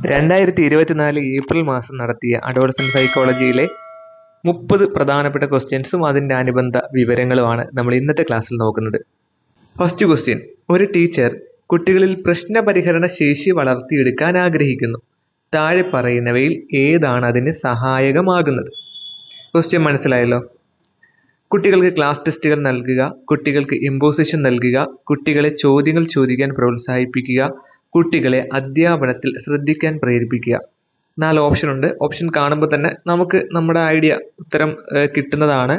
2024 April മാസം നടത്തിയ adolescent സൈക്കോളജിയിലെ 30 പ്രധാനപ്പെട്ട ക്വസ്റ്റ്യൻസും അതിൻ്റെ അനുബന്ധ വിവരങ്ങളുമാണ് നമ്മൾ ഇന്നത്തെ ക്ലാസ്സിൽ നോക്കുന്നത്. ഫസ്റ്റ് ക്വസ്റ്റ്യൻ: ഒരു ടീച്ചർ കുട്ടികളിൽ പ്രശ്നപരിഹരണ ശേഷി വളർത്തിയെടുക്കാൻ ആഗ്രഹിക്കുന്നു. താഴെ പറയുന്നവയിൽ ഏതാണ് അതിന് സഹായകമാകുന്നത്? ക്വസ്റ്റ്യൻ മനസ്സിലായല്ലോ. കുട്ടികൾക്ക് ക്ലാസ് ടെസ്റ്റുകൾ നൽകുക, കുട്ടികൾക്ക് ഇമ്പോസിഷൻ നൽകുക, കുട്ടികളെ ചോദ്യങ്ങൾ ചോദിക്കാൻ പ്രോത്സാഹിപ്പിക്കുക, കുട്ടികളെ അധ്യാപനത്തിൽ ശ്രദ്ധിക്കാൻ പ്രേരിപ്പിക്കുക. 4 ഓപ്ഷൻ ഉണ്ട്. ഓപ്ഷൻ കാണുമ്പോൾ തന്നെ നമുക്ക് നമ്മുടെ ഉത്തരം കിട്ടുന്നതാണ്.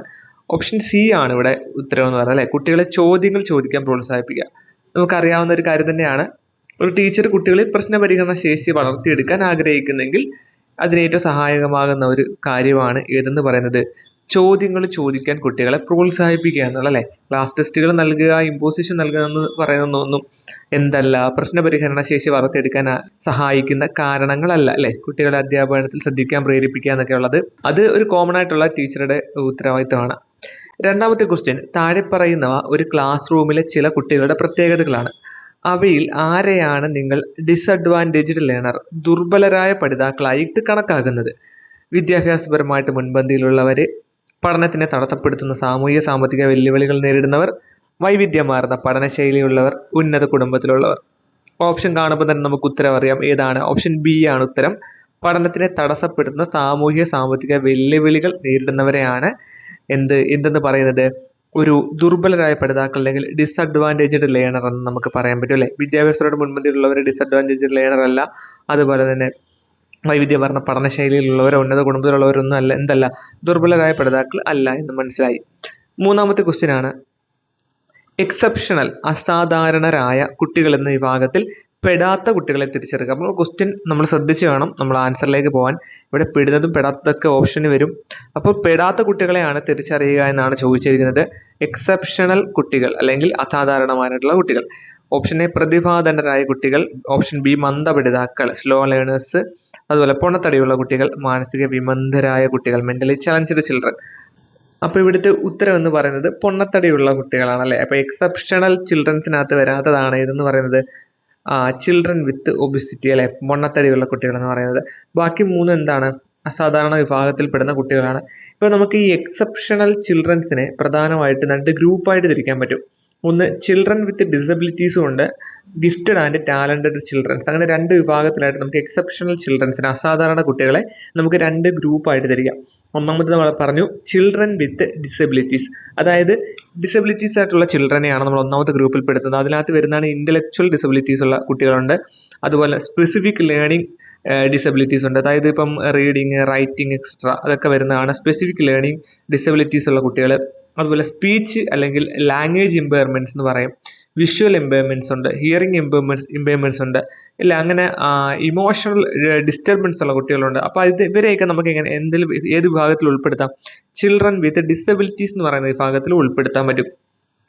ഓപ്ഷൻ സി ആണ് ഇവിടെ ഉത്തരം എന്ന് പറയുന്നത്, അല്ലെ? കുട്ടികളെ ചോദ്യങ്ങൾ ചോദിക്കാൻ പ്രോത്സാഹിപ്പിക്കുക. നമുക്കറിയാവുന്ന ഒരു കാര്യം തന്നെയാണ്. ഒരു ടീച്ചർ കുട്ടികളിൽ പ്രശ്നപരിഹരണ ശേഷി വളർത്തിയെടുക്കാൻ ആഗ്രഹിക്കുന്നെങ്കിൽ അതിനേറ്റവും സഹായകമാകുന്ന ഒരു കാര്യമാണ് ഏതെന്ന് പറയുന്നത്, ചോദ്യങ്ങൾ ചോദിക്കാൻ കുട്ടികളെ പ്രോത്സാഹിപ്പിക്കുക എന്നുള്ള, അല്ലെ? ക്ലാസ് ടെസ്റ്റുകൾ നൽകുക, ഇമ്പോസിഷൻ നൽകുക എന്ന് പറയുന്നതൊന്നും എന്തല്ല, പ്രശ്നപരിഹരണ ശേഷി വളർത്തിയെടുക്കാൻ സഹായിക്കുന്ന കാരണങ്ങളല്ല, അല്ലെ? കുട്ടികളെ അധ്യാപനത്തിൽ ശ്രദ്ധിക്കാൻ പ്രേരിപ്പിക്കുക എന്നൊക്കെ ഉള്ളത് അത് ഒരു കോമൺ ആയിട്ടുള്ള ടീച്ചറുടെ ഉത്തരവാദിത്തമാണ്. രണ്ടാമത്തെ ക്വസ്റ്റ്യൻ: താഴെ പറയുന്നവ ഒരു ക്ലാസ് റൂമിലെ ചില കുട്ടികളുടെ പ്രത്യേകതകളാണ്. അവയിൽ ആരെയാണ് നിങ്ങൾ ഡിസഡ്വാൻറ്റേജ്ഡ് ലേണർ, ദുർബലരായ പഠിതാക്കളായിട്ട് കണക്കാക്കുന്നത്? വിദ്യാഭ്യാസപരമായിട്ട് മുൻപന്തിയിലുള്ളവര്, പഠനത്തിനെ തടസ്സപ്പെടുത്തുന്ന സാമൂഹിക സാമ്പത്തിക വെല്ലുവിളികൾ നേരിടുന്നവർ, വൈവിധ്യമാർന്ന പഠനശൈലിയുള്ളവർ, ഉന്നത കുടുംബത്തിലുള്ളവർ. ഓപ്ഷൻ കാണുമ്പോൾ തന്നെ നമുക്ക് ഉത്തരം അറിയാം. ഏതാണ്? ഓപ്ഷൻ ബി ആണ് ഉത്തരം. പഠനത്തിനെ തടസ്സപ്പെടുത്തുന്ന സാമൂഹിക സാമ്പത്തിക വെല്ലുവിളികൾ നേരിടുന്നവരെയാണ് എന്തെന്ന് പറയുന്നത്, ഒരു ദുർബലരായ പഠിതാക്കൾ അല്ലെങ്കിൽ ഡിസഡ്വാൻറ്റേജ്ഡ് ലേണർ എന്ന് നമുക്ക് പറയാൻ പറ്റും, അല്ലെ? വിദ്യാഭ്യാസത്തോട് മുൻപന്തിയിലുള്ളവർ ഡിസഡ്വാൻറ്റേജ്ഡ് ലേണർ അല്ല. അതുപോലെ തന്നെ വൈവിധ്യമാർന്ന പഠനശൈലിയിലുള്ളവരോ ഉന്നത കുടുംബത്തിലുള്ളവരൊന്നും അല്ല എന്തല്ല, ദുർബലരായ പഠിതാക്കൾ അല്ല എന്ന് മനസ്സിലായി. മൂന്നാമത്തെ ക്വസ്റ്റ്യൻ ആണ്: എക്സെപ്ഷണൽ, അസാധാരണരായ കുട്ടികൾ എന്ന വിഭാഗത്തിൽ പെടാത്ത കുട്ടികളെ തിരിച്ചറിയുക. അപ്പോൾ ക്വസ്റ്റ്യൻ നമ്മൾ ശ്രദ്ധിച്ച് വേണം നമ്മൾ ആൻസറിലേക്ക് പോകാൻ. ഇവിടെ പെടുന്നതും പെടാത്തതൊക്കെ ഓപ്ഷന് വരും. അപ്പോൾ പെടാത്ത കുട്ടികളെയാണ് തിരിച്ചറിയുക എന്നാണ് ചോദിച്ചിരിക്കുന്നത്. എക്സെപ്ഷണൽ കുട്ടികൾ അല്ലെങ്കിൽ അസാധാരണമായിട്ടുള്ള കുട്ടികൾ. ഓപ്ഷൻ എ പ്രതിഭാധനരായ കുട്ടികൾ, ഓപ്ഷൻ ബി മന്ദപഠിതാക്കൾ, സ്ലോ ലേണേഴ്സ്, അതുപോലെ പൊണ്ണത്തടിയുള്ള കുട്ടികൾ, മാനസിക വിമന്ധരായ കുട്ടികൾ, മെന്റലി ചലഞ്ചഡ് ചിൽഡ്രൻ. അപ്പൊ ഇവിടുത്തെ ഉത്തരം എന്ന് പറയുന്നത് പൊണ്ണത്തടിയുള്ള കുട്ടികളാണ്, അല്ലെ? അപ്പൊ എക്സെപ്ഷണൽ ചിൽഡ്രൻസിനകത്ത് വരാത്തതാണ് ഇതെന്ന് പറയുന്നത് ചിൽഡ്രൻ വിത്ത് ഒബിസിറ്റി, അല്ലെ? പൊണ്ണത്തടിയുള്ള കുട്ടികൾ എന്ന് പറയുന്നത്. ബാക്കി 3 എന്താണ്? അസാധാരണ വിഭാഗത്തിൽപ്പെടുന്ന കുട്ടികളാണ്. ഇപ്പൊ നമുക്ക് ഈ എക്സെപ്ഷണൽ ചിൽഡ്രൻസിനെ പ്രധാനമായിട്ട് 2 ഗ്രൂപ്പായിട്ട് തിരിക്കാൻ പറ്റും. ഒന്ന് ചിൽഡ്രൻ വിത്ത് ഡിസബിലിറ്റീസും ഉണ്ട്, ഗിഫ്റ്റഡ് ആൻഡ് ടാലന്റഡ് ചിൽഡ്രൻസ്. അങ്ങനെ 2 വിഭാഗത്തിലായിട്ട് നമുക്ക് എക്സെപ്ഷണൽ ചിൽഡ്രൻസിന്, അസാധാരണ കുട്ടികളെ നമുക്ക് 2 ഗ്രൂപ്പായിട്ട് തിരിക്കാം. ഒന്നാമത് നമ്മൾ പറഞ്ഞു ചിൽഡ്രൻ വിത്ത് ഡിസബിലിറ്റീസ്, അതായത് ഡിസബിലിറ്റീസ് ആയിട്ടുള്ള ചിൽഡ്രനെയാണ് നമ്മൾ ഒന്നാമത്തെ ഗ്രൂപ്പിൽ പെടുത്തുന്നത്. അതിനകത്ത് വരുന്നതാണ് ഇന്റലക്ച്വൽ ഡിസബിലിറ്റീസ് ഉള്ള കുട്ടികളുണ്ട്, അതുപോലെ സ്പെസിഫിക് ലേണിംഗ് ഡിസബിലിറ്റീസ് ഉണ്ട്. അതായത് ഇപ്പം റീഡിങ്, റൈറ്റിംഗ് എക്സെട്ര അതൊക്കെ വരുന്നതാണ് സ്പെസിഫിക് ലേണിംഗ് ഡിസബിലിറ്റീസ് ഉള്ള കുട്ടികൾ. അതുപോലെ സ്പീച്ച് അല്ലെങ്കിൽ ലാംഗ്വേജ് ഇമ്പയർമെന്റ്സ് എന്ന് പറയും, വിഷ്വൽ ഇമ്പയർമെന്റ്സ് ഉണ്ട്, ഹിയറിംഗ് ഇമ്പയർമെന്റ്സ് ഉണ്ട്, ഇല്ല അങ്ങനെ ഇമോഷണൽ ഡിസ്റ്റർബൻസ് ഉള്ള കുട്ടികളുണ്ട്. അപ്പൊ ഇവരെയൊക്കെ നമുക്ക് ഏത് വിഭാഗത്തിൽ ഉൾപ്പെടുത്താം? ചിൽഡ്രൻ വിത്ത് ഡിസബിലിറ്റീസ് എന്ന് പറയുന്ന വിഭാഗത്തിൽ ഉൾപ്പെടുത്താൻ പറ്റും.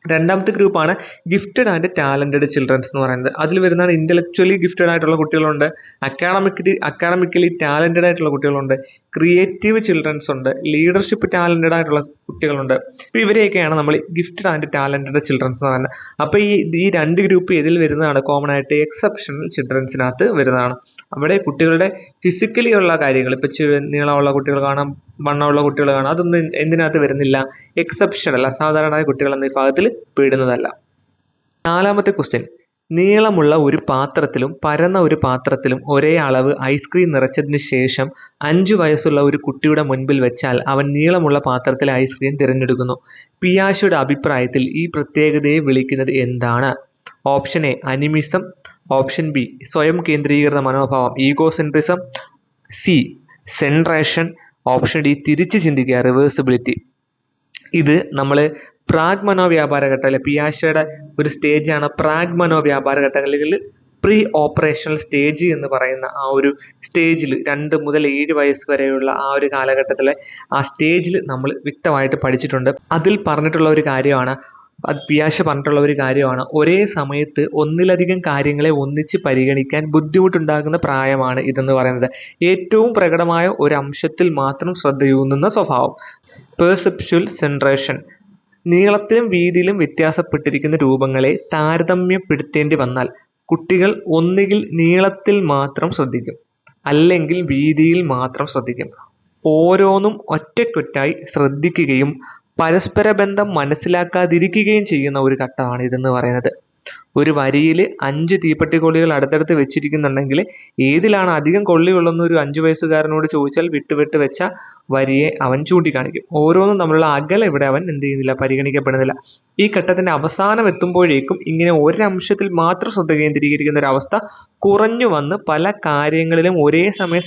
രണ്ടാമത്തെ ഗ്രൂപ്പാണ് ഗിഫ്റ്റഡ് ആൻഡ് ടാലന്റഡ് ചിൽഡ്രൻസ് എന്ന് പറയുന്നത്. അതിൽ വരുന്നതാണ് ഇന്റലക്ച്വലി ഗിഫ്റ്റഡ് ആയിട്ടുള്ള കുട്ടികളുണ്ട്, അക്കാഡമിക്കലി ടാലന്റഡ് ആയിട്ടുള്ള കുട്ടികളുണ്ട്, ക്രിയേറ്റീവ് ചിൽഡ്രൻസ് ഉണ്ട്, ലീഡർഷിപ്പ് ടാലന്റഡ് ആയിട്ടുള്ള കുട്ടികളുണ്ട്. അപ്പൊ ഇവരെയൊക്കെയാണ് നമ്മൾ ഗിഫ്റ്റഡ് ആൻഡ് ടാലന്റഡ് ചിൽഡ്രൻസ് എന്ന് പറയുന്നത്. അപ്പൊ ഈ 2 ഗ്രൂപ്പ് ഇതിൽ വരുന്നതാണ് കോമൺ ആയിട്ട് എക്സെപ്ഷണൽ ചിൽഡ്രൻസിനകത്ത് വരുന്നതാണ്. അവിടെ കുട്ടികളുടെ ഫിസിക്കലി ഉള്ള കാര്യങ്ങൾ, ഇപ്പൊ നീളമുള്ള കുട്ടികൾ കാണാം, വണ്ണമുള്ള കുട്ടികൾ കാണാം, അതൊന്നും എന്തിനകത്ത് വരുന്നില്ല, എക്സെപ്ഷണൽ അസാധാരണമായ കുട്ടികൾ എന്ന വിഭാഗത്തിൽ പെടുന്നതല്ല. 4ാമത്തെ ക്വസ്റ്റ്യൻ: നീളമുള്ള ഒരു പാത്രത്തിലും പരന്ന ഒരു പാത്രത്തിലും ഒരേ അളവ് ഐസ്ക്രീം നിറച്ചതിന് ശേഷം 5 വയസ്സുള്ള ഒരു കുട്ടിയുടെ മുൻപിൽ വെച്ചാൽ അവൻ നീളമുള്ള പാത്രത്തിലെ ഐസ്ക്രീം തിരഞ്ഞെടുക്കുന്നു. പിയാഷയുടെ അഭിപ്രായത്തിൽ ഈ പ്രത്യേകതയെ വിളിക്കുന്നത് എന്താണ്? Option A animism, option B സ്വയം കേന്ദ്രീകൃത മനോഭാവം egocentrism, C centration, option D തിരിച്ച് ചിന്തിക്കുക റിവേഴ്സിബിലിറ്റി. ഇത് നമ്മൾ പ്രാഗ് മനോവ്യാപാര ഘട്ടം, അല്ലെ? പിയാഷയുടെ ഒരു സ്റ്റേജാണ് പ്രാഗ് മനോവ്യാപാര ഘട്ടം അല്ലെങ്കിൽ പ്രീ ഓപ്പറേഷണൽ സ്റ്റേജ് എന്ന് പറയുന്ന ആ ഒരു സ്റ്റേജിൽ 2 മുതൽ 7 വയസ്സ് വരെയുള്ള ആ ഒരു കാലഘട്ടത്തിലെ ആ സ്റ്റേജിൽ നമ്മൾ വ്യക്തമായിട്ട് പഠിച്ചിട്ടുണ്ട്. അതിൽ പറഞ്ഞിട്ടുള്ള ഒരു കാര്യമാണ്, പിയാഷെ പറഞ്ഞിട്ടുള്ള ഒരു കാര്യമാണ്, ഒരേ സമയത്ത് ഒന്നിലധികം കാര്യങ്ങളെ ഒന്നിച്ച് പരിഗണിക്കാൻ ബുദ്ധിമുട്ടുണ്ടാകുന്ന പ്രായമാണ് ഇതെന്ന് പറയുന്നത്. ഏറ്റവും പ്രകടമായ ഒരു അംശത്തിൽ മാത്രം ശ്രദ്ധയൂന്നുന്ന സ്വഭാവം, പെർസെപ്ച്വൽ സെൻട്രേഷൻ. നീളത്തിലും വീതിയിലും വ്യത്യാസപ്പെട്ടിരിക്കുന്ന രൂപങ്ങളെ താരതമ്യപ്പെടുത്തേണ്ടി വന്നാൽ കുട്ടികൾ ഒന്നുകിൽ നീളത്തിൽ മാത്രം ശ്രദ്ധിക്കും, അല്ലെങ്കിൽ വീതിയിൽ മാത്രം ശ്രദ്ധിക്കും. ഓരോന്നും ഒറ്റയ്ക്കൊറ്റായി ശ്രദ്ധിക്കുകയും പരസ്പര ബന്ധം മനസ്സിലാക്കാതിരിക്കുകയും ചെയ്യുന്ന ഒരു ഘട്ടമാണ് ഇതെന്ന് പറയുന്നത്. ഒരു വരിയിൽ 5 തീപ്പെട്ടിക്കൊള്ളികൾ അടുത്തടുത്ത് വെച്ചിരിക്കുന്നുണ്ടെങ്കിൽ ഏതിലാണ് അധികം കൊള്ളിയുള്ളതെന്ന് ഒരു 5 വയസ്സുകാരനോട് ചോദിച്ചാൽ വിട്ട് വെച്ച വരിയെ അവൻ ചൂണ്ടിക്കാണിക്കും. ഓരോന്നും തമ്മിലുള്ള അകലം ഇവിടെ അവൻ എന്ത് ചെയ്യുന്നില്ല, പരിഗണിക്കപ്പെടുന്നില്ല. ഈ ഘട്ടത്തിന്റെ അവസാനം എത്തുമ്പോഴേക്കും ഇങ്ങനെ ഒരംശത്തിൽ മാത്രം ശ്രദ്ധ കേന്ദ്രീകരിക്കുന്ന ഒരു അവസ്ഥ കുറഞ്ഞു വന്ന് പല കാര്യങ്ങളിലും ഒരേ സമയം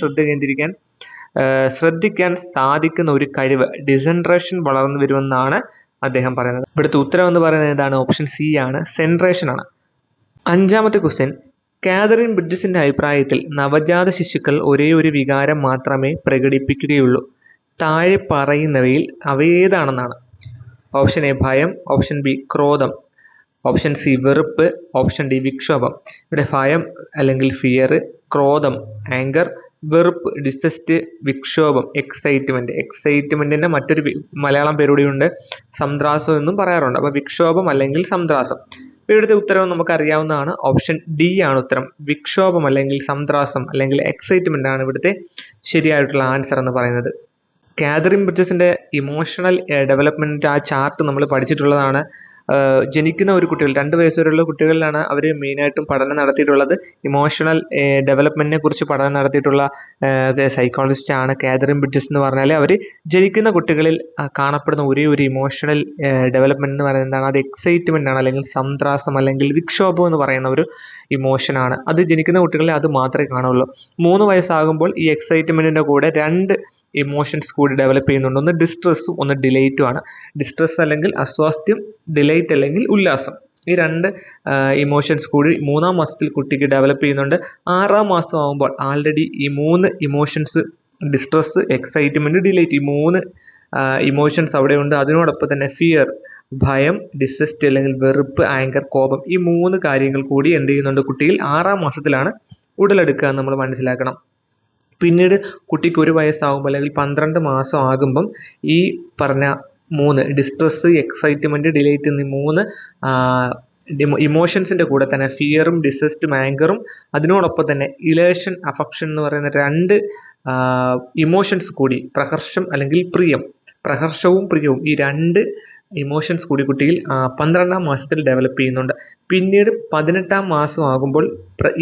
ശ്രദ്ധിക്കാൻ സാധിക്കുന്ന ഒരു കഴിവ്, ഡിസെൻട്രേഷൻ വളർന്നു വരുമെന്നാണ് അദ്ദേഹം പറയുന്നത്. ഇവിടുത്തെ ഉത്തരം എന്ന് പറയുന്നത് ഏതാണ്? ഓപ്ഷൻ സി ആണ്, സെൻട്രേഷൻ ആണ്. 5ാമത്തെ ക്വസ്റ്റ്യൻ, കാതറിൻ ബ്രിഡ്ജസിന്റെ അഭിപ്രായത്തിൽ നവജാത ശിശുക്കൾ ഒരേ ഒരു വികാരം മാത്രമേ പ്രകടിപ്പിക്കുകയുള്ളൂ. താഴെ പറയുന്നവയിൽ അവയേതാണെന്നാണ്. ഓപ്ഷൻ എ ഭയം, ഓപ്ഷൻ ബി ക്രോധം, ഓപ്ഷൻ സി വെറുപ്പ്, ഓപ്ഷൻ ഡി വിക്ഷോഭം. ഇവിടെ ഭയം അല്ലെങ്കിൽ ഫിയർ, ക്രോധം ആങ്കർ, വെറുപ്പ് ഡിസസ്റ്റ്, വിക്ഷോഭം എക്സൈറ്റ്മെന്റ്. എക്സൈറ്റ്മെന്റിന്റെ മറ്റൊരു മലയാളം പേരുകൂടിയുണ്ട്, സംദ്രാസം എന്നും പറയാറുണ്ട്. അപ്പൊ വിക്ഷോഭം അല്ലെങ്കിൽ സംദ്രാസം. ഇവിടുത്തെ ഉത്തരം നമുക്ക് അറിയാവുന്നതാണ്, ഓപ്ഷൻ ഡി ആണ് ഉത്തരം. വിക്ഷോഭം അല്ലെങ്കിൽ സംദ്രാസം അല്ലെങ്കിൽ എക്സൈറ്റ്മെന്റ് ആണ് ഇവിടുത്തെ ശരിയായിട്ടുള്ള ആൻസർ എന്ന് പറയുന്നത്. കാതറിൻ ബ്രിഡ്ജസിന്റെ ഇമോഷണൽ ഡെവലപ്മെന്റ് ആ ചാർട്ട് നമ്മൾ പഠിച്ചിട്ടുള്ളതാണ്. ജനിക്കുന്ന ഒരു കുട്ടികൾ 2 വയസ്സ് വരെയുള്ള കുട്ടികളിലാണ് അവർ മെയിനായിട്ടും പഠനം നടത്തിയിട്ടുള്ളത്. ഇമോഷണൽ ഡെവലപ്മെന്റിനെ കുറിച്ച് പഠനം നടത്തിയിട്ടുള്ള സൈക്കോളജിസ്റ്റ് ആണ് കാതറിൻ ബ്രിഡ്ജസ് എന്ന് പറഞ്ഞാൽ. അവർ ജനിക്കുന്ന കുട്ടികളിൽ കാണപ്പെടുന്ന ഒരേ ഒരു ഇമോഷണൽ ഡെവലപ്മെന്റ് എന്ന് പറയുന്നത് എന്താണ്? അത് എക്സൈറ്റ്മെന്റ് ആണ്, അല്ലെങ്കിൽ സംദ്രാസം അല്ലെങ്കിൽ വിക്ഷോഭം എന്ന് പറയുന്ന ഒരു ഇമോഷനാണ്. അത് ജനിക്കുന്ന കുട്ടികളിൽ അത് മാത്രമേ കാണുള്ളൂ. 3 വയസ്സാകുമ്പോൾ ഈ എക്സൈറ്റ്മെന്റിന്റെ കൂടെ 2 ഇമോഷൻസ് കൂടി ഡെവലപ്പ് ചെയ്യുന്നുണ്ട്. ഒന്ന് ഡിസ്ട്രെസ്സും ഒന്ന് ഡിലൈറ്റും ആണ്. ഡിസ്ട്രെസ് അല്ലെങ്കിൽ അസ്വാസ്ഥ്യം, ഡിലൈറ്റ് അല്ലെങ്കിൽ ഉല്ലാസം. ഈ 2 ഇമോഷൻസ് കൂടി 3ാം മാസത്തിൽ കുട്ടിക്ക് ഡെവലപ്പ് ചെയ്യുന്നുണ്ട്. 6ാം മാസം ആകുമ്പോൾ ആൾറെഡി ഈ 3 ഇമോഷൻസ്, ഡിസ്ട്രെസ്, എക്സൈറ്റ്മെന്റ്, ഡിലൈറ്റ്, ഈ 3 ഇമോഷൻസ് അവിടെയുണ്ട്. അതിനോടൊപ്പം തന്നെ ഫിയർ, ഭയം, ഡിസസ്റ്റ് അല്ലെങ്കിൽ വെറുപ്പ്, ആങ്കർ, കോപം, ഈ 3 കാര്യങ്ങൾ കൂടി എന്ത് ചെയ്യുന്നുണ്ട് കുട്ടിയിൽ 6ാം മാസത്തിലാണ് ഉടലെടുക്കുക എന്ന് നമ്മൾ മനസ്സിലാക്കണം. പിന്നീട് കുട്ടിക്ക് 1 വയസ്സാകുമ്പോൾ അല്ലെങ്കിൽ 12 മാസം ആകുമ്പം ഈ പറഞ്ഞ 3 ഡിസ്ട്രെസ്, എക്സൈറ്റ്മെന്റ്, ഡിലൈറ്റ് എന്നീ 3 ഇമോഷൻസിന്റെ കൂടെ തന്നെ ഫിയറും ഡിസസ്റ്റും ആങ്കറും അതിനോടൊപ്പം തന്നെ ഇലേഷൻ, അഫക്ഷൻ എന്ന് പറയുന്ന 2 ഇമോഷൻസ് കൂടി, പ്രഹർഷം അല്ലെങ്കിൽ പ്രിയം, പ്രഹർഷവും പ്രിയവും, ഈ 2 ഇമോഷൻസ് കൂടി കുട്ടിയിൽ 12ാം മാസത്തിൽ ഡെവലപ്പ് ചെയ്യുന്നുണ്ട്. പിന്നീട് 18ാം മാസം ആകുമ്പോൾ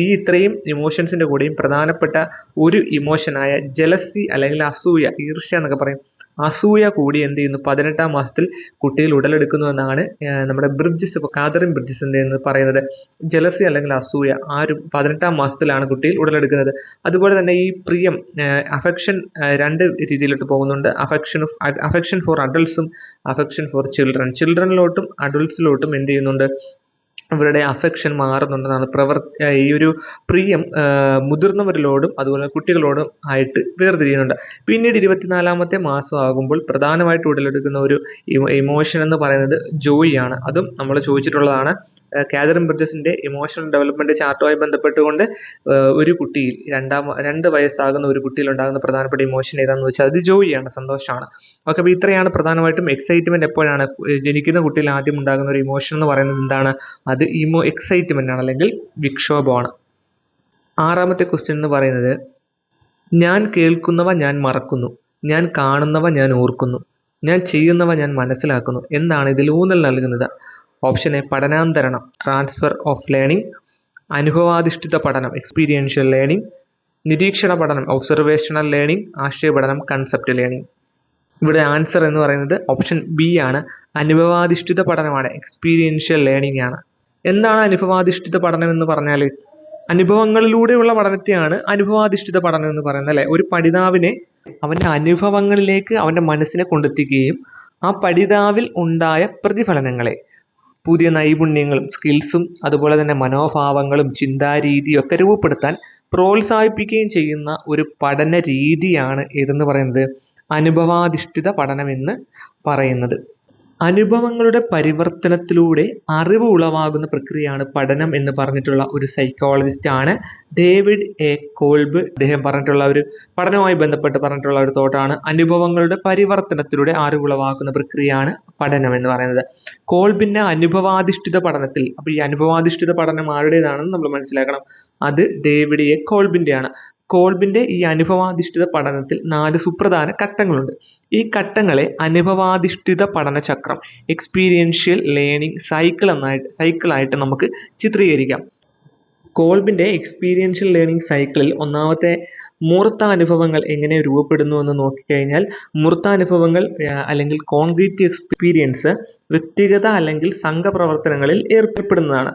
ഈ ഇത്രയും ഇമോഷൻസിന്റെ കൂടെയും പ്രധാനപ്പെട്ട ഒരു ഇമോഷനായ ജലസി അല്ലെങ്കിൽ അസൂയ, ഈർഷ്യ എന്നൊക്കെ പറയും, അസൂയ കൂടി എന്ത് ചെയ്യുന്നു 18ാം മാസത്തിൽ കുട്ടിയിൽ ഉടലെടുക്കുന്നു എന്നാണ് നമ്മുടെ ബ്രിഡ്ജസ്, കാതറിൻ ബ്രിഡ്ജസിന്റെ എന്ന് പറയുന്നത്. ജലസി അല്ലെങ്കിൽ അസൂയ 18ാം മാസത്തിലാണ് കുട്ടിയിൽ ഉടലെടുക്കുന്നത്. അതുപോലെ തന്നെ ഈ പ്രിയം, അഫെക്ഷൻ 2 രീതിയിലോട്ട് പോകുന്നുണ്ട്. അഫെക്ഷൻ ഫോർ അഡൾട്ട്സും അഫെക്ഷൻ ഫോർ ചിൽഡ്രനിലോട്ടും അഡൾട്ട്സിലോട്ടും എന്ത് ചെയ്യുന്നുണ്ട്, അവരുടെ അഫെക്ഷൻ മാറുന്നുണ്ടെന്നാണ്. ഈ ഒരു പ്രിയം മുതിർന്നവരിലോടും അതുപോലെ കുട്ടികളോടും ആയിട്ട് വേർതിരിയുന്നുണ്ട്. പിന്നീട് 24ാമത്തെ മാസം ആകുമ്പോൾ പ്രധാനമായിട്ട് ഉടലെടുക്കുന്ന ഒരു ഇമോഷൻ എന്ന് പറയുന്നത് ജോയ് ആണ്. അതും നമ്മൾ ചോദിച്ചിട്ടുള്ളതാണ്. കാതറിൻ ബ്രിഡ്ജസിന്റെ ഇമോഷണൽ ഡെവലപ്മെന്റ് ചാർട്ടുമായി ബന്ധപ്പെട്ടുകൊണ്ട് ഒരു കുട്ടിയിൽ 2 വയസ്സാകുന്ന ഒരു കുട്ടിയിൽ ഉണ്ടാകുന്ന പ്രധാനപ്പെട്ട ഇമോഷൻ ഏതാണെന്ന് വെച്ചാൽ അത് ജോയ് ആണ്, സന്തോഷമാണ്. ഓക്കെ, അപ്പോൾ ഇത്രയാണ് പ്രധാനമായിട്ടും. എക്സൈറ്റ്മെന്റ് എപ്പോഴാണ് ജനിക്കുന്ന കുട്ടിയിൽ ആദ്യം ഉണ്ടാകുന്ന ഒരു ഇമോഷൻ എന്ന് പറയുന്നത് എന്താണ്? അത് എക്സൈറ്റ്മെന്റ് ആണ് അല്ലെങ്കിൽ വിക്ഷോഭമാണ്. 6ാമത്തെ ക്വസ്റ്റ്യൻ എന്ന് പറയുന്നത്, ഞാൻ കേൾക്കുന്നവ ഞാൻ മറക്കുന്നു, ഞാൻ കാണുന്നവ ഞാൻ ഓർക്കുന്നു, ഞാൻ ചെയ്യുന്നവ ഞാൻ മനസ്സിലാക്കുന്നു എന്നാണ് ഇതിൽ ഊന്നൽ നൽകുന്നത്. ഓപ്ഷൻ എ പഠനാന്തരണം, ട്രാൻസ്ഫർ ഓഫ് ലേണിംഗ്, അനുഭവാധിഷ്ഠിത പഠനം, എക്സ്പീരിയൻഷ്യൽ ലേണിംഗ്, നിരീക്ഷണ പഠനം, ഒബ്സർവേഷണൽ ലേണിംഗ്, ആശയ പഠനം, കൺസെപ്റ്റ് ലേണിംഗ്. ഇവിടെ ആൻസർ എന്ന് പറയുന്നത് ഓപ്ഷൻ ബി ആണ്, അനുഭവാധിഷ്ഠിത പഠനമാണ്, എക്സ്പീരിയൻഷ്യൽ ലേണിംഗ് ആണ്. എന്താണ് അനുഭവാധിഷ്ഠിത പഠനം എന്ന് പറഞ്ഞാൽ? അനുഭവങ്ങളിലൂടെയുള്ള പഠനത്തെയാണ് അനുഭവാധിഷ്ഠിത പഠനം എന്ന് പറയുന്നത്, അല്ലെ? ഒരു പഠിതാവിനെ അവന്റെ അനുഭവങ്ങളിലേക്ക് അവന്റെ മനസ്സിനെ കൊണ്ടെത്തിക്കുകയും ആ പഠിതാവിൽ ഉണ്ടായ പ്രതിഫലനങ്ങളെ, പുതിയ നൈപുണ്യങ്ങളും സ്കിൽസും അതുപോലെ തന്നെ മനോഭാവങ്ങളും ചിന്താരീതിയും ഒക്കെ രൂപപ്പെടുത്താൻ പ്രോത്സാഹിപ്പിക്കുകയും ചെയ്യുന്ന ഒരു പഠന രീതിയാണ് ഏതെന്ന് പറയുന്നത്? അനുഭവാധിഷ്ഠിത പഠനം എന്ന് പറയുന്നത്. അനുഭവങ്ങളുടെ പരിവർത്തനത്തിലൂടെ അറിവ് ഉളവാകുന്ന പ്രക്രിയയാണ് പഠനം എന്ന് പറഞ്ഞിട്ടുള്ള ഒരു സൈക്കോളജിസ്റ്റ് ആണ് ഡേവിഡ് എ കോൾബ്. അദ്ദേഹം പറഞ്ഞിട്ടുള്ള ഒരു പഠനവുമായി ബന്ധപ്പെട്ട് പറഞ്ഞിട്ടുള്ള ഒരു തോട്ടാണ് അനുഭവങ്ങളുടെ പരിവർത്തനത്തിലൂടെ അറിവ് ഉളവാക്കുന്ന പ്രക്രിയയാണ് പഠനം എന്ന് പറയുന്നത്. കോൾബിന്റെ അനുഭവാധിഷ്ഠിത പഠനത്തിൽ, അപ്പോൾ ഈ അനുഭവാധിഷ്ഠിത പഠനം ആരുടേതാണെന്ന് നമ്മൾ മനസ്സിലാക്കണം. അത് ഡേവിഡ് എ കോൾബിന്റെ ആണ്. കോൾബിന്റെ ഈ അനുഭവാധിഷ്ഠിത പഠനത്തിൽ 4 സുപ്രധാന ഘട്ടങ്ങളുണ്ട്. ഈ ഘട്ടങ്ങളെ അനുഭവാധിഷ്ഠിത പഠന ചക്രം, എക്സ്പീരിയൻഷ്യൽ ലേണിംഗ് സൈക്കിളായിട്ട് നമുക്ക് ചിത്രീകരിക്കാം. കോൾബിന്റെ എക്സ്പീരിയൻഷ്യൽ ലേണിംഗ് സൈക്കിളിൽ ഒന്നാമത്തെ മൂർത്താനുഭവങ്ങൾ എങ്ങനെ രൂപപ്പെടുന്നു എന്ന് നോക്കിക്കഴിഞ്ഞാൽ, മൂർത്താനുഭവങ്ങൾ അല്ലെങ്കിൽ കോൺക്രീറ്റ് എക്സ്പീരിയൻസ് വ്യക്തിഗത അല്ലെങ്കിൽ സംഘപ്രവർത്തനങ്ങളിൽ ഏർപ്പെടുന്നതാണ്.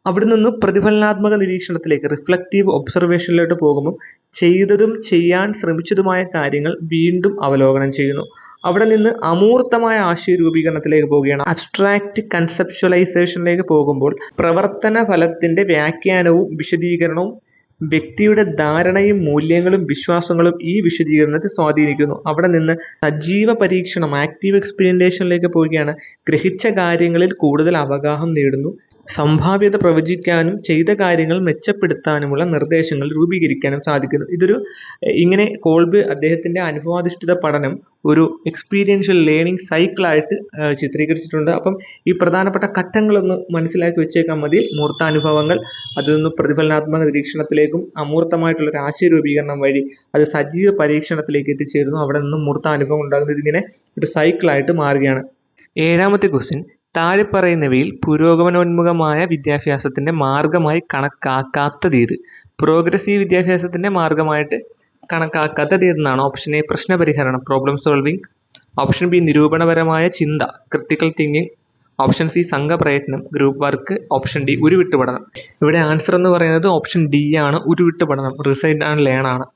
അവിടെ നിന്ന് പ്രതിഫലനാത്മക നിരീക്ഷണത്തിലേക്ക്, റിഫ്ലക്റ്റീവ് ഒബ്സർവേഷനിലോട്ട് പോകുമ്പോൾ ചെയ്തതും ചെയ്യാൻ ശ്രമിച്ചതുമായ കാര്യങ്ങൾ വീണ്ടും അവലോകനം ചെയ്യുന്നു. അവിടെ നിന്ന് അമൂർത്തമായ ആശയ രൂപീകരണത്തിലേക്ക് പോവുകയാണ്. അബ്സ്ട്രാക്റ്റ് കൺസെപ്ച്വലൈസേഷനിലേക്ക് പോകുമ്പോൾ പ്രവർത്തന ഫലത്തിന്റെ വ്യാഖ്യാനവും വിശദീകരണവും വ്യക്തിയുടെ ധാരണയും മൂല്യങ്ങളും വിശ്വാസങ്ങളും ഈ വിശദീകരണത്തെ സ്വാധീനിക്കുന്നു. അവിടെ നിന്ന് സജീവ പരീക്ഷണം, ആക്റ്റീവ് എക്സ്പെരിമെന്റേഷനിലേക്ക് പോവുകയാണ്. ഗ്രഹിച്ച കാര്യങ്ങളിൽ കൂടുതൽ അവഗാഹം നേടുന്നു. സംഭാവ്യത പ്രവചിക്കാനും ചെയ്ത കാര്യങ്ങൾ മെച്ചപ്പെടുത്താനുമുള്ള നിർദ്ദേശങ്ങൾ രൂപീകരിക്കാനും സാധിക്കുന്നു. ഇങ്ങനെ കോൾബ് അദ്ദേഹത്തിന്റെ അനുഭവാധിഷ്ഠിത പഠനം ഒരു എക്സ്പീരിയൻഷ്യൽ ലേണിംഗ് സൈക്കിളായിട്ട് ചിത്രീകരിച്ചിട്ടുണ്ട്. അപ്പം ഈ പ്രധാനപ്പെട്ട ഘട്ടങ്ങളൊന്ന് മനസ്സിലാക്കി വെച്ചേക്കാൻ മതി. മൂർത്താനുഭവങ്ങൾ, അതിൽ നിന്ന് പ്രതിഫലനാത്മക നിരീക്ഷണത്തിലേക്കും അമൂർത്തമായിട്ടുള്ള ഒരു ആശയ രൂപീകരണം വഴി അത് സജീവ പരീക്ഷണത്തിലേക്ക് എത്തിച്ചേരുന്നു. അവിടെ നിന്ന് മൂർത്താനുഭവം ഉണ്ടാകുന്നത് ഇതിങ്ങനെ ഒരു സൈക്കിളായിട്ട് മാറുകയാണ്. 7ാമത്തെ ക്വസ്റ്റ്യൻ, താഴെ പറയുന്നവയിൽ പുരോഗമനോന്മുഖമായ വിദ്യാഭ്യാസത്തിന്റെ മാർഗമായി കണക്കാക്കാത്തതേത്? പ്രോഗ്രസീവ് വിദ്യാഭ്യാസത്തിന്റെ മാർഗമായിട്ട് കണക്കാക്കാത്തത് ഏതെന്നാണ്? ഓപ്ഷൻ എ പ്രശ്നപരിഹരണം, പ്രോബ്ലം സോൾവിംഗ്. ഓപ്ഷൻ ബി നിരൂപണപരമായ ചിന്ത, ക്രിട്ടിക്കൽ തിങ്കിങ്. ഓപ്ഷൻ സി സംഘപ്രയത്നം, ഗ്രൂപ്പ് വർക്ക്. ഓപ്ഷൻ ഡി ഉരുവിട്ട് പഠനം. ഇവിടെ ആൻസർ എന്ന് പറയുന്നത് ഓപ്ഷൻ ഡി ആണ്, ഉരുവിട്ട് പഠനം, റിസൈഡ് ആൻഡ് ലേൺ ആണ്.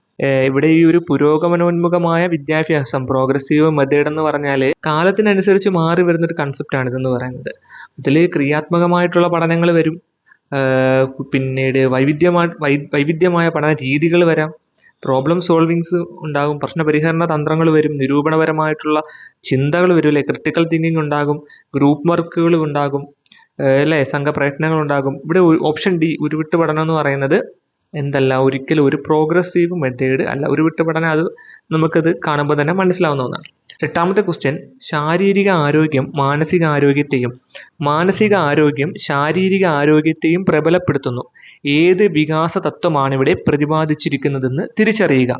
ഇവിടെ ഈ ഒരു പുരോഗമനോന്മുഖമായ വിദ്യാഭ്യാസം, പ്രോഗ്രസീവ് മെത്തേഡ് എന്ന് പറഞ്ഞാൽ കാലത്തിനനുസരിച്ച് മാറി വരുന്ന ഒരു കൺസെപ്റ്റാണ് ഇതെന്ന് പറയുന്നത്. ഇതിൽ ക്രിയാത്മകമായിട്ടുള്ള പഠനങ്ങൾ വരും, പിന്നീട് വൈവിധ്യമായ പഠന രീതികൾ വരാം, പ്രോബ്ലം സോൾവിങ്സ് ഉണ്ടാകും, പ്രശ്നപരിഹരണ തന്ത്രങ്ങൾ വരും, നിരൂപണപരമായിട്ടുള്ള ചിന്തകൾ വരും അല്ലെ, ക്രിട്ടിക്കൽ തിങ്കിങ് ഉണ്ടാകും, ഗ്രൂപ്പ് വർക്കുകൾ ഉണ്ടാകും അല്ലെ, സംഘപ്രയത്നങ്ങൾ ഉണ്ടാകും. ഇവിടെ ഓപ്ഷൻ ഡി ഉരുവിട്ട് പഠനം എന്ന് പറയുന്നത് എന്തല്ല, ഒരിക്കലും ഒരു പ്രോഗ്രസീവ് മെത്തേഡ് അല്ല. ഉരുവിട്ട് പഠനം അത് നമുക്കത് കാണുമ്പോൾ തന്നെ മനസ്സിലാവുന്ന ഒന്നാണ്. 8ാമത്തെ ക്വസ്റ്റ്യൻ, ശാരീരിക ആരോഗ്യം മാനസിക ആരോഗ്യം ശാരീരിക ആരോഗ്യത്തെയും പ്രബലപ്പെടുത്തുന്നു. ഏത് വികാസ തത്വമാണ് ഇവിടെ പ്രതിപാദിച്ചിരിക്കുന്നതെന്ന് തിരിച്ചറിയുക.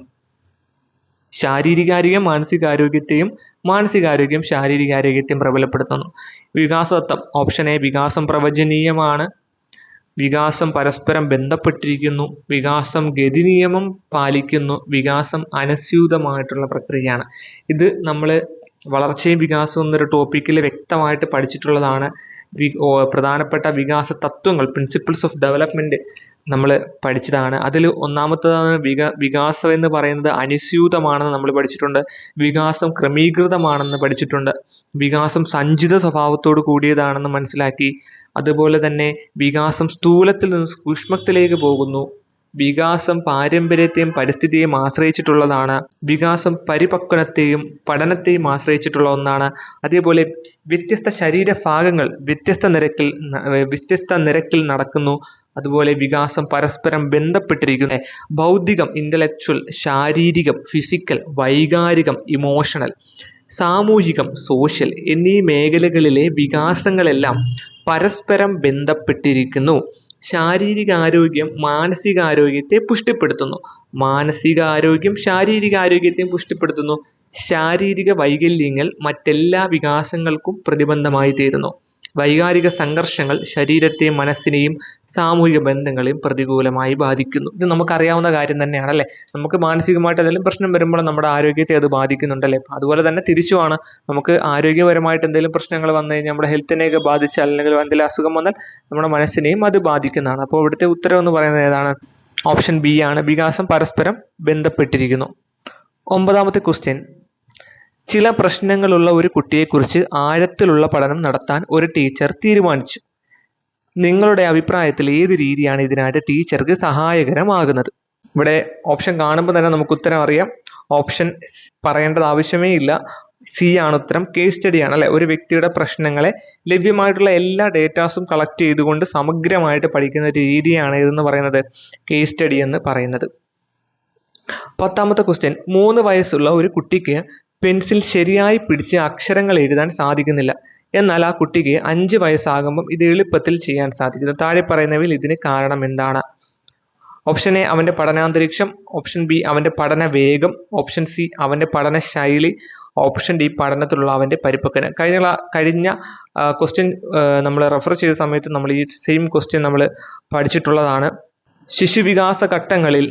ശാരീരികാരോഗ്യം മാനസികാരോഗ്യത്തെയും, മാനസികാരോഗ്യം ശാരീരികാരോഗ്യത്തെയും പ്രബലപ്പെടുത്തുന്നു. വികാസതത്വം, ഓപ്ഷൻ എ വികാസം പ്രവചനീയമാണ്, വികാസം പരസ്പരം ബന്ധപ്പെട്ടിരിക്കുന്നു, വികാസം ഗതിനിയമം പാലിക്കുന്നു, വികാസം അനസ്യൂതമായിട്ടുള്ള പ്രക്രിയയാണ്. ഇത് നമ്മൾ വളർച്ചയും വികാസവും എന്നൊരു ടോപ്പിക്കിൽ വ്യക്തമായിട്ട് പഠിച്ചിട്ടുള്ളതാണ്. പ്രധാനപ്പെട്ട വികാസ തത്വങ്ങൾ, പ്രിൻസിപ്പിൾസ് ഓഫ് ഡെവലപ്മെന്റ് നമ്മൾ പഠിച്ചതാണ്. അതിൽ ഒന്നാമത്തേതാണ് വികാസം എന്ന് പറയുന്നത് അനുസ്യൂതമാണെന്ന് നമ്മൾ പഠിച്ചിട്ടുണ്ട്, വികാസം ക്രമീകൃതമാണെന്ന് പഠിച്ചിട്ടുണ്ട്, വികാസം സഞ്ചിത സ്വഭാവത്തോട് കൂടിയതാണെന്ന് മനസ്സിലാക്കി. അതുപോലെ തന്നെ വികാസം സ്ഥൂലത്തിൽ നിന്ന് സൂക്ഷ്മത്തിലേക്ക് പോകുന്നു, വികാസം പാരമ്പര്യത്തെയും പരിസ്ഥിതിയെയും ആശ്രയിച്ചിട്ടുള്ളതാണ്, വികാസം പരിപക്വനത്തെയും പഠനത്തെയും ആശ്രയിച്ചിട്ടുള്ള ഒന്നാണ്. അതേപോലെ വ്യത്യസ്ത ശരീരഭാഗങ്ങൾ വ്യത്യസ്ത നിരക്കിൽ നടക്കുന്നു. അതുപോലെ വികാസം പരസ്പരം ബന്ധപ്പെട്ടിരിക്കുന്നു. ബൗദ്ധികം ഇന്റലക്ച്വൽ, ശാരീരികം ഫിസിക്കൽ, വൈകാരികം ഇമോഷണൽ, സാമൂഹികം സോഷ്യൽ എന്നീ മേഖലകളിലെ വികാസങ്ങളെല്ലാം പരസ്പരം ബന്ധപ്പെട്ടിരിക്കുന്നു. ശാരീരികാരോഗ്യം മാനസികാരോഗ്യത്തെ പുഷ്ടിപ്പെടുത്തുന്നു, മാനസികാരോഗ്യം ശാരീരികാരോഗ്യത്തെ പുഷ്ടിപ്പെടുത്തുന്നു. ശാരീരിക വൈകല്യങ്ങൾ മറ്റെല്ലാ വികാസങ്ങൾക്കും പ്രതിബന്ധമായി തീരുന്നു. വൈകാരിക സംഘർഷങ്ങൾ ശരീരത്തെയും മനസ്സിനെയും സാമൂഹിക ബന്ധങ്ങളെയും പ്രതികൂലമായി ബാധിക്കുന്നു. ഇത് നമുക്കറിയാവുന്ന കാര്യം തന്നെയാണ് അല്ലേ. നമുക്ക് മാനസികമായിട്ട് എന്തെങ്കിലും പ്രശ്നം വരുമ്പോൾ നമ്മുടെ ആരോഗ്യത്തെ അത് ബാധിക്കുന്നുണ്ടല്ലേ. അതുപോലെ തന്നെ തിരിച്ചുമാണ്, നമുക്ക് ആരോഗ്യപരമായിട്ട് എന്തെങ്കിലും പ്രശ്നങ്ങൾ വന്നു കഴിഞ്ഞാൽ നമ്മുടെ ഹെൽത്തിനെയൊക്കെ ബാധിച്ചാൽ, അല്ലെങ്കിൽ എന്തെങ്കിലും അസുഖം വന്നാൽ നമ്മുടെ മനസ്സിനെയും അത് ബാധിക്കുന്നതാണ്. അപ്പോൾ ഇവിടുത്തെ ഉത്തരം എന്ന് പറയുന്നത് ഏതാണ്? ഓപ്ഷൻ ബി ആണ്, വികാസം പരസ്പരം ബന്ധപ്പെട്ടിരിക്കുന്നു. 9ാമത്തെ ക്വസ്റ്റ്യൻ, ചില പ്രശ്നങ്ങളുള്ള ഒരു കുട്ടിയെക്കുറിച്ച് ആഴത്തിലുള്ള പഠനം നടത്താൻ ഒരു ടീച്ചർ തീരുമാനിച്ചു. നിങ്ങളുടെ അഭിപ്രായത്തിൽ ഏത് രീതിയാണ് ഇതിനായിട്ട് ടീച്ചർക്ക് സഹായകരമാകുന്നത്? ഇവിടെ ഓപ്ഷൻ കാണുമ്പോൾ തന്നെ നമുക്ക് ഉത്തരം അറിയാം. ഓപ്ഷൻ പറയേണ്ടത് ആവശ്യമേ ഇല്ല, സി ആണ് ഉത്തരം. കേസ് സ്റ്റഡിയാണ് അല്ലെ. ഒരു വ്യക്തിയുടെ പ്രശ്നങ്ങളെ ലഭ്യമായിട്ടുള്ള എല്ലാ ഡേറ്റാസും കളക്ട് ചെയ്തുകൊണ്ട് സമഗ്രമായിട്ട് പഠിക്കുന്ന ഒരു രീതിയാണ് ഇതെന്ന് പറയുന്നത് കേസ് സ്റ്റഡി എന്ന് പറയുന്നത്. 10ാമത്തെ ക്വസ്റ്റ്യൻ, 3 വയസ്സുള്ള ഒരു കുട്ടിക്ക് പെൻസിൽ ശരിയായി പിടിച്ച് അക്ഷരങ്ങൾ എഴുതാൻ സാധിക്കുന്നില്ല. എന്നാൽ ആ കുട്ടിക്ക് 5 വയസ്സാകുമ്പം ഇത് എളുപ്പത്തിൽ ചെയ്യാൻ സാധിക്കുന്നു. താഴെ പറയുന്നവയിൽ ഇതിന് കാരണം എന്താണ്? ഓപ്ഷൻ എ അവൻ്റെ പഠനാന്തരീക്ഷം, ഓപ്ഷൻ ബി അവൻ്റെ പഠന വേഗം, ഓപ്ഷൻ സി അവൻ്റെ പഠന ശൈലി, ഓപ്ഷൻ ഡി പഠനത്തിലുള്ള അവൻ്റെ പരിപ്പക്കന്. കഴിഞ്ഞ ക്വസ്റ്റ്യൻ നമ്മൾ റെഫർ ചെയ്ത സമയത്ത് നമ്മൾ ഈ സെയിം ക്വസ്റ്റ്യൻ നമ്മൾ പഠിച്ചിട്ടുള്ളതാണ്. ശിശുവികാസ ഘട്ടങ്ങളിൽ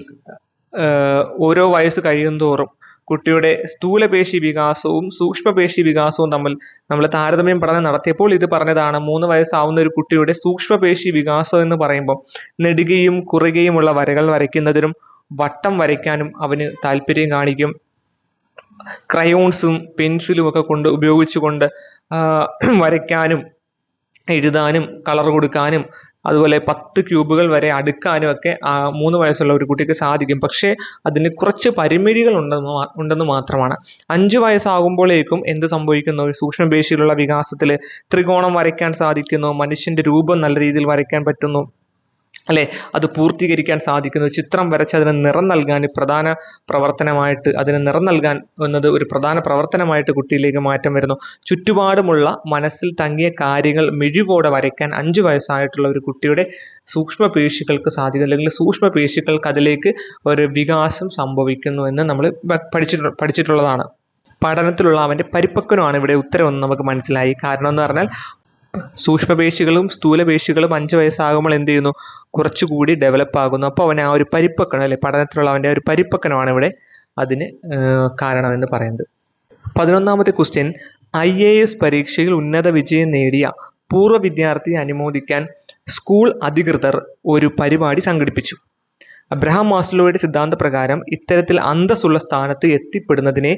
ഓരോ വയസ്സ് കഴിയുന്തോറും കുട്ടിയുടെ സ്ഥൂലപേശി വികാസവും സൂക്ഷ്മപേശി വികാസവും തമ്മിൽ നമ്മൾ താരതമ്യം പഠനം നടത്തിയപ്പോൾ ഇത് പറഞ്ഞതാണ്. 3 വയസ്സാവുന്ന ഒരു കുട്ടിയുടെ സൂക്ഷ്മപേശി വികാസം എന്ന് പറയുമ്പോൾ നെടുകയും കുറുകയുമുള്ള വരകൾ വരയ്ക്കുന്നതിനും വട്ടം വരയ്ക്കാനും അവന് താല്പര്യം കാണിക്കും. ക്രയോൺസും പെൻസിലും ഒക്കെ ഉപയോഗിച്ചുകൊണ്ട് വരയ്ക്കാനും എഴുതാനും കളർ കൊടുക്കാനും അതുപോലെ 10 ക്യൂബുകൾ വരെ അടുക്കാനും ഒക്കെ 3 വയസ്സുള്ള ഒരു കുട്ടിക്ക് സാധിക്കും. പക്ഷേ അതിന് കുറച്ച് പരിമിതികൾ ഉണ്ടെന്ന് മാത്രമാണ്. 5 വയസ്സാകുമ്പോഴേക്കും എന്ത് സംഭവിക്കുന്നു? സൂക്ഷ്മപേശിയിലുള്ള വികാസത്തിൽ ത്രികോണം വരയ്ക്കാൻ സാധിക്കുന്നു, മനുഷ്യന്റെ രൂപം നല്ല രീതിയിൽ വരയ്ക്കാൻ പറ്റുന്നു, അല്ലെ, അത് പൂർത്തീകരിക്കാൻ സാധിക്കുന്നു. ചിത്രം വരച്ച് അതിന് നിറം നൽകാൻ എന്നത് ഒരു പ്രധാന പ്രവർത്തനമായിട്ട് കുട്ടിയിലേക്ക് മാറ്റം വരുന്നു. ചുറ്റുപാടുമുള്ള മനസ്സിൽ തങ്ങിയ കാര്യങ്ങൾ മിഴിവോടെ വരയ്ക്കാൻ 5 വയസ്സായിട്ടുള്ള ഒരു കുട്ടിയുടെ സൂക്ഷ്മപേശികൾക്ക് സാധിക്കും, അല്ലെങ്കിൽ സൂക്ഷ്മപേശികൾക്ക് അതിലേക്ക് ഒരു വികാസം സംഭവിക്കുന്നു എന്ന് നമ്മൾ പഠിച്ചിട്ടുള്ളതാണ്. പഠനത്തിലുള്ള അവൻ്റെ പരിപ്പക്വനുമാണ് ഇവിടെ ഉത്തരവെന്ന് നമുക്ക് മനസ്സിലായി. കാരണം എന്ന് പറഞ്ഞാൽ സൂക്ഷ്മപേശികളും സ്ഥൂലപേശികളും 5 വയസ്സാകുമ്പോൾ എന്ത് ചെയ്യുന്നു? കുറച്ചുകൂടി ഡെവലപ്പ് ആകുന്നു. അപ്പോൾ അവൻ ആ ഒരു പരിപ്പക്വനം, അല്ലെ, പഠനത്തിലുള്ള അവൻ്റെ ഒരു പരിപ്പക്വനമാണ് ഇവിടെ അതിന് കാരണമെന്ന് പറയുന്നത്. 11ാമത്തെ ക്വസ്റ്റ്യൻ, IAS പരീക്ഷയിൽ ഉന്നത വിജയം നേടിയ പൂർവ്വ വിദ്യാർത്ഥിയെ അനുമോദിക്കാൻ സ്കൂൾ അധികൃതർ ഒരു പരിപാടി സംഘടിപ്പിച്ചു. അബ്രഹാം മാസ്ലോയുടെ സിദ്ധാന്ത പ്രകാരം ഇത്തരത്തിൽ അന്തസ്സുള്ള സ്ഥാനത്ത് എത്തിപ്പെടുന്നതിനെ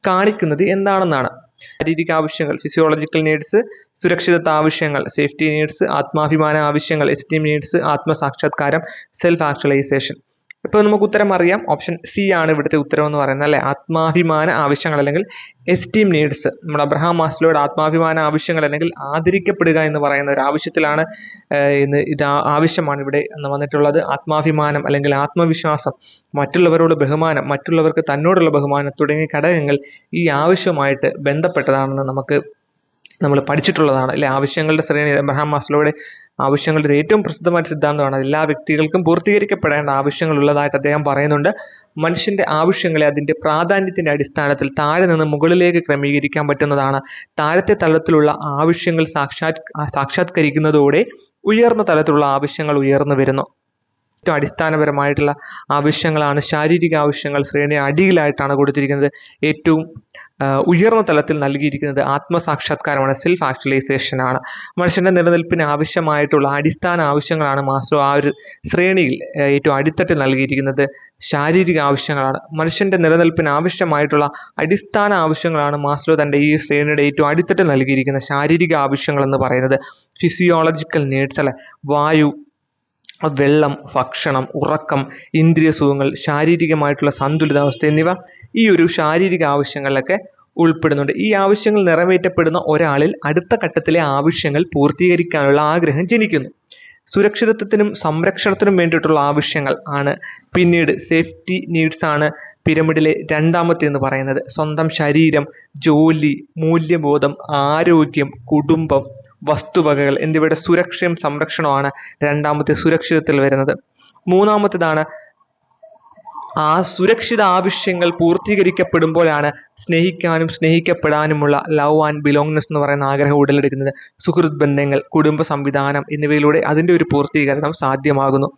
കാണിക്കുന്നത് എന്താണെന്നാണ്. ശാരീരിക ആവശ്യങ്ങൾ, ഫിസിയോളജിക്കൽ നീഡ്സ്, സുരക്ഷിതത്വ ആവശ്യങ്ങൾ, സേഫ്റ്റി നീഡ്സ്, ആത്മാഭിമാന ആവശ്യങ്ങൾ, എസ്റ്റീം നീഡ്സ്, ആത്മസാക്ഷാത്കാരം, സെൽഫ് ആക്ച്വലൈസേഷൻ. ഇപ്പോൾ നമുക്ക് ഉത്തരം അറിയാം. ഓപ്ഷൻ സി ആണ് ഇവിടുത്തെ ഉത്തരം എന്ന് പറയുന്നത്, അല്ലെ, ആത്മാഭിമാന ആവശ്യങ്ങൾ അല്ലെങ്കിൽ എസ്റ്റീം നീഡ്സ്. നമ്മുടെ അബ്രഹാം മാസ്ലോയുടെ ആത്മാഭിമാന ആവശ്യങ്ങൾ അല്ലെങ്കിൽ ആദരിക്കപ്പെടുക എന്ന് പറയുന്ന ഒരു ആവശ്യത്തിലാണ് ആവശ്യമാണ് ഇവിടെ വന്നിട്ടുള്ളത്. ആത്മാഭിമാനം അല്ലെങ്കിൽ ആത്മവിശ്വാസം, മറ്റുള്ളവരോട് ബഹുമാനം, മറ്റുള്ളവർക്ക് തന്നോടുള്ള ബഹുമാനം തുടങ്ങിയ ഘടകങ്ങൾ ഈ ആവശ്യവുമായിട്ട് ബന്ധപ്പെട്ടതാണെന്ന് നമ്മൾ പഠിച്ചിട്ടുള്ളതാണ്, അല്ലെ. ആവശ്യങ്ങളുടെ ശ്രേണി അബ്രഹാം മാസ്ലോയുടെ ആവശ്യങ്ങളുടെ ഏറ്റവും പ്രസിദ്ധമായ സിദ്ധാന്തമാണ്. എല്ലാ വ്യക്തികൾക്കും പൂർത്തീകരിക്കപ്പെടേണ്ട ആവശ്യങ്ങൾ ഉള്ളതായിട്ട് അദ്ദേഹം പറയുന്നുണ്ട്. മനുഷ്യന്റെ ആവശ്യങ്ങളെ അതിന്റെ പ്രാധാന്യത്തിന്റെ അടിസ്ഥാനത്തിൽ താഴെ നിന്ന് മുകളിലേക്ക് ക്രമീകരിക്കാൻ പറ്റുന്നതാണ്. താഴത്തെ തലത്തിലുള്ള ആവശ്യങ്ങൾ സാക്ഷാത്കരിക്കുന്നതോടെ ഉയർന്ന തലത്തിലുള്ള ആവശ്യങ്ങൾ ഉയർന്നു വരുന്നു. ഏറ്റവും അടിസ്ഥാനപരമായിട്ടുള്ള ആവശ്യങ്ങളാണ് ശാരീരിക ആവശ്യങ്ങൾ. ശ്രേണി അടിയിലായിട്ടാണ് കൊടുത്തിരിക്കുന്നത്. ഏറ്റവും ഉയർന്ന തലത്തിൽ നൽകിയിരിക്കുന്നത് ആത്മസാക്ഷാത്കാരമാണ്, സെൽഫ് ആക്ച്വലൈസേഷൻ ആണ്. മനുഷ്യന്റെ നിലനിൽപ്പിന് ആവശ്യമായിട്ടുള്ള അടിസ്ഥാന ആവശ്യങ്ങളാണ് മാസ്ലോ ആ ഒരു ശ്രേണിയിൽ ഏറ്റവും അടിത്തട്ടിൽ നൽകിയിരിക്കുന്നത്. ശാരീരിക ആവശ്യങ്ങളാണ് മനുഷ്യന്റെ നിലനിൽപ്പിന് ആവശ്യമായിട്ടുള്ള അടിസ്ഥാന ആവശ്യങ്ങളാണ് മാസ്ലോ തൻ്റെ ഈ ശ്രേണിയുടെ ഏറ്റവും അടിത്തട്ടിൽ നൽകിയിരിക്കുന്ന ശാരീരിക ആവശ്യങ്ങൾ എന്ന് പറയുന്നത്. ഫിസിയോളജിക്കൽ നീഡ്സ്, അല്ലെ, വായു, വെള്ളം, ഭക്ഷണം, ഉറക്കം, ഇന്ദ്രിയ സുഖങ്ങൾ, ശാരീരികമായിട്ടുള്ള സന്തുലിതാവസ്ഥ എന്നിവ ഈ ഒരു ശാരീരിക ആവശ്യങ്ങളിലൊക്കെ ഉൾപ്പെടുന്നുണ്ട്. ഈ ആവശ്യങ്ങൾ നിറവേറ്റപ്പെടുന്ന ഒരാളിൽ അടുത്ത ഘട്ടത്തിലെ ആവശ്യങ്ങൾ പൂർത്തീകരിക്കാനുള്ള ആഗ്രഹം ജനിക്കുന്നു. സുരക്ഷിതത്വത്തിനും സംരക്ഷണത്തിനും വേണ്ടിയിട്ടുള്ള ആവശ്യങ്ങൾ ആണ് പിന്നീട് സേഫ്റ്റി നീഡ്സ് ആണ് പിരമിഡിലെ 2ാമത്തെ എന്ന് പറയുന്നത്. സ്വന്തം ശരീരം, ജോലി, മൂല്യബോധം, ആരോഗ്യം, കുടുംബം, വസ്തുവകകൾ എന്നിവയുടെ സുരക്ഷയും സംരക്ഷണവുമാണ് 2ാമത്തെ സുരക്ഷിതത്തിൽ വരുന്നത്. 3ാമത്തേതാണ് ആ സുരക്ഷിത ആവശ്യങ്ങൾ പൂർത്തീകരിക്കപ്പെടുമ്പോഴാണ് സ്നേഹിക്കാനും സ്നേഹിക്കപ്പെടാനുമുള്ള ലവ് ആൻഡ് ബിലോങ്നെസ് എന്ന് പറയുന്ന ആഗ്രഹം ഉടലെടുക്കുന്നത്. സുഹൃത്ത് ബന്ധങ്ങൾ, കുടുംബ സംവിധാനം എന്നിവയിലൂടെ അതിൻ്റെ ഒരു പൂർത്തീകരണം സാധ്യമാകുന്നു.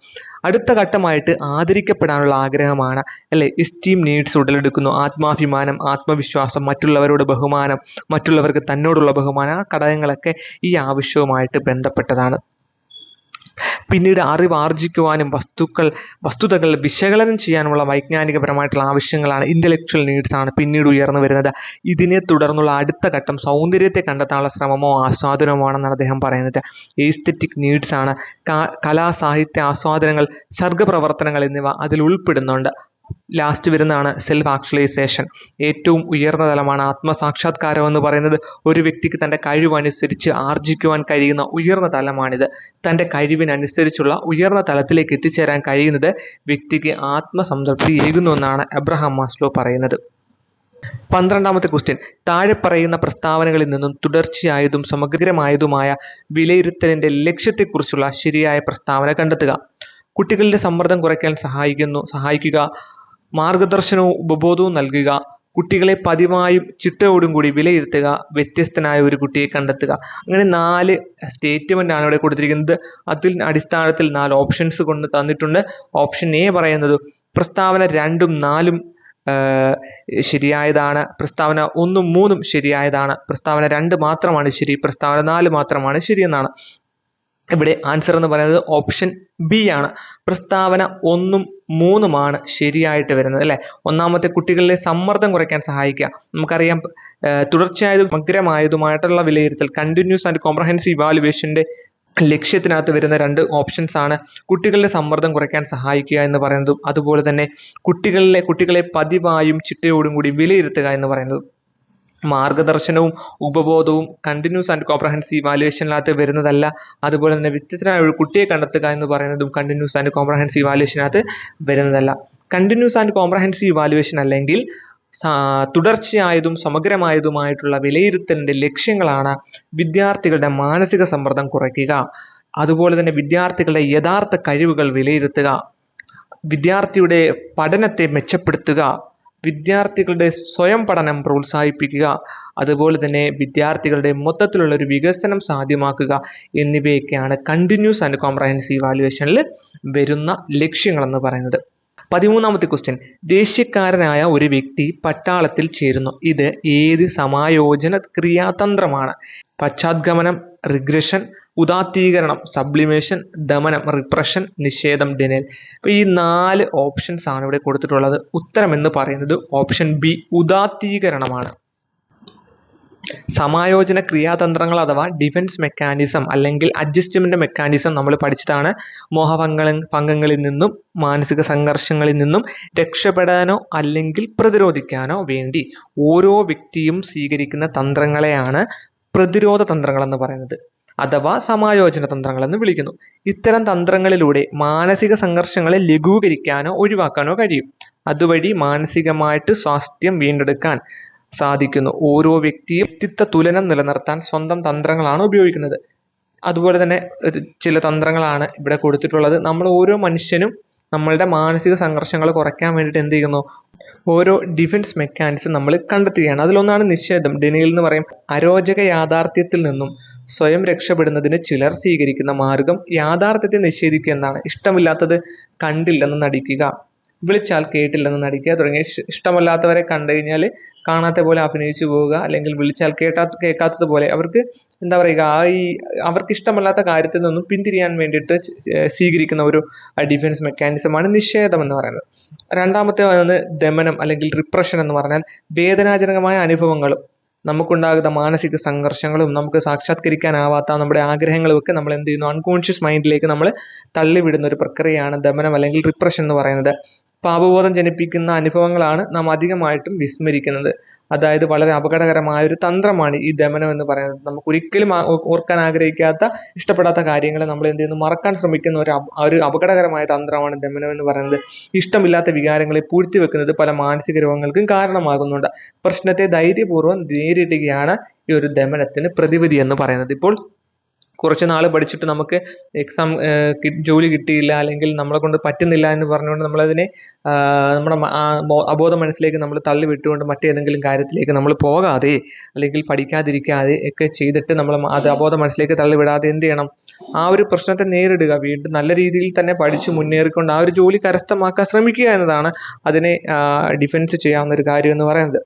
അടുത്ത ഘട്ടമായിട്ട് ആദരിക്കപ്പെടാനുള്ള ആഗ്രഹമാണ്, അല്ലെ, എസ്റ്റീം നീഡ്സ് ഉടലെടുക്കുന്നു. ആത്മാഭിമാനം, ആത്മവിശ്വാസം, മറ്റുള്ളവരോട് ബഹുമാനം, മറ്റുള്ളവർക്ക് തന്നോടുള്ള ബഹുമാനം, ആ ഘടകങ്ങളൊക്കെ ഈ ആവശ്യവുമായിട്ട് ബന്ധപ്പെട്ടതാണ്. പിന്നീട് അറിവ് ആർജിക്കുവാനും വസ്തുതകൾ വിശകലനം ചെയ്യാനുമുള്ള വൈജ്ഞാനികപരമായിട്ടുള്ള ആവശ്യങ്ങളാണ്, ഇന്റലക്ച്വൽ നീഡ്സ് ആണ് പിന്നീട് ഉയർന്നു വരുന്നത്. ഇതിനെ തുടർന്നുള്ള അടുത്ത ഘട്ടം സൗന്ദര്യത്തെ കണ്ടെത്താനുള്ള ശ്രമമോ ആസ്വാദനമോ ആണെന്നാണ് അദ്ദേഹം പറയുന്നത്. എസ്തെറ്റിക് നീഡ്സ് ആണ്. കലാ സാഹിത്യ ആസ്വാദനങ്ങൾ, സർഗപ്രവർത്തനങ്ങൾ എന്നിവ അതിൽ ഉൾപ്പെടുന്നുണ്ട്. ലാസ്റ്റ് വരുന്നതാണ് സെൽഫ് ആക്ച്വലൈസേഷൻ. ഏറ്റവും ഉയർന്ന തലമാണ് ആത്മസാക്ഷാത്കാരം എന്ന് പറയുന്നത്. ഒരു വ്യക്തിക്ക് തൻ്റെ കഴിവനുസരിച്ച് ആർജിക്കുവാൻ കഴിയുന്ന ഉയർന്ന തലമാണിത്. തൻ്റെ കഴിവിനനുസരിച്ചുള്ള ഉയർന്ന തലത്തിലേക്ക് എത്തിച്ചേരാൻ കഴിയുന്നത് വ്യക്തിക്ക് ആത്മസംതൃപ്തി ഏകുന്നു എന്നാണ് അബ്രഹാം മാസ്ലോ പറയുന്നത്. 12ാമത്തെ ക്വസ്റ്റ്യൻ, താഴെ പറയുന്ന പ്രസ്താവനകളിൽ നിന്നും തുടർച്ചയായതും സമഗ്രമായതുമായ വിലയിരുത്തലിൻ്റെ ലക്ഷ്യത്തെക്കുറിച്ചുള്ള ശരിയായ പ്രസ്താവന കണ്ടെത്തുക. കുട്ടികളുടെ സമ്മർദ്ദം കുറയ്ക്കാൻ സഹായിക്കുക, മാർഗദർശനവും ഉപബോധവും നൽകുക, കുട്ടികളെ പതിവായും ചിട്ടയോടും കൂടി വിലയിരുത്തുക, വ്യത്യസ്തനായ ഒരു കുട്ടിയെ കണ്ടെത്തുക. അങ്ങനെ 4 സ്റ്റേറ്റ്മെന്റ് ആണ് ഇവിടെ കൊടുത്തിരിക്കുന്നത്. അതിൽ അടിസ്ഥാനത്തിൽ 4 ഓപ്ഷൻസ് കൊണ്ട് തന്നിട്ടുണ്ട്. ഓപ്ഷൻ എ പറയുന്നത് പ്രസ്താവന 2ഉം 4ഉം ശരിയായതാണ്, പ്രസ്താവന 1ഉം 3ഉം ശരിയായതാണ്, പ്രസ്താവന 2 മാത്രമാണ് ശരി, പ്രസ്താവന 4 മാത്രമാണ് ശരിയെന്നാണ്. ഇവിടെ ആൻസർ എന്ന് പറയുന്നത് ഓപ്ഷൻ ബി ആണ്. പ്രസ്താവന 1ഉം 3ഉമാണ് ശരിയായിട്ട് വരുന്നത് അല്ലെ. ഒന്നാമത്തെ കുട്ടികളിലെ സമ്മർദ്ദം കുറയ്ക്കാൻ സഹായിക്കുക. നമുക്കറിയാം തുടർച്ചയായതും സമഗ്രമായതുമായിട്ടുള്ള വിലയിരുത്തൽ കണ്ടിന്യൂസ് ആൻഡ് കോംപ്രഹെൻസീവ് ഇവാലുവേഷന്റെ ലക്ഷ്യത്തിനകത്ത് വരുന്ന 2 ഓപ്ഷൻസ് ആണ് കുട്ടികളുടെ സമ്മർദ്ദം കുറയ്ക്കാൻ സഹായിക്കുക എന്ന് പറയുന്നതും അതുപോലെ തന്നെ കുട്ടികളെ പതിവായും ചിട്ടയോടും കൂടി വിലയിരുത്തുക എന്ന് പറയുന്നതും. മാർഗദർശനവും ഉപബോധവും കണ്ടിന്യൂസ് ആൻഡ് കോംപ്രഹെൻസീവ് ഇവാലുവേഷനകത്ത് വരുന്നതല്ല. അതുപോലെ തന്നെ വ്യത്യസ്തനായ ഒരു കുട്ടിയെ കണ്ടെത്തുക എന്ന് പറയുന്നതും കണ്ടിന്യൂസ് ആൻഡ് കോംപ്രഹെൻസീവ് ഇവാലുവേഷനകത്ത് വരുന്നതല്ല. കണ്ടിന്യൂസ് ആൻഡ് കോംപ്രഹെൻസീവ് ഇവാലുവേഷൻ അല്ലെങ്കിൽ തുടർച്ചയായതും സമഗ്രമായതുമായിട്ടുള്ള വിലയിരുത്തലിന്റെ ലക്ഷ്യങ്ങളാണ് വിദ്യാർത്ഥികളുടെ മാനസിക സമ്മർദ്ദം കുറയ്ക്കുക, അതുപോലെ തന്നെ വിദ്യാർത്ഥികളുടെ യഥാർത്ഥ കഴിവുകൾ വിലയിരുത്തുക, വിദ്യാർത്ഥിയുടെ പഠനത്തെ മെച്ചപ്പെടുത്തുക, വിദ്യാർത്ഥികളുടെ സ്വയം പഠനം പ്രോത്സാഹിപ്പിക്കുക, അതുപോലെ തന്നെ വിദ്യാർത്ഥികളുടെ മൊത്തത്തിലുള്ള ഒരു വികസനം സാധ്യമാക്കുക എന്നിവയൊക്കെയാണ് കണ്ടിന്യൂസ് ആൻഡ് കോംപ്രഹെൻസീവ് ഇവാലുവേഷനിൽ വരുന്ന ലക്ഷ്യങ്ങളെന്ന് പറയുന്നത്. 13ാമത്തെ ക്വസ്റ്റ്യൻ, ദേഷ്യക്കാരനായ ഒരു വ്യക്തി പട്ടാളത്തിൽ ചേരുന്നു. ഇത് ഏത് സമായോജന ക്രിയാതന്ത്രമാണ്? പശ്ചാത്ഗമനം, റിഗ്രഷൻ, ഉദാത്തീകരണം, സബ്ലിമേഷൻ, ദമനം, റിപ്രഷൻ, നിഷേധം, ഡിനയൽ. അപ്പൊ ഈ 4 ഓപ്ഷൻസ് ആണ് ഇവിടെ കൊടുത്തിട്ടുള്ളത്. ഉത്തരം എന്ന് പറയുന്നത് ഓപ്ഷൻ ബി ഭൂതാത്തീകരണമാണ്. സമായോജന ക്രിയാതന്ത്രങ്ങൾ അഥവാ ഡിഫൻസ് മെക്കാനിസം അല്ലെങ്കിൽ അഡ്ജസ്റ്റ്മെന്റ് മെക്കാനിസം നമ്മൾ പഠിച്ചതാണ്. മോഹഭംഗങ്ങളിൽ നിന്നും മാനസിക സംഘർഷങ്ങളിൽ നിന്നും രക്ഷപ്പെടാനോ അല്ലെങ്കിൽ പ്രതിരോധിക്കാനോ വേണ്ടി ഓരോ വ്യക്തിയും സ്വീകരിക്കുന്ന തന്ത്രങ്ങളെയാണ് പ്രതിരോധ തന്ത്രങ്ങൾ എന്ന് പറയുന്നത്, അഥവാ സമായോജന തന്ത്രങ്ങൾ എന്ന് വിളിക്കുന്നു. ഇത്തരം തന്ത്രങ്ങളിലൂടെ മാനസിക സംഘർഷങ്ങളെ ലഘൂകരിക്കാനോ ഒഴിവാക്കാനോ കഴിയും. അതുവഴി മാനസികമായിട്ട് സ്വാസ്ഥ്യം വീണ്ടെടുക്കാൻ സാധിക്കുന്നു. ഓരോ വ്യക്തിത്വ തുലനം നിലനിർത്താൻ സ്വന്തം തന്ത്രങ്ങളാണ് ഉപയോഗിക്കുന്നത്. അതുപോലെ തന്നെ ചില തന്ത്രങ്ങളാണ് ഇവിടെ കൊടുത്തിട്ടുള്ളത്. നമ്മൾ ഓരോ മനുഷ്യനും നമ്മളുടെ മാനസിക സംഘർഷങ്ങൾ കുറയ്ക്കാൻ വേണ്ടിയിട്ട് എന്ത് ചെയ്യുന്നു, ഓരോ ഡിഫൻസ് മെക്കാനിസം നമ്മൾ കണ്ടെത്തുകയാണ്. അതിലൊന്നാണ് നിഷേധം, ഡിനയൽ എന്ന് പറയും. അരോചക യാഥാർത്ഥ്യത്തിൽ നിന്നും സ്വയം രക്ഷപ്പെടുന്നതിന് ചിലർ സ്വീകരിക്കുന്ന മാർഗം യാഥാർത്ഥ്യത്തെ നിഷേധിക്കുക എന്നാണ്. ഇഷ്ടമില്ലാത്തത് കണ്ടില്ലെന്ന് നടിക്കുക, വിളിച്ചാൽ കേട്ടില്ലെന്ന് നടിക്കുക തുടങ്ങിയ ഇഷ്ടമല്ലാത്തവരെ കണ്ടു കഴിഞ്ഞാൽ കാണാത്ത പോലെ അഭിനയിച്ചു പോവുക, അല്ലെങ്കിൽ വിളിച്ചാൽ കേൾക്കാത്തത് പോലെ അവർക്ക് എന്താ പറയുക, അവർക്ക് ഇഷ്ടമല്ലാത്ത കാര്യത്തിൽ നിന്നും പിന്തിരിയാൻ വേണ്ടിയിട്ട് സ്വീകരിക്കുന്ന ഒരു ഡിഫൻസ് മെക്കാനിസമാണ് നിഷേധം എന്ന് പറയുന്നത്. രണ്ടാമത്തെ ദമനം അല്ലെങ്കിൽ റിപ്രഷൻ എന്ന് പറഞ്ഞാൽ വേദനാജനകമായ അനുഭവങ്ങളും നമുക്കുണ്ടാകുന്ന മാനസിക സംഘർഷങ്ങളും നമുക്ക് സാക്ഷാത്കരിക്കാനാവാത്ത നമ്മുടെ ആഗ്രഹങ്ങളും ഒക്കെ നമ്മൾ എന്ത് ചെയ്യുന്നു, അൺകോൺഷ്യസ് മൈൻഡിലേക്ക് നമ്മൾ തള്ളിവിടുന്ന ഒരു പ്രക്രിയയാണ് ദമനം അല്ലെങ്കിൽ റിപ്രഷൻ എന്ന് പറയുന്നത്. പാപബോധം ജനിപ്പിക്കുന്ന അനുഭവങ്ങളാണ് നാം അധികമായിട്ടും വിസ്മരിക്കുന്നത്. അതായത് വളരെ അപകടകരമായ ഒരു തന്ത്രമാണ് ഈ ദമനം എന്ന് പറയുന്നത്. നമുക്ക് ഒരിക്കലും ഓർക്കാൻ ആഗ്രഹിക്കാത്ത ഇഷ്ടപ്പെടാത്ത കാര്യങ്ങളെ നമ്മൾ എന്ത് ചെയ്യുന്നു, മറക്കാൻ ശ്രമിക്കുന്ന ഒരു അപകടകരമായ തന്ത്രമാണ് ദമനം എന്ന് പറയുന്നത്. ഇഷ്ടമില്ലാത്ത വികാരങ്ങളെ പൂഴ്ത്തി വെക്കുന്നത് പല മാനസിക രോഗങ്ങൾക്കും കാരണമാകുന്നുണ്ട്. പ്രശ്നത്തെ ധൈര്യപൂർവ്വം നേരിടുകയാണ് ഈ ഒരു ദമനത്തിന് പ്രതിവിധി എന്ന് പറയുന്നത്. ഇപ്പോൾ കുറച്ച് നാൾ പഠിച്ചിട്ട് നമുക്ക് ജോലി കിട്ടിയില്ല, അല്ലെങ്കിൽ നമ്മളെ കൊണ്ട് പറ്റുന്നില്ല എന്ന് പറഞ്ഞുകൊണ്ട് നമ്മളതിനെ നമ്മുടെ അബോധ മനസ്സിലേക്ക് നമ്മൾ തള്ളി വിട്ടുകൊണ്ട് മറ്റേതെങ്കിലും കാര്യത്തിലേക്ക് നമ്മൾ പോകാതെ അല്ലെങ്കിൽ പഠിക്കാതിരിക്കാതെ ഒക്കെ ചെയ്തിട്ട് നമ്മൾ അത് അബോധ മനസ്സിലേക്ക് തള്ളിവിടാതെ എന്ത് ചെയ്യണം, ആ ഒരു പ്രശ്നത്തെ നേരിടുക, വീണ്ടും നല്ല രീതിയിൽ തന്നെ പഠിച്ചു മുന്നേറിക്കൊണ്ട് ആ ഒരു ജോലി കരസ്ഥമാക്കാൻ ശ്രമിക്കുക എന്നതാണ് അതിനെ ഡിഫെൻസ് ചെയ്യാവുന്ന ഒരു കാര്യം എന്ന് പറയുന്നത്.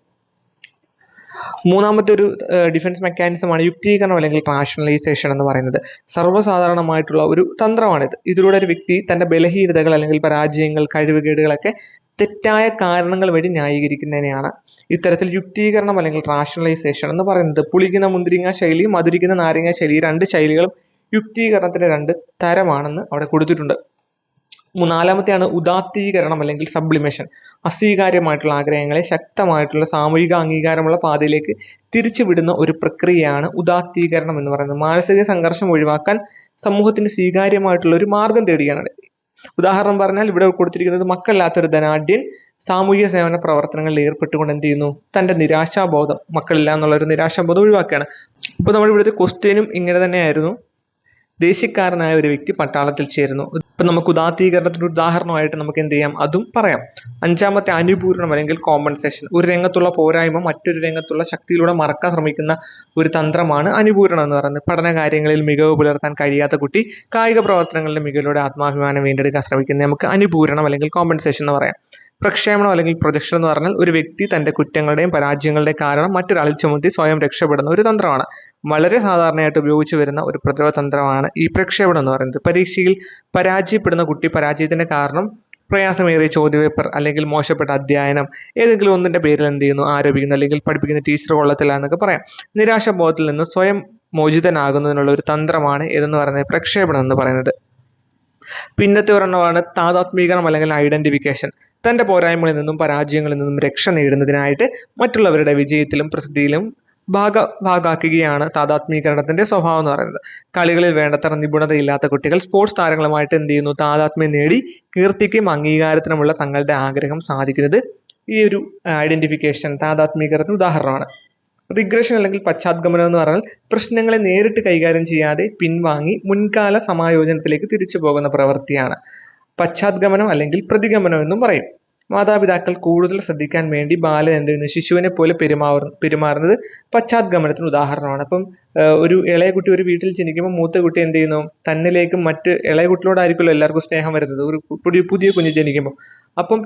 മൂന്നാമത്തെ ഒരു ഡിഫൻസ് മെക്കാനിസമാണ് യുക്തീകരണം അല്ലെങ്കിൽ റാഷണലൈസേഷൻ എന്ന് പറയുന്നത്. സർവ്വസാധാരണമായിട്ടുള്ള ഒരു തന്ത്രമാണിത്. ഇതിലൂടെ ഒരു വ്യക്തി തന്റെ ബലഹീനതകൾ അല്ലെങ്കിൽ പരാജയങ്ങൾ, കഴിവുകേടുകളൊക്കെ തെറ്റായ കാരണങ്ങൾ വഴി ന്യായീകരിക്കുന്നതിനെയാണ് ഇത്തരത്തിൽ യുക്തീകരണം അല്ലെങ്കിൽ റാഷണലൈസേഷൻ എന്ന് പറയുന്നത്. പുളിക്കുന്ന മുന്തിരിങ്ങ ശൈലിയും മധുരിക്കുന്ന നാരങ്ങ ശൈലി, 2 ശൈലികളും യുക്തീകരണത്തിന്റെ 2 തരമാണെന്ന് അവിടെ കൊടുത്തിട്ടുണ്ട്. നാലാമത്തെയാണ് ഉദാത്തീകരണം അല്ലെങ്കിൽ സബ്ലിമേഷൻ. അസ്വീകാര്യമായിട്ടുള്ള ആഗ്രഹങ്ങളെ ശക്തമായിട്ടുള്ള സാമൂഹിക അംഗീകാരമുള്ള പാതയിലേക്ക് തിരിച്ചുവിടുന്ന ഒരു പ്രക്രിയയാണ് ഉദാത്തീകരണം എന്ന് പറയുന്നത്. മാനസിക സംഘർഷം ഒഴിവാക്കാൻ സമൂഹത്തിന് സ്വീകാര്യമായിട്ടുള്ള ഒരു മാർഗം തേടുകയാണ്. ഉദാഹരണം പറഞ്ഞാൽ ഇവിടെ കൊടുത്തിരിക്കുന്നത് മക്കളില്ലാത്തൊരു ധനാഢ്യൻ സാമൂഹിക സേവന പ്രവർത്തനങ്ങളിൽ ഏർപ്പെട്ടുകൊണ്ട് എന്ത് ചെയ്യുന്നു, തന്റെ നിരാശാബോധം, മക്കളില്ല എന്നുള്ള ഒരു നിരാശാബോധം ഒഴിവാക്കുകയാണ്. ഇപ്പോൾ നമ്മൾ ഇവിടുത്തെ ക്വസ്റ്റ്യനും ഇങ്ങനെ തന്നെയായിരുന്നു. ദേശീയക്കാരനായ ഒരു വ്യക്തി പട്ടാളത്തിൽ ചേരുന്നു. ഇപ്പം നമുക്ക് ഉദാത്തീകരണത്തിന്റെ ഉദാഹരണമായിട്ട് നമുക്ക് എന്ത് ചെയ്യാം, അതും പറയാം. അഞ്ചാമത്തെ അനുപൂരണം അല്ലെങ്കിൽ കോമ്പൻസേഷൻ. ഒരു രംഗത്തുള്ള പോരായ്മ മറ്റൊരു രംഗത്തുള്ള ശക്തിയിലൂടെ മറക്കാൻ ശ്രമിക്കുന്ന ഒരു തന്ത്രമാണ് അനുപൂരണം എന്ന് പറയുന്നത്. പഠന കാര്യങ്ങളിൽ മികവ് പുലർത്താൻ കഴിയാത്ത കുട്ടി കായിക പ്രവർത്തനങ്ങളുടെ മികവിലൂടെ ആത്മാഭിമാനം വീണ്ടെടുക്കാൻ ശ്രമിക്കുന്നത് നമുക്ക് അനുപൂരണം അല്ലെങ്കിൽ കോമ്പൻസേഷൻ എന്ന് പറയാം. പ്രക്ഷേപണം അല്ലെങ്കിൽ പ്രൊജക്ഷൻ എന്ന് പറഞ്ഞാൽ ഒരു വ്യക്തി തന്റെ കുറ്റങ്ങളുടെയും പരാജയങ്ങളുടെയും കാരണം മറ്റൊരാളിൽ ചുമത്തി സ്വയം രക്ഷപ്പെടുന്ന ഒരു തന്ത്രമാണ്. വളരെ സാധാരണയായിട്ട് ഉപയോഗിച്ചു വരുന്ന ഒരു പ്രതിരോധ തന്ത്രമാണ് ഈ പ്രക്ഷേപണം എന്ന് പറയുന്നത്. പരീക്ഷയിൽ പരാജയപ്പെടുന്ന കുട്ടി പരാജയത്തിന്റെ കാരണം പ്രയാസമേറിയ ചോദ്യപേപ്പർ അല്ലെങ്കിൽ മോശപ്പെട്ട അധ്യയനം ഏതെങ്കിലും ഒന്നിന്റെ പേരിൽ എന്ത് ചെയ്യുന്നു ആരോപിക്കുന്നു, അല്ലെങ്കിൽ പഠിപ്പിക്കുന്ന ടീച്ചർ കൊള്ളത്തില്ല എന്നൊക്കെ പറയാം. നിരാശാബോധത്തിൽ നിന്ന് സ്വയം മോചിതനാകുന്നതിനുള്ള ഒരു തന്ത്രമാണ് ഏതെന്ന് പറയുന്നത് പ്രക്ഷേപണം എന്ന് പറയുന്നത്. പിന്നത്തെ ഒരെണ്ണമാണ് താതാത്മീകരണം അല്ലെങ്കിൽ ഐഡന്റിഫിക്കേഷൻ. തന്റെ പോരായ്മകളിൽ നിന്നും പരാജയങ്ങളിൽ നിന്നും രക്ഷ നേടുന്നതിനായിട്ട് മറ്റുള്ളവരുടെ വിജയത്തിലും പ്രസിദ്ധിയിലും ഭാഗാക്കുകയാണ് താതാത്മീകരണത്തിന്റെ സ്വഭാവം എന്ന് പറയുന്നത്. കളികളിൽ വേണ്ടത്ര നിപുണതയില്ലാത്ത കുട്ടികൾ സ്പോർട്സ് താരങ്ങളുമായിട്ട് എന്ത് ചെയ്യുന്നു, താതാത്മ്യം നേടി കീർത്തിക്കും അംഗീകാരത്തിനുമുള്ള തങ്ങളുടെ ആഗ്രഹം സാധിക്കുന്നത് ഈ ഒരു ഐഡന്റിഫിക്കേഷൻ താതാത്മീകരണത്തിന് ഉദാഹരണമാണ്. റിഗ്രഷൻ അല്ലെങ്കിൽ പശ്ചാത്ഗമനം എന്ന് പറഞ്ഞാൽ പ്രശ്നങ്ങളെ നേരിട്ട് കൈകാര്യം ചെയ്യാതെ പിൻവാങ്ങി മുൻകാല സമായോജനത്തിലേക്ക് തിരിച്ചു പോകുന്ന പ്രവൃത്തിയാണ്. പശ്ചാത്ഗമനം അല്ലെങ്കിൽ പ്രതിഗമനം എന്നും പറയും. മാതാപിതാക്കൾ കൂടുതൽ ശ്രദ്ധിക്കാൻ വേണ്ടി ബാലൻ എന്ത് ചെയ്യുന്നു, ശിശുവിനെ പോലെ പെരുമാറുന്നത് പശ്ചാത്ഗമനത്തിന് ഉദാഹരണമാണ്. അപ്പം ഒരു ഇളയ കുട്ടി ഒരു വീട്ടിൽ ജനിക്കുമ്പോൾ മൂത്ത കുട്ടി എന്ത് ചെയ്യുന്നു, തന്നിലേക്കും മറ്റ് ഇളയ കുട്ടിയോടായിരിക്കുമല്ലോ എല്ലാവർക്കും സ്നേഹം വരുന്നത് ഒരു പുതിയ കുഞ്ഞ് ജനിക്കുമ്പോൾ. അപ്പം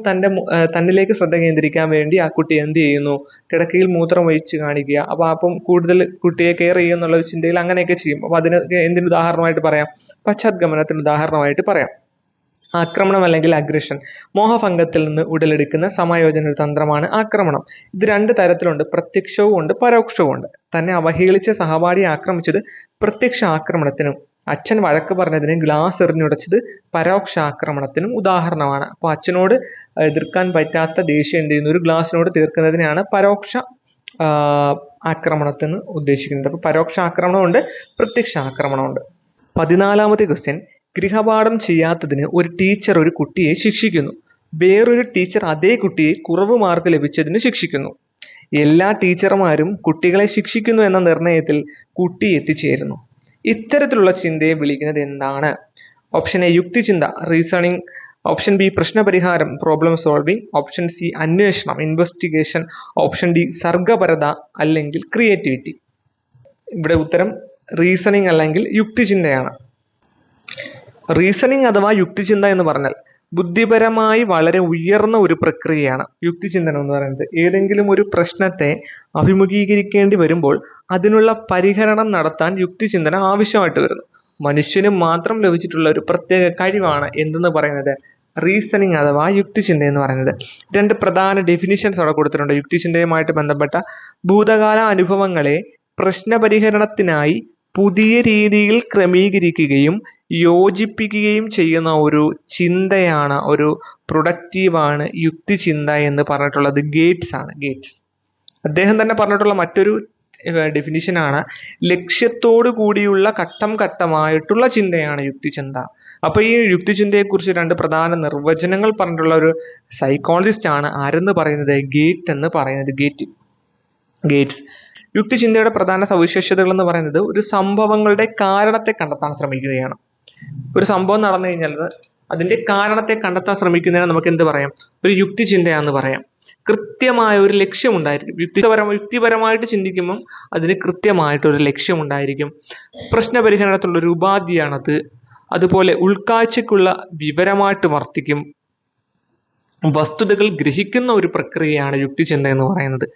തന്നിലേക്ക് ശ്രദ്ധ കേന്ദ്രീകരിക്കാൻ വേണ്ടി ആ കുട്ടി എന്ത് ചെയ്യുന്നു, കിടക്കയിൽ മൂത്രം ഒഴിച്ച് കാണിക്കുക. അപ്പം കൂടുതൽ കുട്ടിയെ കെയർ ചെയ്യുന്നുള്ള ചിന്തയിൽ അങ്ങനെയൊക്കെ ചെയ്യും. അപ്പൊ അതിന് എന്തിന് ഉദാഹരണമായിട്ട് പറയാം, പശ്ചാത്ഗമനത്തിന് ഉദാഹരണമായിട്ട് പറയാം. ആക്രമണം അല്ലെങ്കിൽ അഗ്രഷൻ. മോഹഭംഗത്തിൽ നിന്ന് ഉടലെടുക്കുന്ന സമായോജന ഒരു തന്ത്രമാണ് ആക്രമണം. ഇത് രണ്ട് തരത്തിലുണ്ട്, പ്രത്യക്ഷവും ഉണ്ട് പരോക്ഷവും ഉണ്ട്. തന്നെ അവഹേളിച്ച സഹപാഠിയെ ആക്രമിച്ചത് പ്രത്യക്ഷ ആക്രമണത്തിനും അച്ഛൻ വഴക്ക് പറഞ്ഞതിന് ഗ്ലാസ് എറിഞ്ഞുടച്ചത് പരോക്ഷ ആക്രമണത്തിനും ഉദാഹരണമാണ്. അപ്പോൾ അച്ഛനോട് എതിർക്കാൻ പറ്റാത്ത ദേഷ്യം എന്ത് ചെയ്യുന്നു, ഒരു ഗ്ലാസിനോട് തീർക്കുന്നതിനാണ് പരോക്ഷ ആക്രമണത്തിന് ഉദ്ദേശിക്കുന്നത്. അപ്പോൾ പരോക്ഷ ആക്രമണമുണ്ട്, പ്രത്യക്ഷ ആക്രമണമുണ്ട്. 14ാമത്തെ ക്വസ്റ്റ്യൻ, ഗൃഹപാഠം ചെയ്യാത്തതിന് ഒരു ടീച്ചർ ഒരു കുട്ടിയെ ശിക്ഷിക്കുന്നു. വേറൊരു ടീച്ചർ അതേ കുട്ടിയെ കുറവ് മാർക്ക് ലഭിച്ചതിന് ശിക്ഷിക്കുന്നു. എല്ലാ ടീച്ചർമാരും കുട്ടികളെ ശിക്ഷിക്കുന്നു എന്ന നിർണയത്തിൽ കുട്ടി എത്തിച്ചേരുന്നു. ഇത്തരത്തിലുള്ള ചിന്തയെ വിളിക്കുന്നത് എന്താണ്? ഓപ്ഷൻ എ യുക്തിചിന്ത, റീസണിങ്. ഓപ്ഷൻ ബി പ്രശ്നപരിഹാരം, പ്രോബ്ലം സോൾവിങ്. ഓപ്ഷൻ സി അന്വേഷണം, ഇൻവെസ്റ്റിഗേഷൻ. ഓപ്ഷൻ ഡി സർഗപരത അല്ലെങ്കിൽ ക്രിയേറ്റിവിറ്റി. ഇവിടെ ഉത്തരം റീസണിങ് അല്ലെങ്കിൽ യുക്തിചിന്തയാണ്. റീസണിങ് അഥവാ യുക്തിചിന്ത എന്ന് പറഞ്ഞാൽ ബുദ്ധിപരമായി വളരെ ഉയർന്ന ഒരു പ്രക്രിയയാണ് യുക്തിചിന്തനം എന്ന് പറയുന്നത്. ഏതെങ്കിലും ഒരു പ്രശ്നത്തെ അഭിമുഖീകരിക്കേണ്ടി വരുമ്പോൾ അതിനുള്ള പരിഹരണം നടത്താൻ യുക്തിചിന്തനം ആവശ്യമായിട്ട് വരുന്നു. മനുഷ്യന് മാത്രം ലഭിച്ചിട്ടുള്ള ഒരു പ്രത്യേക കഴിവാണ് എന്തെന്ന് പറയുന്നത് റീസണിങ് അഥവാ യുക്തിചിന്ത എന്ന് പറയുന്നത്. രണ്ട് പ്രധാന ഡെഫിനിഷൻസ് അവിടെ കൊടുത്തിട്ടുണ്ട്. യുക്തിചിന്തയുമായിട്ട് ബന്ധപ്പെട്ട ഭൂതകാല അനുഭവങ്ങളെ പ്രശ്നപരിഹരണത്തിനായി പുതിയ രീതിയിൽ ക്രമീകരിക്കുകയും യോജിപ്പിക്കുകയും ചെയ്യുന്ന ഒരു ചിന്തയാണ്, ഒരു പ്രൊഡക്റ്റീവാണ് യുക്തിചിന്ത എന്ന് പറഞ്ഞിട്ടുള്ളത് ഗേറ്റ്സ് ആണ്. അദ്ദേഹം തന്നെ പറഞ്ഞിട്ടുള്ള മറ്റൊരു ഡെഫിനിഷനാണ് ലക്ഷ്യത്തോടു കൂടിയുള്ള ഘട്ടം ഘട്ടമായിട്ടുള്ള ചിന്തയാണ് യുക്തിചിന്ത. അപ്പൊ ഈ യുക്തിചിന്തയെക്കുറിച്ച് രണ്ട് പ്രധാന നിർവചനങ്ങൾ പറഞ്ഞിട്ടുള്ള ഒരു സൈക്കോളജിസ്റ്റ് ആണ് ആരെന്ന് പറയുന്നത് ഗേറ്റ് എന്ന് പറയുന്നത്. ഗേറ്റ്സ്. യുക്തിചിന്തയുടെ പ്രധാന സവിശേഷതകൾ എന്ന് പറയുന്നത് ഒരു സംഭവങ്ങളുടെ കാരണത്തെ കണ്ടെത്താൻ ശ്രമിക്കുകയാണ്. ഒരു സംഭവം നടന്നു കഴിഞ്ഞാൽ അതിന്റെ കാരണത്തെ കണ്ടെത്താൻ ശ്രമിക്കുന്നതിന് നമുക്ക് എന്ത് പറയാം, ഒരു യുക്തിചിന്തയാന്ന് പറയാം. കൃത്യമായ ഒരു ലക്ഷ്യമുണ്ടായിരിക്കും. യുക്തിപരമായിട്ട് ചിന്തിക്കുമ്പം അതിന് കൃത്യമായിട്ടൊരു ലക്ഷ്യമുണ്ടായിരിക്കും. പ്രശ്നപരിഹരണത്തിലുള്ള ഒരു ഉപാധിയാണത്. അതുപോലെ ഉൾക്കാഴ്ചക്കുള്ള വിവരമായിട്ട് വർത്തിക്കും. വസ്തുതകൾ ഗ്രഹിക്കുന്ന ഒരു പ്രക്രിയയാണ് യുക്തിചിന്ത എന്ന് പറയുന്നത്.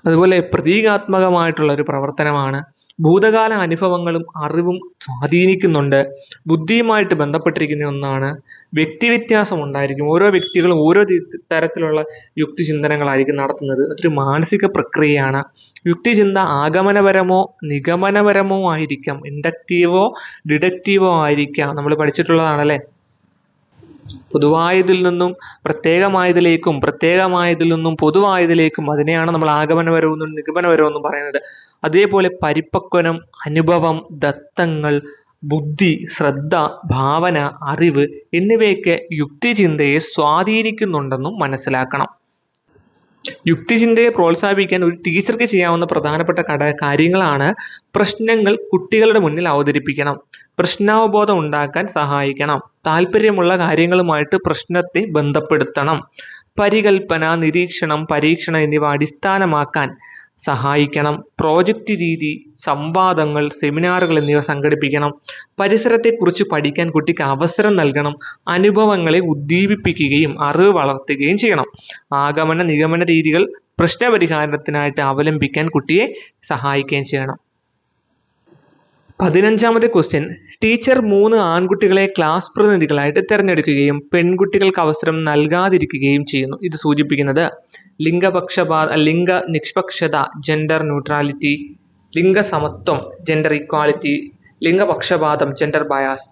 അതുപോലെ പ്രതീകാത്മകമായിട്ടുള്ള ഒരു പ്രവർത്തനമാണ്. ഭൂതകാല അനുഭവങ്ങളും അറിവും സ്വാധീനിക്കുന്നുണ്ട്. ബുദ്ധിയുമായിട്ട് ബന്ധപ്പെട്ടിരിക്കുന്ന ഒന്നാണ്. വ്യക്തിവ്യത്യാസം ഉണ്ടായിരിക്കും. ഓരോ വ്യക്തികളും ഓരോ തരത്തിലുള്ള യുക്തിചിന്തനങ്ങളായിരിക്കും നടത്തുന്നത്. അതൊരു മാനസിക പ്രക്രിയയാണ്. യുക്തിചിന്ത ആഗമനപരമോ നിഗമനപരമോ ആയിരിക്കാം, ഇൻഡക്റ്റീവോ ഡിഡക്റ്റീവോ ആയിരിക്കാം. നമ്മൾ പഠിച്ചിട്ടുള്ളതാണല്ലേ. പൊതുവായതിൽ നിന്നും പ്രത്യേകമായതിലേക്കും പ്രത്യേകമായതിൽ നിന്നും പൊതുവായതിലേക്കും അതിനെയാണ് നമ്മൾ ആഗമനപരമെന്നും നിഗമനപരമെന്നും പറയുന്നത്. അതേപോലെ പരിപക്വനം, അനുഭവം, ദത്തങ്ങൾ, ബുദ്ധി, ശ്രദ്ധ, ഭാവന, അറിവ് എന്നിവയൊക്കെ യുക്തിചിന്തയെ സ്വാധീനിക്കുന്നുണ്ടെന്നും മനസ്സിലാക്കണം. യുക്തിചിന്തയെ പ്രോത്സാഹിപ്പിക്കാൻ ഒരു ടീച്ചർക്ക് ചെയ്യാവുന്ന പ്രധാനപ്പെട്ട കാര്യങ്ങളാണ് പ്രശ്നങ്ങൾ കുട്ടികളുടെ മുന്നിൽ അവതരിപ്പിക്കണം, പ്രശ്നാവബോധം ഉണ്ടാക്കാൻ സഹായിക്കണം, താല്പര്യമുള്ള കാര്യങ്ങളുമായിട്ട് പ്രശ്നത്തെ ബന്ധപ്പെടുത്തണം, പരികൽപ്പന, നിരീക്ഷണം, പരീക്ഷണം എന്നിവ അടിസ്ഥാനമാക്കാൻ സഹായിക്കണം, പ്രോജക്റ്റ് രീതി, സംവാദങ്ങൾ, സെമിനാറുകൾ എന്നിവ സംഘടിപ്പിക്കണം, പരിസരത്തെക്കുറിച്ച് പഠിക്കാൻ കുട്ടിക്ക് അവസരം നൽകണം, അനുഭവങ്ങളെ ഉദ്ദീപിപ്പിക്കുകയും അറിവ് വളർത്തുകയും ചെയ്യണം, ആഗമന നിഗമന രീതികൾ പ്രശ്നപരിഹാരത്തിനായിട്ട് അവലംബിക്കാൻ കുട്ടിയെ സഹായിക്കുകയും ചെയ്യണം. 15ാമത്തെ ക്വസ്റ്റ്യൻ, ടീച്ചർ 3 ആൺകുട്ടികളെ ക്ലാസ് പ്രതിനിധികളായിട്ട് തിരഞ്ഞെടുക്കുകയും പെൺകുട്ടികൾക്ക് അവസരം നൽകാതിരിക്കുകയും ചെയ്യുന്നു. ഇത് സൂചിപ്പിക്കുന്നത് ലിംഗ നിഷ്പക്ഷത, ജെൻഡർ ന്യൂട്രാലിറ്റി, ലിംഗസമത്വം, ജെൻഡർ ഇക്വാലിറ്റി, ലിംഗപക്ഷപാതം, ജെൻഡർ ബയാസ്,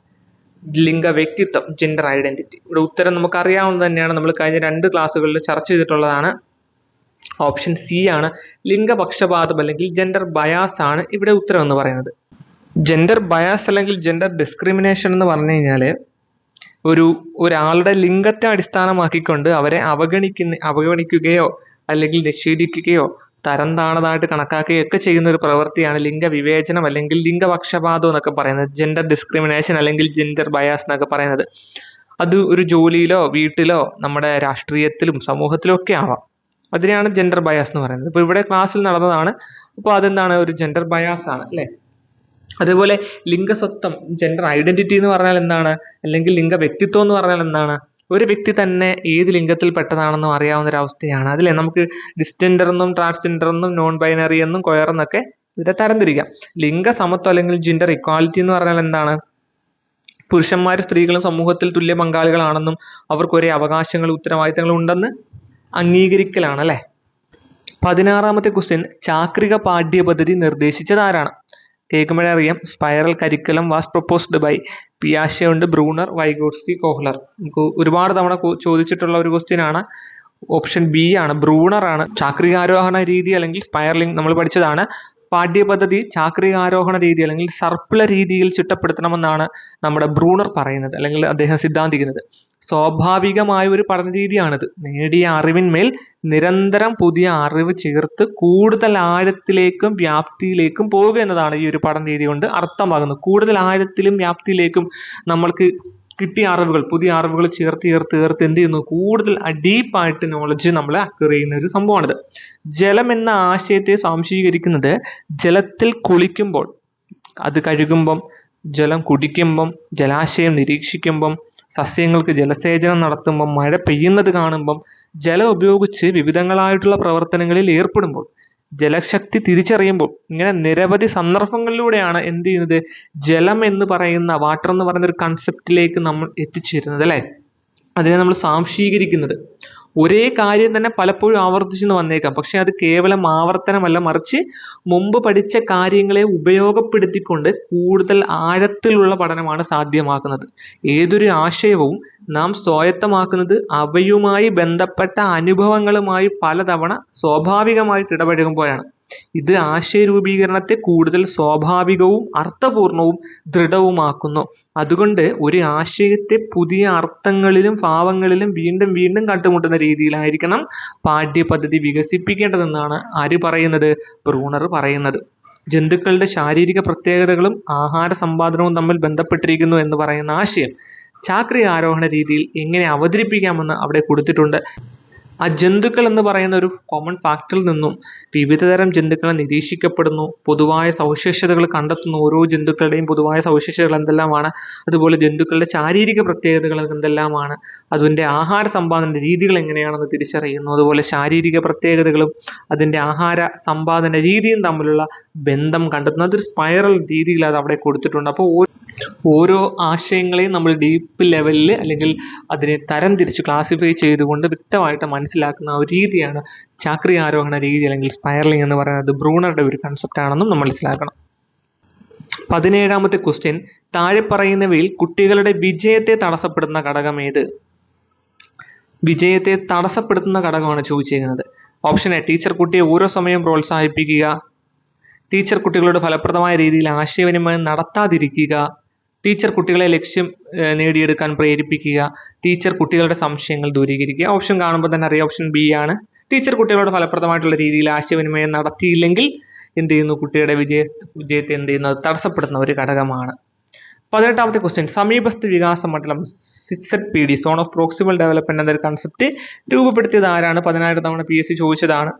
ലിംഗ വ്യക്തിത്വം, ജെൻഡർ ഐഡന്റിറ്റി. ഇവിടെ ഉത്തരം നമുക്കറിയാവുന്നത് തന്നെയാണ്, നമ്മൾ കഴിഞ്ഞ 2 ക്ലാസ്സുകളിൽ ചർച്ച ചെയ്തിട്ടുള്ളതാണ്. ഓപ്ഷൻ സി ആണ്. ലിംഗപക്ഷപാതം അല്ലെങ്കിൽ ജെൻഡർ ബയാസ് ആണ് ഇവിടെ ഉത്തരം എന്ന് പറയുന്നത്. ജെൻഡർ ബയാസ് അല്ലെങ്കിൽ ജെൻഡർ ഡിസ്ക്രിമിനേഷൻ എന്ന് പറഞ്ഞു കഴിഞ്ഞാൽ ഒരാളുടെ ലിംഗത്തെ അടിസ്ഥാനമാക്കിക്കൊണ്ട് അവരെ അവഗണിക്കുകയോ അല്ലെങ്കിൽ നിഷേധിക്കുകയോ തരം താണതായിട്ട് കണക്കാക്കുകയോ ഒക്കെ ചെയ്യുന്ന ഒരു പ്രവൃത്തിയാണ് ലിംഗവിവേചനം അല്ലെങ്കിൽ ലിംഗപക്ഷപാതം എന്നൊക്കെ പറയുന്നത്. ജെൻഡർ ഡിസ്ക്രിമിനേഷൻ അല്ലെങ്കിൽ ജെൻഡർ ബയാസ് എന്നൊക്കെ പറയുന്നത് അത് ഒരു ജോലിയിലോ വീട്ടിലോ നമ്മുടെ രാഷ്ട്രീയത്തിലും സമൂഹത്തിലും ഒക്കെ ആവാം. അതിനെയാണ് ജെൻഡർ ബയാസ് എന്ന് പറയുന്നത്. ഇപ്പോൾ ഇവിടെ ക്ലാസ്സിൽ നടന്നതാണ്. അപ്പോൾ അതെന്താണ്, ഒരു ജെൻഡർ ബയാസ് ആണ് അല്ലേ. അതേപോലെ ലിംഗസ്വത്വം, ജെൻഡർ ഐഡന്റിറ്റി എന്ന് പറഞ്ഞാൽ എന്താണ്, അല്ലെങ്കിൽ ലിംഗ വ്യക്തിത്വം എന്ന് പറഞ്ഞാൽ എന്താണ്, ഒരു വ്യക്തി തന്നെ ഏത് ലിംഗത്തിൽ പെട്ടതാണെന്നും അറിയാവുന്ന ഒരു അവസ്ഥയാണ്. അതിലെ നമുക്ക് ഡിസ്ജെൻഡർ എന്നും ട്രാൻസ്ജെൻഡർ എന്നും നോൺ ബൈനറി എന്നും ക്വയർ എന്നൊക്കെ ഇതിനെ തരംതിരിക്കാം. ലിംഗസമത്വം അല്ലെങ്കിൽ ജെൻഡർ ഇക്വാലിറ്റി എന്ന് പറഞ്ഞാൽ എന്താണ്, പുരുഷന്മാരും സ്ത്രീകളും സമൂഹത്തിൽ തുല്യ പങ്കാളികളാണെന്നും അവർക്ക് ഒരേ അവകാശങ്ങളും ഉത്തരവാദിത്തങ്ങളും ഉണ്ടെന്ന് അംഗീകരിക്കലാണ് അല്ലെ. 16ാമത്തെ ക്വസ്റ്റ്യൻ, ചാക്രിക പാഠ്യപദ്ധതി നിർദ്ദേശിച്ചത് ആരാണ്? കേൾക്കുമ്പോഴേ അറിയാം, spiral curriculum was proposed by പിയാഷെ ഉണ്ട്, ബ്രൂണർ, വൈഗോട്സ്കി, കോഹ്ലർ. നമുക്ക് ഒരുപാട് തവണ ചോദിച്ചിട്ടുള്ള ഒരു ക്വസ്റ്റ്യൻ ആണ്. ഓപ്ഷൻ ബി ആണ്, ബ്രൂണർ ആണ്. ചാക്രികാരോഹണ രീതി അല്ലെങ്കിൽ സ്പൈറലിംഗ് നമ്മൾ പഠിച്ചതാണ്. പാഠ്യപദ്ധതി ചാക്രികാരോഹണ രീതി അല്ലെങ്കിൽ സർപ്പിള രീതിയിൽ ചിട്ടപ്പെടുത്തണമെന്നാണ് നമ്മുടെ ബ്രൂണർ പറയുന്നത് അല്ലെങ്കിൽ അദ്ദേഹം സിദ്ധാന്തിക്കുന്നത്. സ്വാഭാവികമായ ഒരു പഠനരീതിയാണിത്. നേടിയ അറിവിന്മേൽ നിരന്തരം പുതിയ അറിവ് ചേർത്ത് കൂടുതൽ ആഴത്തിലേക്കും വ്യാപ്തിയിലേക്കും പോവുക എന്നതാണ് ഈ ഒരു പഠനരീതി കൊണ്ട് അർത്ഥമാകുന്നത്. കൂടുതൽ ആഴത്തിലും വ്യാപ്തിയിലേക്കും നമ്മൾക്ക് കിട്ടിയ അറിവുകൾ, പുതിയ അറിവുകൾ ചേർത്ത് എന്ത് ചെയ്യുന്നു, കൂടുതൽ ഡീപ്പായിട്ട് നോളജ് നമ്മൾ അക്വയർ ചെയ്യുന്ന ഒരു സംഭവമാണിത്. ജലം എന്ന ആശയത്തെ സ്വാംശീകരിക്കുന്നത് ജലത്തിൽ കുളിക്കുമ്പോൾ, അത് കഴുകുമ്പം, ജലം കുടിക്കുമ്പം, ജലാശയം നിരീക്ഷിക്കുമ്പം, സസ്യങ്ങൾക്ക് ജലസേചനം നടത്തുമ്പം, മഴ പെയ്യുന്നത് കാണുമ്പം, ജലം ഉപയോഗിച്ച് വിവിധങ്ങളായിട്ടുള്ള പ്രവർത്തനങ്ങളിൽ ഏർപ്പെടുമ്പോൾ, ജലശക്തി തിരിച്ചറിയുമ്പോൾ, ഇങ്ങനെ നിരവധി സന്ദർഭങ്ങളിലൂടെയാണ് എന്ത് ചെയ്യുന്നത്, ജലം എന്ന് പറയുന്ന, വാട്ടർ എന്ന് പറയുന്ന ഒരു കൺസെപ്റ്റിലേക്ക് നമ്മൾ എത്തിച്ചേരുന്നത് അല്ലെ. അതിനെ നമ്മൾ സ്വാംശീകരിക്കുന്നത്. ഒരേ കാര്യം തന്നെ പലപ്പോഴും ആവർത്തിച്ചെന്ന് വന്നേക്കാം, പക്ഷെ അത് കേവലം ആവർത്തനമല്ല, മറിച്ച് മുമ്പ് പഠിച്ച കാര്യങ്ങളെ ഉപയോഗപ്പെടുത്തിക്കൊണ്ട് കൂടുതൽ ആഴത്തിലുള്ള പഠനമാണ് സാധ്യമാക്കുന്നത്. ഏതൊരു ആശയവും നാം സ്വായത്തമാക്കുന്നത് അവയുമായി ബന്ധപ്പെട്ട അനുഭവങ്ങളുമായി പലതവണ സ്വാഭാവികമായിട്ട് ഇടപഴകുമ്പോഴാണ്. ഇത് ആശയ രൂപീകരണത്തെ കൂടുതൽ സ്വാഭാവികവും അർത്ഥപൂർണവും ദൃഢവുമാക്കുന്നു. അതുകൊണ്ട് ഒരു ആശയത്തെ പുതിയ അർത്ഥങ്ങളിലും ഭാവങ്ങളിലും വീണ്ടും വീണ്ടും കണ്ടുമുട്ടുന്ന രീതിയിലായിരിക്കണം പാഠ്യപദ്ധതി വികസിപ്പിക്കേണ്ടതെന്നാണ് ആര് പറയുന്നത്, ബ്രൂണർ പറയുന്നത്. ജന്തുക്കളുടെ ശാരീരിക പ്രത്യേകതകളും ആഹാര സമ്പാദനവും തമ്മിൽ ബന്ധപ്പെട്ടിരിക്കുന്നു എന്ന് പറയുന്ന ആശയം ചാക്രിക ആരോഹണ രീതിയിൽ എങ്ങനെ അവതരിപ്പിക്കാമെന്ന് അവിടെ കൊടുത്തിട്ടുണ്ട്. ആ ജന്തുക്കൾ എന്ന് പറയുന്ന ഒരു കോമൺ ഫാക്ടറിൽ നിന്നും വിവിധതരം ജന്തുക്കളെ നിരീക്ഷിക്കപ്പെടുന്നു, പൊതുവായ സവിശേഷതകൾ കണ്ടെത്തുന്നു. ഓരോ ജന്തുക്കളുടെയും പൊതുവായ സവിശേഷതകൾ എന്തെല്ലാമാണ്, അതുപോലെ ജന്തുക്കളുടെ ശാരീരിക പ്രത്യേകതകൾ എന്തെല്ലാമാണ്, അതിൻ്റെ ആഹാര സമ്പാദന രീതികൾ എങ്ങനെയാണെന്ന് തിരിച്ചറിയുന്നു. അതുപോലെ ശാരീരിക പ്രത്യേകതകളും അതിൻ്റെ ആഹാര സമ്പാദന രീതിയും തമ്മിലുള്ള ബന്ധം കണ്ടെത്തുന്നു. അതൊരു സ്പൈറൽ രീതിയിൽ അത് അവിടെ കൊടുത്തിട്ടുണ്ട്. അപ്പോൾ ഓരോ ആശയങ്ങളെയും നമ്മൾ ഡീപ്പ് ലെവലിൽ അല്ലെങ്കിൽ അതിനെ തരംതിരിച്ച് ക്ലാസിഫൈ ചെയ്തുകൊണ്ട് വ്യക്തമായിട്ട് മനസ്സിലാക്കുന്ന ഒരു രീതിയാണ് ചാക്രിക ആരോഹണ രീതി അല്ലെങ്കിൽ സ്പൈറലിംഗ് എന്ന് പറയുന്നത്. ബ്രൂണറുടെ ഒരു കൺസെപ്റ്റ് ആണെന്നും നമ്മൾ മനസ്സിലാക്കണം. 17ാമത്തെ ക്വസ്റ്റ്യൻ, താഴെ പറയുന്നവയിൽ കുട്ടികളുടെ വിജയത്തെ തടസ്സപ്പെടുത്തുന്ന ഘടകം ഏത്? വിജയത്തെ തടസ്സപ്പെടുത്തുന്ന ഘടകമാണ് ചോദിച്ചിരിക്കുന്നത്. ഓപ്ഷൻ എ, ടീച്ചർ കുട്ടിയെ ഓരോ സമയം പ്രോത്സാഹിപ്പിക്കുക. ടീച്ചർ കുട്ടികളോട് ഫലപ്രദമായ രീതിയിൽ ആശയവിനിമയം നടത്താതിരിക്കുക. ടീച്ചർ കുട്ടികളെ ലക്ഷ്യം നേടിയെടുക്കാൻ പ്രേരിപ്പിക്കുക. ടീച്ചർ കുട്ടികളുടെ സംശയങ്ങൾ ദൂരീകരിക്കുക. ഓപ്ഷൻ കാണുമ്പോൾ തന്നെ അറിയാം, ഓപ്ഷൻ ബി ആണ്. ടീച്ചർ കുട്ടികളോട് ഫലപ്രദമായിട്ടുള്ള രീതിയിൽ ആശയവിനിമയം നടത്തിയില്ലെങ്കിൽ എന്ത് ചെയ്യുന്നു, കുട്ടിയുടെ വിജയത്തെ എന്ത് ചെയ്യുന്നു, അത് തടസ്സപ്പെടുത്തുന്ന ഒരു ഘടകമാണ്. 18ാമത്തെ ക്വസ്റ്റ്യൻ, സമീപസ്ഥ വികാസ മണ്ഡലം ZPD zone of proximal development എന്നൊരു കൺസെപ്റ്റ് രൂപപ്പെടുത്തിയത് ആരാണ്? 10,000 തവണ PSC ചോദിച്ചതാണ്.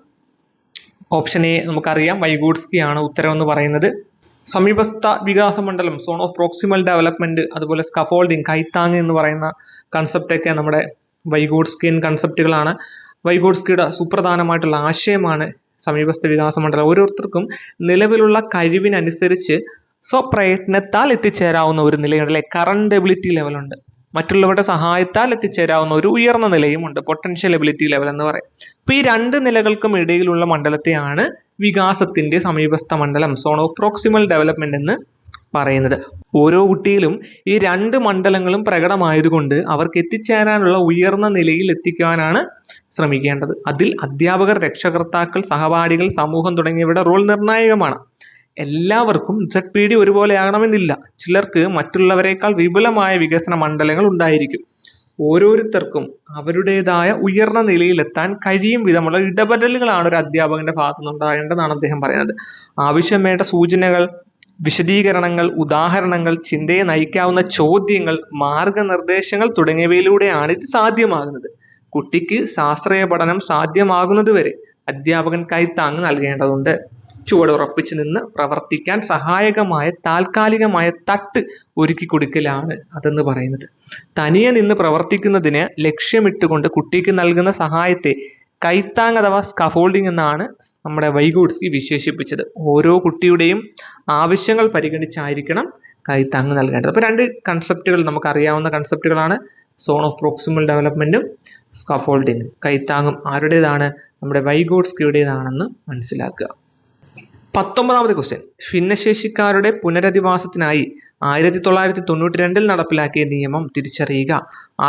ഓപ്ഷൻ എ നമുക്കറിയാം, വൈഗോട്സ്കി ആണ് ഉത്തരം എന്ന് പറയുന്നത്. സമീപസ്ഥ വികാസ മണ്ഡലം, സോൺ ഓഫ് പ്രോക്സിമൽ ഡെവലപ്മെന്റ്, അതുപോലെ സ്കഫോൾഡിങ്, കൈത്താങ് എന്ന് പറയുന്ന കൺസെപ്റ്റ് ഒക്കെ നമ്മുടെ വൈഗോട്സ്കിയൻ കൺസെപ്റ്റുകളാണ്. വൈഗോട്സ്കിയുടെ സുപ്രധാനമായിട്ടുള്ള ആശയമാണ് സമീപസ്ഥ വികാസ മണ്ഡലം. ഓരോരുത്തർക്കും നിലവിലുള്ള കഴിവിനനുസരിച്ച് സ്വപ്രയത്നത്താൽ എത്തിച്ചേരാവുന്ന ഒരു നിലയുണ്ട്, അല്ലെ, കറണ്ട് എബിലിറ്റി ലെവലുണ്ട്. മറ്റുള്ളവരുടെ സഹായത്താൽ എത്തിച്ചേരാവുന്ന ഒരു ഉയർന്ന നിലയുമുണ്ട്, പൊട്ടൻഷ്യൽ എബിലിറ്റി ലെവൽ എന്ന് പറയും. അപ്പൊ ഈ രണ്ട് നിലകൾക്കും ഇടയിലുള്ള മണ്ഡലത്തെയാണ് വികാസത്തിന്റെ സമീപസ്ഥ മണ്ഡലം, സോൺ ഓഫ് പ്രോക്സിമൽ ഡെവലപ്മെന്റ് എന്ന് പറയുന്നത്. ഓരോ കുട്ടിയിലും ഈ രണ്ട് മണ്ഡലങ്ങളും പ്രകടമായതുകൊണ്ട് അവർക്ക് എത്തിച്ചേരാനുള്ള ഉയർന്ന നിലയിൽ എത്തിക്കാനാണ് ശ്രമിക്കേണ്ടത്. അതിൽ അധ്യാപകർ, രക്ഷകർത്താക്കൾ, സഹപാഠികൾ, സമൂഹം തുടങ്ങിയവരുടെ റോൾ നിർണായകമാണ്. എല്ലാവർക്കും ZPD ഒരുപോലെ ആകണമെന്നില്ല. ചിലർക്ക് മറ്റുള്ളവരെക്കാൾ വിപുലമായ വികസന മണ്ഡലങ്ങൾ ഉണ്ടായിരിക്കും. ഓരോരുത്തർക്കും അവരുടേതായ ഉയർന്ന നിലയിലെത്താൻ കഴിയും വിധമുള്ള ഇടപെടലുകളാണ് ഒരു അധ്യാപകന്റെ ഭാഗത്തു നിന്നുണ്ടാകേണ്ടതെന്നാണ് അദ്ദേഹം പറയുന്നത്. ആവശ്യം വേണ്ട സൂചനകൾ, വിശദീകരണങ്ങൾ, ഉദാഹരണങ്ങൾ, ചിന്തയെ നയിക്കാവുന്ന ചോദ്യങ്ങൾ, മാർഗനിർദ്ദേശങ്ങൾ തുടങ്ങിയവയിലൂടെയാണ് ഇത് സാധ്യമാകുന്നത്. കുട്ടിക്ക് ശാസ്ത്രീയ പഠനം സാധ്യമാകുന്നത് വരെ അധ്യാപകൻ കൈത്താങ് നൽകേണ്ടതുണ്ട്. ചുവടുറപ്പിച്ച് നിന്ന് പ്രവർത്തിക്കാൻ സഹായകമായ താൽക്കാലികമായ തട്ട് ഒരുക്കി കൊടുക്കലാണ് അതെന്ന് പറയുന്നത്. തനിയെ നിന്ന് പ്രവർത്തിക്കുന്നതിന് ലക്ഷ്യമിട്ടുകൊണ്ട് കുട്ടിക്ക് നൽകുന്ന സഹായത്തെ കൈത്താങ് അഥവാ സ്കഫോൾഡിംഗ് എന്നാണ് നമ്മുടെ വൈഗോട്സ്കി വിശേഷിപ്പിച്ചത്. ഓരോ കുട്ടിയുടെയും ആവശ്യങ്ങൾ പരിഗണിച്ചായിരിക്കണം കൈത്താങ് നൽകേണ്ടത്. അപ്പൊ രണ്ട് കൺസെപ്റ്റുകൾ നമുക്കറിയാവുന്ന കൺസെപ്റ്റുകളാണ്, സോൺ ഓഫ് പ്രോക്സിമൽ ഡെവലപ്മെന്റും സ്കഫോൾഡിങ്ങും. കൈത്താങ്ങും ആരുടേതാണ്? നമ്മുടെ വൈഗോട്സ്കിയുടേതാണെന്ന് മനസ്സിലാക്കുക. 19ാമത്തെ ക്വസ്റ്റ്യൻ, ഭിന്നശേഷിക്കാരുടെ പുനരധിവാസത്തിനായി 1992 നടപ്പിലാക്കിയ നിയമം തിരിച്ചറിയുക.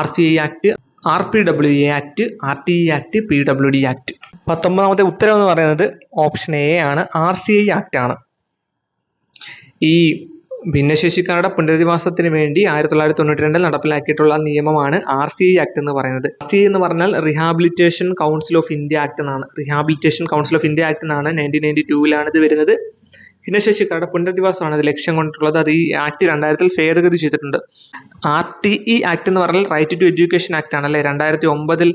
RCI act, RPWA act, RTE act, PWD act. 19ാമത്തെ ഉത്തരം എന്ന് പറയുന്നത് ഓപ്ഷൻ എ ആണ്, RCI ആക്ട് ആണ്. ഈ ഭിന്നശേഷിക്കാരുടെ പുനരധിവാസത്തിന് വേണ്ടി 1992 നടപ്പിലാക്കിയിട്ടുള്ള നിയമമാണ് RCI ആക്ട് എന്ന് പറയുന്നത്. RCI എന്ന് പറഞ്ഞാൽ rehabilitation council of India act എന്നാണ്. Rehabilitation council of India act എന്നാണ് 1992 ഇത് വരുന്നത്. ഭിന്നശേഷിക്കാരുടെ പുനരധിവാസമാണ് അത് ലക്ഷ്യം കൊണ്ടിട്ടുള്ളത്. അത് ഈ ആക്ട് 2000 ഭേദഗതി ചെയ്തിട്ടുണ്ട്. RTE ആക്ട് എന്ന് പറഞ്ഞാൽ റൈറ്റ് ടു എഡ്യൂക്കേഷൻ ആക്ട് ആണ്, അല്ലെ, 2009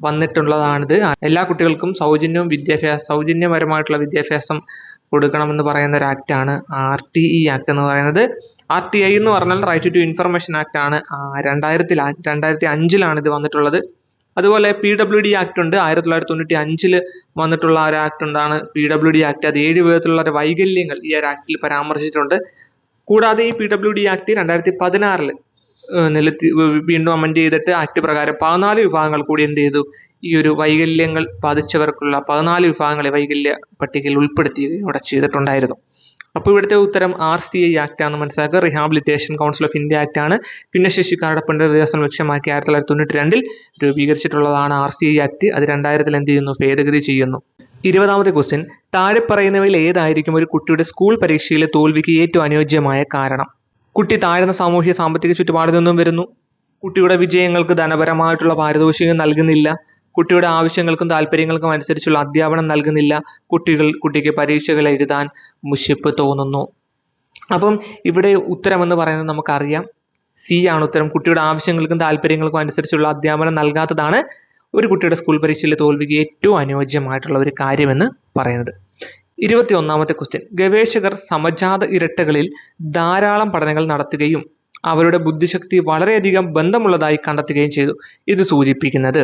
വന്നിട്ടുള്ളതാണിത്. എല്ലാ കുട്ടികൾക്കും സൗജന്യപരമായിട്ടുള്ള വിദ്യാഭ്യാസം കൊടുക്കണമെന്ന് പറയുന്ന ഒരു ആക്ട് ആണ് RTE ആക്ട് എന്ന് പറയുന്നത്. RTI എന്ന് പറഞ്ഞാൽ റൈറ്റ് ടു ഇൻഫർമേഷൻ ആക്ട് ആണ്. 2005 ഇത് വന്നിട്ടുള്ളത്. അതുപോലെ PWD ആക്ട് ഉണ്ട്, 1995 വന്നിട്ടുള്ള ഒരു ആക്ട് ഉണ്ടാണ് PWD ആക്ട്. അത് 7 വിധത്തിലുള്ള വൈകല്യങ്ങൾ ഈ ഒരു ആക്ടിൽ പരാമർശിച്ചിട്ടുണ്ട്. കൂടാതെ ഈ PWD ആക്ട് 2016 വീണ്ടും അമെൻഡ് ചെയ്തിട്ട് ആക്ട് പ്രകാരം 14 വിഭാഗങ്ങൾ കൂടി എന്ത് ചെയ്തു, ഈ ഒരു വൈകല്യങ്ങൾ ബാധിച്ചവർക്കുള്ള 14 വിഭാഗങ്ങളെ വൈകല്യ പട്ടികയിൽ ഉൾപ്പെടുത്തുകയും ഇവിടെ ചെയ്തിട്ടുണ്ടായിരുന്നു. അപ്പോൾ ഇവിടുത്തെ ഉത്തരം RCI ആക്ട് ആണെന്ന് മനസ്സിലാക്കുക. Rehabilitation council of India act ആണ്. ഭിന്നശേഷിക്കാരുടെ പുനരധിവാസം ലക്ഷ്യമാക്കി 1992 രൂപീകരിച്ചിട്ടുള്ളതാണ് RCI ആക്ട്. അത് 2000 എന്ത് ചെയ്യുന്നു, ഭേദഗതി ചെയ്യുന്നു. 20ാമത്തെ ക്വസ്റ്റ്യൻ, താഴെ പറയുന്നവയിൽ ഏതായിരിക്കും ഒരു കുട്ടിയുടെ സ്കൂൾ പരീക്ഷയിലെ തോൽവിക്ക് ഏറ്റവും അനുയോജ്യമായ കാരണം? കുട്ടി താഴ്ന്ന സാമൂഹ്യ സാമ്പത്തിക ചുറ്റുപാടിൽ നിന്നും വരുന്നു. കുട്ടിയുടെ വിജയങ്ങൾക്ക് ധനപരമായിട്ടുള്ള പാരിതോഷികം നൽകുന്നില്ല. കുട്ടിയുടെ ആവശ്യങ്ങൾക്കും താല്പര്യങ്ങൾക്കും അനുസരിച്ചുള്ള അധ്യാപനം നൽകുന്നില്ല. കുട്ടിക്ക് പരീക്ഷകൾ എഴുതാൻ മുഷിപ്പ് തോന്നുന്നു. അപ്പം ഇവിടെ ഉത്തരം എന്ന് പറയുന്നത് നമുക്കറിയാം, C ആണ് ഉത്തരം. കുട്ടിയുടെ ആവശ്യങ്ങൾക്കും താല്പര്യങ്ങൾക്കും അനുസരിച്ചുള്ള അധ്യാപനം നൽകാത്തതാണ് ഒരു കുട്ടിയുടെ സ്കൂൾ പരീക്ഷയിലെ തോൽവിക്ക് ഏറ്റവും അനുയോജ്യമായിട്ടുള്ള ഒരു കാര്യമെന്ന് പറയുന്നത്. 21ാമത്തെ ക്വസ്റ്റ്യൻ, ഗവേഷകർ സമജാത ഇരട്ടകളിൽ ധാരാളം പഠനങ്ങൾ നടത്തുകയും അവരുടെ ബുദ്ധിശക്തി വളരെയധികം ബന്ധമുള്ളതായി കണ്ടെത്തുകയും ചെയ്തു. ഇത് സൂചിപ്പിക്കുന്നത്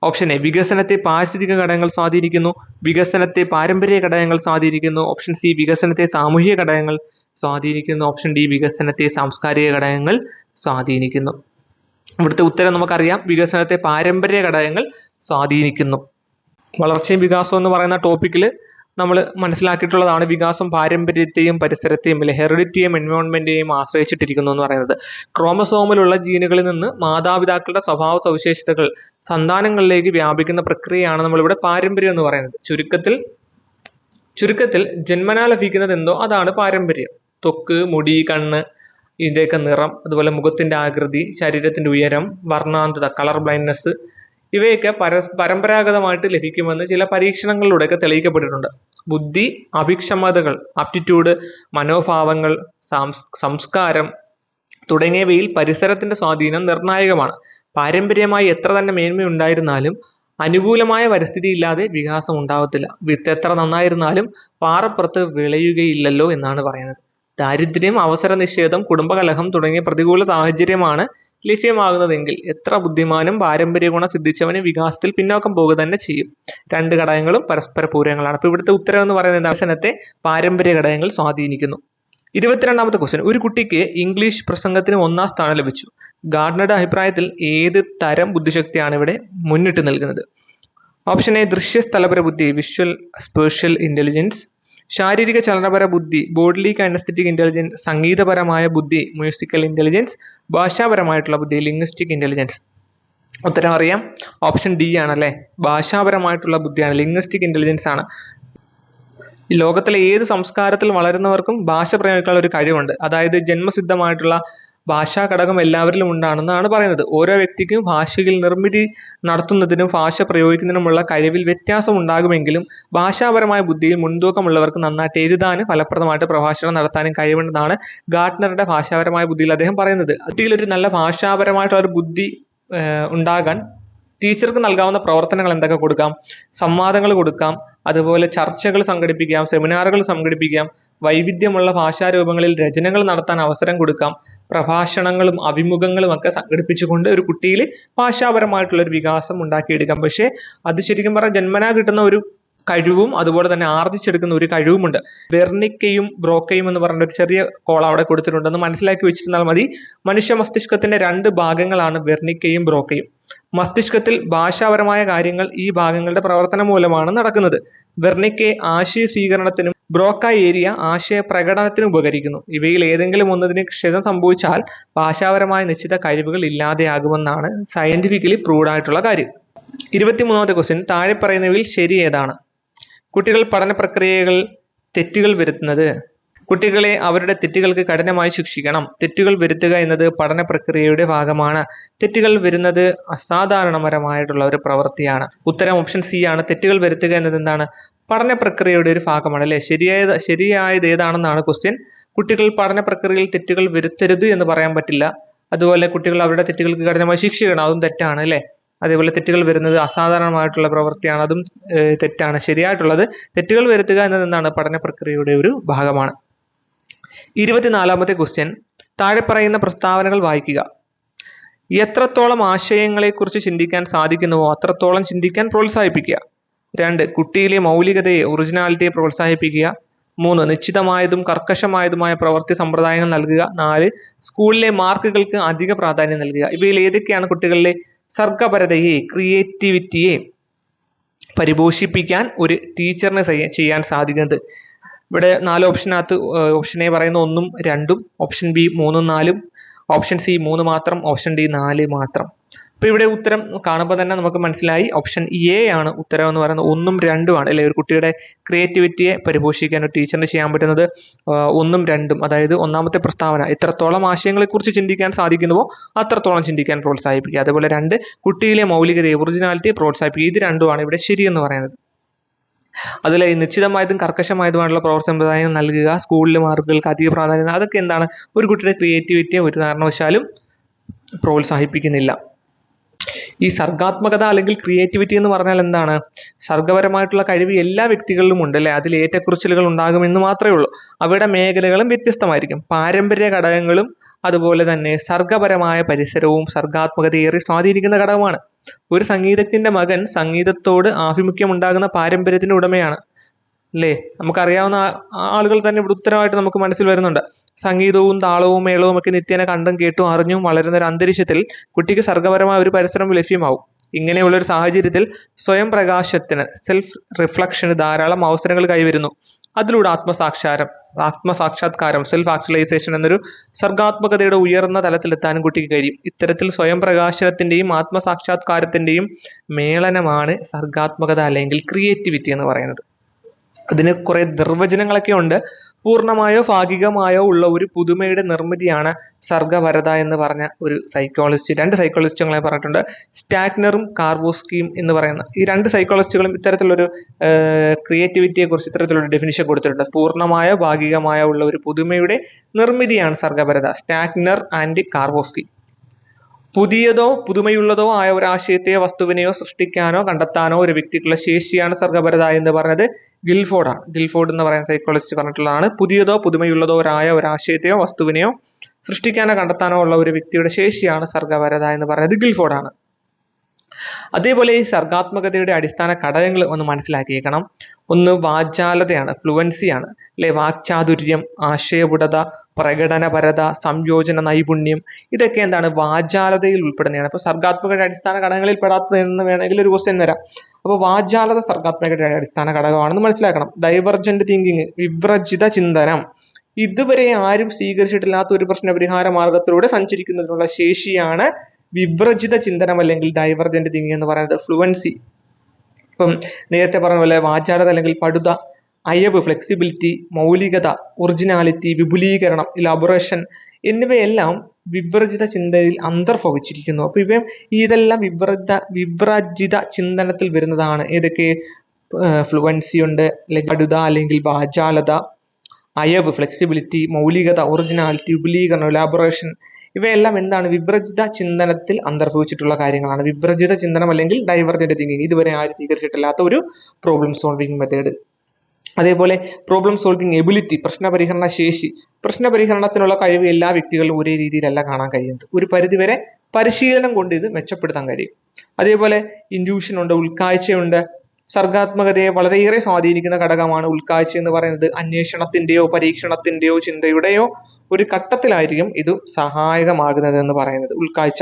ഓപ്ഷൻ എ, വികസനത്തെ പാരിസ്ഥിതിക ഘടകങ്ങൾ സ്വാധീനിക്കുന്നു. വികസനത്തെ പാരമ്പര്യ ഘടകങ്ങൾ സ്വാധീനിക്കുന്നു. ഓപ്ഷൻ സി, വികസനത്തെ സാമൂഹിക ഘടകങ്ങൾ സ്വാധീനിക്കുന്നു. ഓപ്ഷൻ ഡി, വികസനത്തെ സാംസ്കാരിക ഘടകങ്ങൾ സ്വാധീനിക്കുന്നു. ഇവിടുത്തെ ഉത്തരം നമുക്കറിയാം, വികസനത്തെ പാരമ്പര്യ ഘടകങ്ങൾ സ്വാധീനിക്കുന്നു. വളർച്ചയും വികാസവും എന്ന് പറയുന്ന ടോപ്പിക്കിൽ നമ്മൾ മനസ്സിലാക്കിയിട്ടുള്ളതാണ് വികാസം പാരമ്പര്യത്തെയും പരിസരത്തെയും അല്ലെ ഹെറിഡിറ്റിയെയും എൻവയോൺമെന്റിനെയും ആശ്രയിച്ചിട്ടിരിക്കുന്നു എന്ന് പറയുന്നത്. ക്രോമസോമിലുള്ള ജീനുകളിൽ നിന്ന് മാതാപിതാക്കളുടെ സ്വഭാവ സവിശേഷതകൾ സന്താനങ്ങളിലേക്ക് വ്യാപിക്കുന്ന പ്രക്രിയയാണ് നമ്മളിവിടെ പാരമ്പര്യം എന്ന് പറയുന്നത്. ചുരുക്കത്തിൽ ജന്മനാ ലഭിക്കുന്നത് എന്തോ അതാണ് പാരമ്പര്യം. ത്വക്ക്, മുടി, കണ്ണ്, ഇതിന്റെയൊക്കെ നിറം, അതുപോലെ മുഖത്തിന്റെ ആകൃതി, ശരീരത്തിന്റെ ഉയരം, വർണ്ണാന്തത, കളർ ബ്ലൈൻഡ്നെസ്, ഇവയൊക്കെ പരമ്പരാഗതമായിട്ട് ലഭിക്കുമെന്ന് ചില പരീക്ഷണങ്ങളിലൂടെയൊക്കെ തെളിയിക്കപ്പെട്ടിട്ടുണ്ട്. ബുദ്ധി, അഭിക്ഷമതകൾ, ആപ്റ്റിറ്റ്യൂഡ്, മനോഭാവങ്ങൾ, സംസ്കാരം തുടങ്ങിയവയിൽ പരിസരത്തിന്റെ സ്വാധീനം നിർണായകമാണ്. പാരമ്പര്യമായി എത്ര തന്നെ മേന്മയുണ്ടായിരുന്നാലും അനുകൂലമായ പരിസ്ഥിതി ഇല്ലാതെ വികാസം ഉണ്ടാവത്തില്ല. വിത്ത് എത്ര നന്നായിരുന്നാലും പാറപ്പുറത്ത് വിളയുകയില്ലല്ലോ എന്നാണ് പറയുന്നത്. ദാരിദ്ര്യം, അവസര നിഷേധം, കുടുംബകലഹം തുടങ്ങിയ പ്രതികൂല സാഹചര്യമാണ് ലഭ്യമാകുന്നതെങ്കിൽ എത്ര ബുദ്ധിമാനും പാരമ്പര്യ ഗുണം സിദ്ധിച്ചവന് വികാസത്തിൽ പിന്നോക്കം പോകുക തന്നെ ചെയ്യും. രണ്ട് ഘടകങ്ങളും പരസ്പര പൂരകങ്ങളാണ്. അപ്പൊ ഇവിടുത്തെ ഉത്തരം എന്ന് പറയുന്നത് ദർശനത്തെ പാരമ്പര്യ ഘടകങ്ങൾ സ്വാധീനിക്കുന്നു. 22ാമത്തെ ക്വസ്റ്റ്യൻ, ഒരു കുട്ടിക്ക് ഇംഗ്ലീഷ് പ്രസംഗത്തിന് 1ാം സ്ഥാനം ലഭിച്ചു. ഗാർഡനറുടെ അഭിപ്രായത്തിൽ ഏത് തരം ബുദ്ധിശക്തിയാണ് ഇവിടെ മുന്നിട്ട് നിൽക്കുന്നത്? ഓപ്ഷൻ എ ദൃശ്യ സ്ഥലപര ബുദ്ധി, വിഷ്വൽ സ്പേഷ്യൽ ഇന്റലിജൻസ്. ശാരീരിക ചലനപര ബുദ്ധി, ബോഡിലി കൈനസ്തെറ്റിക് ഇന്റലിജൻസ്. സംഗീതപരമായ ബുദ്ധി, മ്യൂസിക്കൽ ഇന്റലിജൻസ്. ഭാഷാപരമായിട്ടുള്ള ബുദ്ധി, ലിംഗ്വിസ്റ്റിക് ഇന്റലിജൻസ്. ഉത്തരം അറിയാം, ഓപ്ഷൻ ഡി ആണല്ലേ. ഭാഷാപരമായിട്ടുള്ള ബുദ്ധിയാണ്, ലിംഗ്വിസ്റ്റിക് ഇന്റലിജൻസ് ആണ്. ഈ ലോകത്തിലെ ഏത് സംസ്കാരത്തിൽ വളരുന്നവർക്കും ഭാഷ പ്രയോഗിക്കാനുള്ള ഒരു കഴിവുണ്ട്. അതായത് ജന്മസിദ്ധമായിട്ടുള്ള ഭാഷാ ഘടകം എല്ലാവരിലും ഉണ്ടാണെന്നാണ് പറയുന്നത്. ഓരോ വ്യക്തിക്കും ഭാഷയിൽ നിർമ്മിതി നടത്തുന്നതിനും ഭാഷ പ്രയോഗിക്കുന്നതിനുമുള്ള കഴിവിൽ വ്യത്യാസം ഉണ്ടാകുമെങ്കിലും ഭാഷാപരമായ ബുദ്ധിയിൽ മുൻതൂക്കമുള്ളവർക്ക് നന്നായിട്ട് എഴുതാനും ഫലപ്രദമായിട്ട് പ്രഭാഷണം നടത്താനും കഴിവുണ്ടെന്നാണ് ഗാർഡനറുടെ ഭാഷാപരമായ ബുദ്ധിയിൽ അദ്ദേഹം പറയുന്നത്. കുട്ടിയിൽ ഒരു നല്ല ഭാഷാപരമായിട്ടുള്ള ഒരു ബുദ്ധി ഉണ്ടാകാൻ ടീച്ചർക്ക് നൽകാവുന്ന പ്രവർത്തനങ്ങൾ എന്തൊക്കെ കൊടുക്കാം? സംവാദങ്ങൾ കൊടുക്കാം, അതുപോലെ ചർച്ചകൾ സംഘടിപ്പിക്കാം, സെമിനാറുകൾ സംഘടിപ്പിക്കാം, വൈവിധ്യമുള്ള ഭാഷാരൂപങ്ങളിൽ രചനകൾ നടത്താൻ അവസരം കൊടുക്കാം, പ്രഭാഷണങ്ങളും അഭിമുഖങ്ങളും ഒക്കെ സംഘടിപ്പിച്ചുകൊണ്ട് ഒരു കുട്ടിയിൽ ഭാഷാപരമായിട്ടുള്ള ഒരു വികാസം ഉണ്ടാക്കിയെടുക്കാം. പക്ഷേ അത് ശരിക്കും പറഞ്ഞാൽ ജന്മനാ കിട്ടുന്ന ഒരു കഴിവും അതുപോലെ തന്നെ ആർജിച്ചെടുക്കുന്ന ഒരു കഴിവുമുണ്ട്. വെർണിക്കയും ബ്രോക്കയും എന്ന് പറഞ്ഞ ഒരു ചെറിയ കോൾ അവിടെ കൊടുത്തിട്ടുണ്ടെന്ന് മനസ്സിലാക്കി വെച്ചിരുന്നാൽ മതി. മനുഷ്യ മസ്തിഷ്കത്തിന്റെ രണ്ട് ഭാഗങ്ങളാണ് വെർണിക്കയും ബ്രോക്കയും. മസ്തിഷ്കത്തിൽ ഭാഷാപരമായ കാര്യങ്ങൾ ഈ ഭാഗങ്ങളുടെ പ്രവർത്തനം മൂലമാണ് നടക്കുന്നത്. വെർണിക്കെ ആശയ സ്വീകരണത്തിനും ബ്രോക്ക ഏരിയ ആശയ പ്രകടനത്തിനും ഉപകരിക്കുന്നു. ഇവയിൽ ഏതെങ്കിലും ഒന്നതിന് ക്ഷതം സംഭവിച്ചാൽ ഭാഷാപരമായ നിശ്ചിത കഴിവുകൾ ഇല്ലാതെയാകുമെന്നാണ് സയന്റിഫിക്കലി പ്രൂവ്ഡ് ആയിട്ടുള്ള കാര്യം. 23ാമത്തെ ക്വസ്റ്റ്യൻ, താഴെ പറയുന്നവയിൽ ശരി ഏതാണ്? കുട്ടികൾ പഠന പ്രക്രിയകൾ തെറ്റുകൾ വരുത്തുന്നത്. കുട്ടികളെ അവരുടെ തെറ്റുകൾക്ക് കഠിനമായി ശിക്ഷിക്കണം. തെറ്റുകൾ വരുത്തുക എന്നത് പഠന പ്രക്രിയയുടെ ഭാഗമാണ്. തെറ്റുകൾ വരുന്നത് അസാധാരണപരമായിട്ടുള്ള ഒരു പ്രവൃത്തിയാണ്. ഉത്തരം ഓപ്ഷൻ സി ആണ്. തെറ്റുകൾ വരുത്തുക എന്നത് എന്താണ്? പഠന പ്രക്രിയയുടെ ഒരു ഭാഗമാണ് അല്ലെ. ശരിയായത് ഏതാണെന്നാണ് ക്വസ്റ്റ്യൻ. കുട്ടികൾ പഠന പ്രക്രിയയിൽ തെറ്റുകൾ വരുത്തരുത് എന്ന് പറയാൻ പറ്റില്ല. അതുപോലെ കുട്ടികൾ അവരുടെ തെറ്റുകൾക്ക് കഠിനമായി ശിക്ഷിക്കണം, അതും തെറ്റാണ് അല്ലെ. അതേപോലെ തെറ്റുകൾ വരുന്നത് അസാധാരണമായിട്ടുള്ള പ്രവൃത്തിയാണ്, അതും തെറ്റാണ്. ശരിയായിട്ടുള്ളത് തെറ്റുകൾ വരുത്തുക എന്നത് എന്താണ്? പഠന പ്രക്രിയയുടെ ഒരു ഭാഗമാണ്. 24ാമത്തെ ക്വസ്റ്റ്യൻ, താഴെ പറയുന്ന പ്രസ്താവനകൾ വായിക്കുക. എത്രത്തോളം ആശയങ്ങളെക്കുറിച്ച് ചിന്തിക്കാൻ സാധിക്കുന്നുവോ അത്രത്തോളം ചിന്തിക്കാൻ പ്രോത്സാഹിപ്പിക്കുക. 2 കുട്ടിയിലെ മൗലികതയെ ഒറിജിനാലിറ്റിയെ പ്രോത്സാഹിപ്പിക്കുക. 3 നിശ്ചിതമായതും കർക്കശമായതുമായ പ്രവൃത്തി സമ്പ്രദായങ്ങൾ നൽകുക. 4 സ്കൂളിലെ മാർക്കുകൾക്ക് അധിക പ്രാധാന്യം നൽകുക. ഇവയിൽ ഏതൊക്കെയാണ് കുട്ടികളിലെ സർഗപരതയെ, ക്രിയേറ്റിവിറ്റിയെ പരിപോഷിപ്പിക്കാൻ ഒരു ടീച്ചറിന് ചെയ്യാൻ സാധിക്കുന്നത്? ഇവിടെ 4 ഓപ്ഷനകത്ത് ഓപ്ഷൻ എ പറയുന്ന 1ഉം 2ഉം, ഓപ്ഷൻ ബി 3ഉം 4ഉം, ഓപ്ഷൻ സി 3 മാത്രം, ഓപ്ഷൻ ഡി 4 മാത്രം. അപ്പൊ ഇവിടെ ഉത്തരം കാണുമ്പോൾ തന്നെ നമുക്ക് മനസ്സിലായി ഓപ്ഷൻ എ ആണ് ഉത്തരം എന്ന് പറയുന്നത്. 1ഉം 2ഉം ആണ് അല്ലെ. ഒരു കുട്ടിയുടെ ക്രിയേറ്റിവിറ്റിയെ പരിപോഷിക്കാൻ ഒരു ടീച്ചറിന് ചെയ്യാൻ പറ്റുന്നത് 1ഉം 2ഉം. അതായത് ഒന്നാമത്തെ പ്രസ്താവന, എത്രത്തോളം ആശയങ്ങളെക്കുറിച്ച് ചിന്തിക്കാൻ സാധിക്കുന്നുവോ അത്രത്തോളം ചിന്തിക്കാൻ പ്രോത്സാഹിപ്പിക്കുക. അതേപോലെ 2 കുട്ടിയിലെ മൗലികതയെ, ഒറിജിനാലിറ്റിയെ പ്രോത്സാഹിപ്പിക്കുക. ഇത് രണ്ടുമാണ് ഇവിടെ ശരിയെന്ന് പറയുന്നത്. അതിൽ നിശ്ചിതമായതും കർക്കശമായതുമായിട്ടുള്ള പ്രവർത്തന സമ്പ്രദായം നൽകുക, സ്കൂളിൽ മാർക്കുകൾക്ക് അധിക പ്രാധാന്യം, അതൊക്കെ എന്താണ്? ഒരു കുട്ടിയുടെ ക്രിയേറ്റിവിറ്റിയെ ഒരു കാരണവശാലും പ്രോത്സാഹിപ്പിക്കുന്നില്ല. ഈ സർഗാത്മകത അല്ലെങ്കിൽ ക്രിയേറ്റിവിറ്റി എന്ന് പറഞ്ഞാൽ എന്താണ്? സർഗപരമായിട്ടുള്ള കഴിവ് എല്ലാ വ്യക്തികളിലും ഉണ്ട് അല്ലെ. അതിൽ ഏറ്റക്കുറച്ചിലുകൾ ഉണ്ടാകുമെന്ന് മാത്രമേ ഉള്ളൂ. അവയുടെ മേഖലകളും വ്യത്യസ്തമായിരിക്കും. പാരമ്പര്യ ഘടകങ്ങളും അതുപോലെ തന്നെ സർഗപരമായ പരിസരവും സർഗാത്മകതയേറെ സ്വാധീനിക്കുന്ന ഘടകമാണ്. ഒരു സംഗീതജ്ഞന്റെ മകൻ സംഗീതത്തോട് ആഭിമുഖ്യം ഉണ്ടാകുന്ന പാരമ്പര്യത്തിന്റെ ഉടമയാണ് അല്ലേ. നമുക്കറിയാവുന്ന ആളുകൾ തന്നെ ഇവിടെ ഉത്തരമായിട്ട് നമുക്ക് മനസ്സിൽ വരുന്നുണ്ട്. സംഗീതവും താളവും മേളവും ഒക്കെ നിത്യേന കണ്ടും കേട്ടും അറിഞ്ഞും വളരുന്ന ഒരു അന്തരീക്ഷത്തിൽ കുട്ടിക്ക് സർഗപരമായ ഒരു പരിസരം ലഭ്യമാവും. ഇങ്ങനെയുള്ള ഒരു സാഹചര്യത്തിൽ സ്വയം പ്രകാശത്തിന്, സെൽഫ് റിഫ്ലക്ഷന് ധാരാളം അവസരങ്ങൾ കൈവരുന്നു. അതിലൂടെ ആത്മസാക്ഷാത്കാരം, സെൽഫ് ആക്ച്വലൈസേഷൻ എന്നൊരു സർഗാത്മകതയുടെ ഉയർന്ന തലത്തിലെത്താനും കുട്ടിക്ക് കഴിയും. ഇത്തരത്തിൽ സ്വയം പ്രകാശനത്തിന്റെയും ആത്മസാക്ഷാത്കാരത്തിന്റെയും മേളനമാണ് സർഗാത്മകത അല്ലെങ്കിൽ ക്രിയേറ്റിവിറ്റി എന്ന് പറയുന്നത്. അതിന് കുറെ നിർവചനങ്ങളൊക്കെ ഉണ്ട്. പൂർണ്ണമായോ ഭാഗികമായോ ഉള്ള ഒരു പുതുമയുടെ നിർമ്മിതിയാണ് സർഗവരത എന്ന് പറഞ്ഞ ഒരു സൈക്കോളജിസ്റ്റ്, രണ്ട് സൈക്കോളജിസ്റ്റുകളെ പറഞ്ഞിട്ടുണ്ട്. സ്റ്റാഗ്നറും കാർവോസ്കിയും എന്ന് പറയുന്ന ഈ രണ്ട് സൈക്കോളജിസ്റ്റുകളും ഇത്തരത്തിലൊരു ക്രിയേറ്റിവിറ്റിയെ കുറിച്ച് ഇത്തരത്തിലൊരു ഡെഫിനിഷൻ കൊടുത്തിട്ടുണ്ട്. പൂർണ്ണമായോ ഭാഗികമായോ ഉള്ള ഒരു പുതുമയുടെ നിർമ്മിതിയാണ് സർഗവരത. സ്റ്റാഗ്നർ ആൻഡ് കാർവോസ്കി. പുതിയതോ പുതുമയുള്ളതോ ആയ ഒരു ആശയത്തെയോ വസ്തുവിനെയോ സൃഷ്ടിക്കാനോ കണ്ടെത്താനോ ഒരു വ്യക്തിക്കുള്ള ശേഷിയാണ് സർഗപരത എന്ന് പറഞ്ഞത് ഗിൽഫോർഡാണ്. ഗിൽഫോർഡ് എന്ന് പറയുന്ന സൈക്കോളജിസ്റ്റ് പറഞ്ഞിട്ടുള്ളതാണ് പുതിയതോ പുതുമയുള്ളതോ ആയ ഒരു ആശയത്തെയോ വസ്തുവിനെയോ സൃഷ്ടിക്കാനോ കണ്ടെത്താനോ ഉള്ള ഒരു വ്യക്തിയുടെ ശേഷിയാണ് സർഗപരത എന്ന് പറയുന്നത് ഗിൽഫോർഡാണ്. അതേപോലെ ഈ സർഗാത്മകതയുടെ അടിസ്ഥാന ഘടകങ്ങൾ ഒന്ന് മനസ്സിലാക്കിയേക്കണം. ഒന്ന് വാചാലതയാണ്, ഫ്ലുവൻസിയാണ് അല്ലെ, വാക്ചാതുര്യം, ആശയപുടത, പ്രകടനപരത, സംയോജന നൈപുണ്യം, ഇതൊക്കെ എന്താണ് വാചാലതയിൽ ഉൾപ്പെടുന്നതാണ്. അപ്പൊ സർഗാത്മകയുടെ അടിസ്ഥാന ഘടകങ്ങളിൽ പെടാത്തത് എന്ന് വേണമെങ്കിൽ ഒരു ക്വസ്റ്റ്യൻ വരാം. അപ്പൊ വാചാലത സർഗാത്മകയുടെ അടിസ്ഥാന ഘടകമാണെന്ന് മനസ്സിലാക്കണം. ഡൈവർജന്റ് തിങ്കിങ്, വിവ്രജിത ചിന്തനം, ഇതുവരെ ആരും സ്വീകരിച്ചിട്ടില്ലാത്ത ഒരു പ്രശ്ന പരിഹാര മാർഗത്തിലൂടെ സഞ്ചരിക്കുന്നതിനുള്ള ശേഷിയാണ് വിവ്രജിത ചിന്തനം അല്ലെങ്കിൽ ഡൈവർജന്റ് തിങ്കിങ് എന്ന് പറയുന്നത്. ഫ്ലുവൻസി, ഇപ്പം നേരത്തെ പറഞ്ഞ പോലെ വാചാലത അല്ലെങ്കിൽ പടുത, അയവ്, ഫ്ലെക്സിബിലിറ്റി, മൗലികത, ഒറിജിനാലിറ്റി, വിപുലീകരണം, ഇലാബറേഷൻ എന്നിവയെല്ലാം വിവ്രജിത ചിന്തയിൽ അന്തർഭവിച്ചിരിക്കുന്നു. അപ്പൊ ഇതെല്ലാം വിവ്രജിത ചിന്തനത്തിൽ വരുന്നതാണ്. ഏതൊക്കെ? ഫ്ലുവൻസി ഉണ്ട്, അല്ലെങ്കിൽ പടുത അല്ലെങ്കിൽ വാചാലത, അയവ്, ഫ്ലെക്സിബിലിറ്റി, മൗലികത, ഒറിജിനാലിറ്റി, വിപുലീകരണം, ഇലാബറേഷൻ, ഇവയെല്ലാം എന്താണ്? വിവ്രജിത ചിന്തനത്തിൽ അന്തർഭവിച്ചിട്ടുള്ള കാര്യങ്ങളാണ്. വിവ്രജിത ചിന്തനം അല്ലെങ്കിൽ ഡൈവർജന്റ് തിങ്കിങ് ഇതുവരെ ആരും സ്വീകരിച്ചിട്ടില്ലാത്ത ഒരു പ്രോബ്ലം സോൾവിംഗ് മെത്തേഡ്. അതേപോലെ പ്രോബ്ലം സോൾവിംഗ് എബിലിറ്റി, പ്രശ്നപരിഹരണ ശേഷി. പ്രശ്നപരിഹരണത്തിനുള്ള കഴിവ് എല്ലാ വ്യക്തികളിലും ഒരേ രീതിയിലല്ല കാണാൻ കഴിയുന്നത്. ഒരു പരിധിവരെ പരിശീലനം കൊണ്ട് ഇത് മെച്ചപ്പെടുത്താൻ കഴിയും. അതേപോലെ ഇൻഡ്യൂഷൻ ഉണ്ട്, ഉൾക്കാഴ്ചയുണ്ട്. സർഗാത്മകതയെ വളരെയേറെ സ്വാധീനിക്കുന്ന ഘടകമാണ് ഉൾക്കാഴ്ച എന്ന് പറയുന്നത്. അന്വേഷണത്തിന്റെയോ പരീക്ഷണത്തിന്റെയോ ചിന്തയുടെയോ ഒരു ഘട്ടത്തിലായിരിക്കും ഇത് സഹായകമാകുന്നത് എന്ന് പറയുന്നത് ഉൾക്കാഴ്ച.